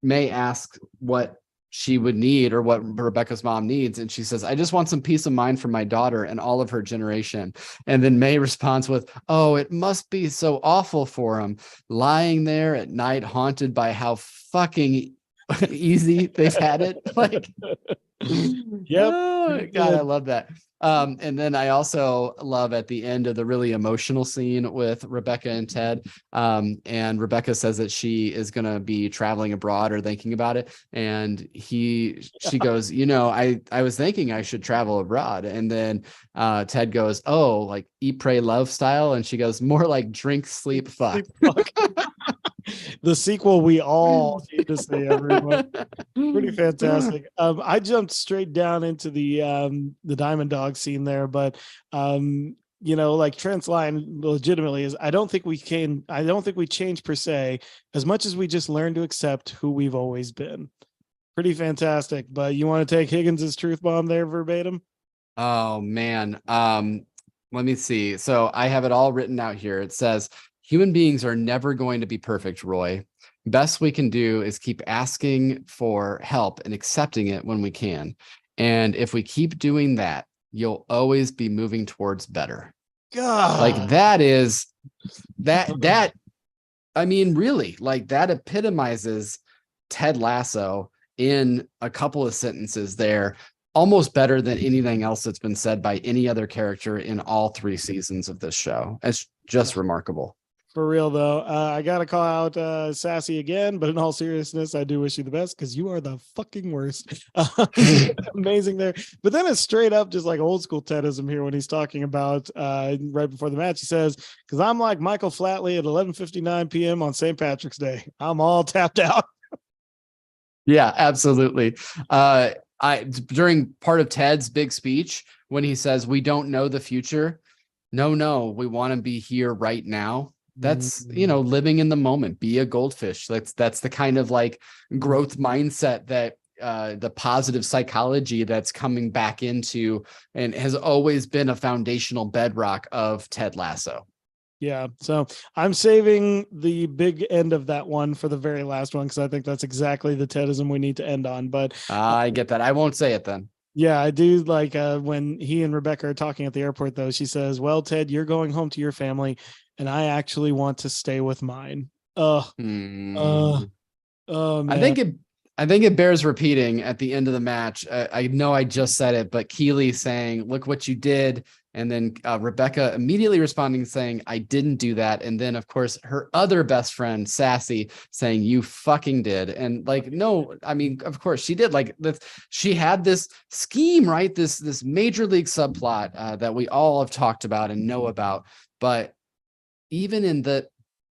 B: May asks what she would need or what Rebecca's mom needs. And she says, "I just want some peace of mind for my daughter and all of her generation." And then May responds with, "Oh, it must be so awful for him lying there at night, haunted by how fucking easy they've had it." Like,
A: yep.
B: Oh, God, I love that. And then I also love at the end of the really emotional scene with Rebecca and Ted. And Rebecca says that she is going to be traveling abroad or thinking about it. And she goes, I was thinking I should travel abroad. And then Ted goes, "Oh, like eat, pray, love style." And she goes, "More like drink, sleep, fuck."
A: The sequel we all need to see, everyone. Pretty fantastic. I jumped straight down into the Diamond Dog scene there, but like Trent's line legitimately is, I don't think we change per se, as much as we just learn to accept who we've always been. Pretty fantastic. But you want to take Higgins's truth bomb there verbatim?
B: Oh man. Let me see. So I have it all written out here. It says, "Human beings are never going to be perfect, Roy. Best we can do is keep asking for help and accepting it when we can. And if we keep doing that, you'll always be moving towards better."
A: God.
B: Like that, I mean, really, like that epitomizes Ted Lasso in a couple of sentences there, almost better than anything else that's been said by any other character in all 3 seasons of this show. It's just remarkable.
A: For real, though. I got to call out Sassy again, but in all seriousness, I do wish you the best because you are the fucking worst. Amazing there. But then it's straight up just like old school Tedism here when he's talking about right before the match. He says, "Because I'm like Michael Flatley at 11:59 p.m. on St. Patrick's Day. I'm all tapped out."
B: Yeah, absolutely. During part of Ted's big speech, when he says, "We don't know the future. No, we want to be here right now." That's, living in the moment, be a goldfish. That's the kind of like growth mindset that the positive psychology that's coming back into and has always been a foundational bedrock of Ted Lasso.
A: Yeah. So I'm saving the big end of that one for the very last one, because I think that's exactly the Tedism we need to end on. But
B: I get that. I won't say it then.
A: Yeah, I do like when he and Rebecca are talking at the airport, though. She says, "Well, Ted, you're going home to your family, and I actually want to stay with mine." Oh, man.
B: I think it bears repeating at the end of the match. I know I just said it, but Keely saying, "Look what you did." And then Rebecca immediately responding saying, "I didn't do that." And then, of course, her other best friend, Sassy, saying, "You fucking did." And like, no, I mean, of course she did. Like, she had this scheme, right? This major league subplot that we all have talked about and know about. But even in the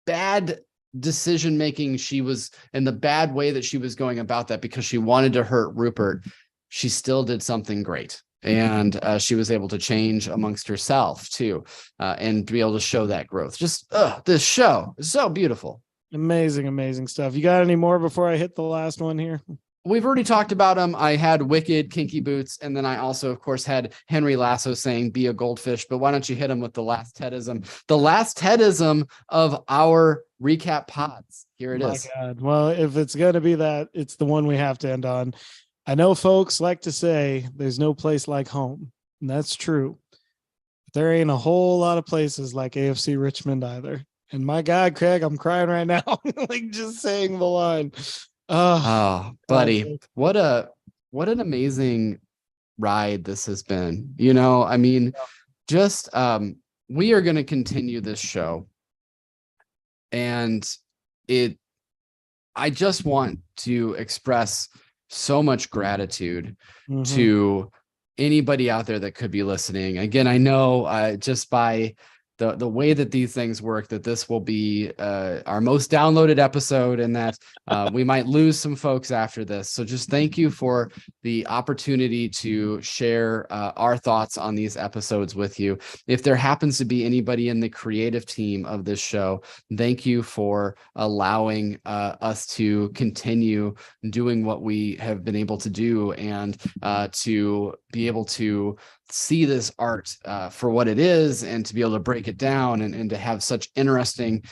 B: bad decision making, she was in the bad way that she was going about that because she wanted to hurt Rupert, she still did something great. And she was able to change amongst herself too, and to be able to show that growth. Just this show is so beautiful.
A: Amazing stuff. You got any more before I hit the last one here?
B: We've already talked about them. I had Wicked, Kinky Boots, and then I also, of course, had Henry Lasso saying, be a goldfish. But why don't you hit him with the last Tedism? The last Tedism of our recap pods. Here it is.
A: My God. Well, if it's going to be that, it's the one we have to end on. I know folks like to say there's no place like home, and that's true. But there ain't a whole lot of places like AFC Richmond either. And my God, Craig, I'm crying right now. Like just saying the line.
B: Oh, buddy, what an amazing ride this has been. You know, I mean, just we are going to continue this show, and I just want to express so much gratitude to anybody out there that could be listening. Again, I know just by the way that these things work, that this will be our most downloaded episode, and that we might lose some folks after this. So just thank you for the opportunity to share our thoughts on these episodes with you. If there happens to be anybody in the creative team of this show, thank you for allowing us to continue doing what we have been able to do, and to be able to see this art for what it is, and to be able to break it down, and to have such interesting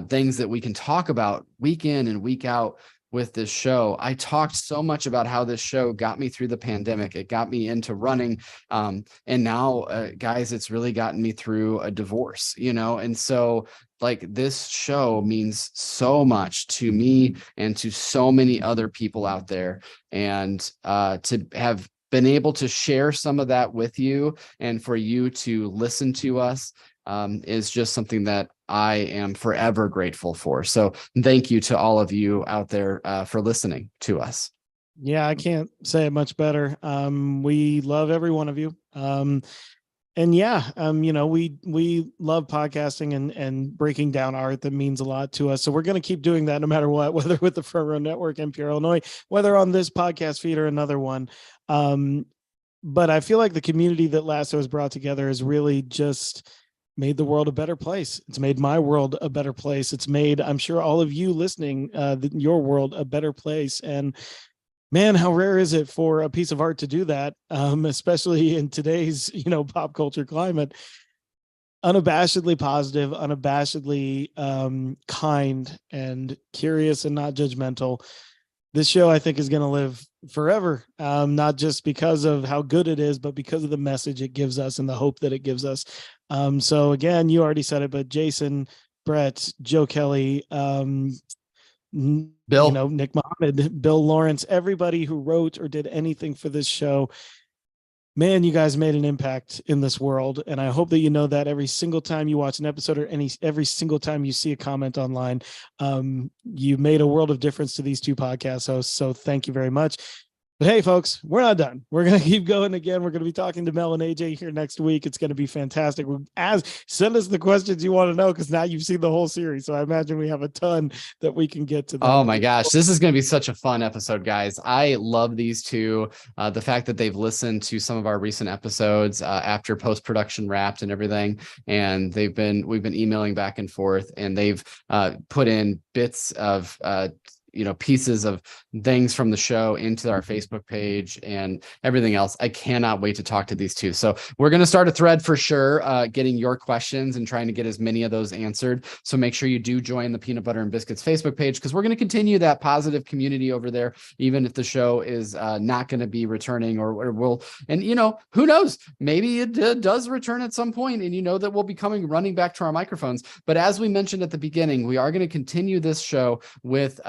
B: things that we can talk about week in and week out with this show. I talked so much about how this show got me through the pandemic. It got me into running. And now, guys, it's really gotten me through a divorce, you know? And so like this show means so much to me and to so many other people out there. And to have been able to share some of that with you, and for you to listen to us, is just something that I am forever grateful for. So thank you to all of you out there for listening to us.
A: Yeah, I can't say it much better. We love every one of you. And yeah, you know, we love podcasting and breaking down art. That means a lot to us. So we're going to keep doing that no matter what, whether with the Front Row Network, NPR Illinois, whether on this podcast feed or another one. But I feel like the community that Lasso has brought together has really just made the world a better place. It's made my world a better place. It's made, I'm sure, all of you listening, your world a better place. And man, how rare is it for a piece of art to do that, especially in today's, you know, pop culture climate. Unabashedly positive, unabashedly kind and curious and not judgmental. This show, I think, is going to live forever, not just because of how good it is, but because of the message it gives us and the hope that it gives us. So again, you already said it, but Jason, Brett, Joe Kelly,
B: Bill,
A: you know, Nick Mohammed, Bill Lawrence, everybody who wrote or did anything for this show, man, you guys made an impact in this world. And I hope that you know that every single time you watch an episode, or every single time you see a comment online, you made a world of difference to these two podcast hosts. So thank you very much. But hey, folks, we're not done. We're going to keep going again. We're going to be talking to Mel and AJ here next week. It's going to be fantastic. Send us the questions you want to know, because now you've seen the whole series. So I imagine we have a ton that we can get to.
B: Oh my gosh, this is going to be such a fun episode, guys. I love these two. The fact that they've listened to some of our recent episodes after post-production wrapped and everything. And we've been emailing back and forth, and they've put in bits of pieces of things from the show into our Facebook page and everything else. I cannot wait to talk to these two. So we're going to start a thread for sure, getting your questions and trying to get as many of those answered. So make sure you do join the Peanut Butter and Biscuits Facebook page, because we're going to continue that positive community over there, even if the show is not going to be returning, or will. And, who knows, maybe it does return at some point, and that we'll be running back to our microphones. But as we mentioned at the beginning, we are going to continue this show with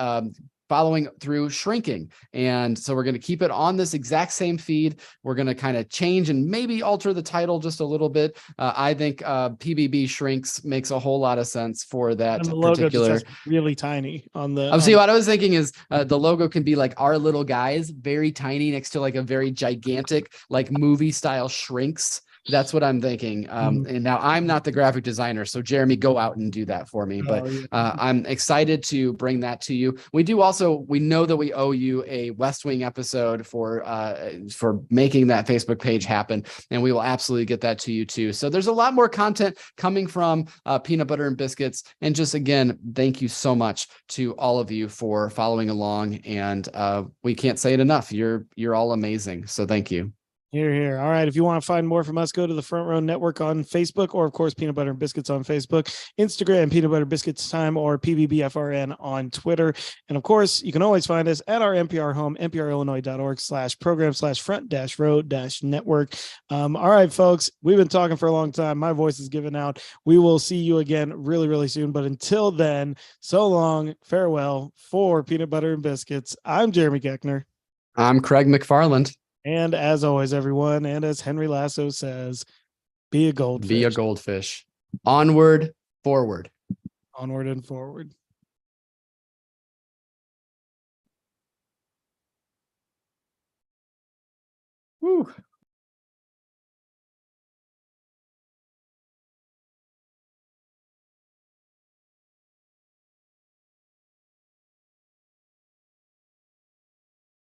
B: following through shrinking. And so we're going to keep it on this exact same feed. We're going to kind of change and maybe alter the title just a little bit. I think PBB Shrinks makes a whole lot of sense for that
A: and the logo
B: particular.
A: just really tiny on the.
B: What I was thinking is the logo can be like our little guys, very tiny next to like a very gigantic, like movie style Shrinks. That's what I'm thinking. And now I'm not the graphic designer, so Jeremy, go out and do that for me. But I'm excited to bring that to you. We know that we owe you a West Wing episode for making that Facebook page happen, and we will absolutely get that to you too. So there's a lot more content coming from Peanut Butter and Biscuits. And just again, thank you so much to all of you for following along. And we can't say it enough. You're all amazing. So thank you.
A: Here. All right. If you want to find more from us, go to the Front Row Network on Facebook, or of course, Peanut Butter and Biscuits on Facebook, Instagram, Peanut Butter Biscuits Time, or PBBFRN on Twitter. And of course, you can always find us at our NPR home, nprillinois.org/program/front-row-network. All right, folks, we've been talking for a long time. My voice is giving out. We will see you again really, really soon. But until then, so long, farewell for Peanut Butter and Biscuits. I'm Jeremy Geckner.
B: I'm Craig McFarland.
A: And as always, everyone, and as Henry Lasso says, be a goldfish.
B: Be a goldfish. Onward, forward.
A: Onward and forward.
B: Woo.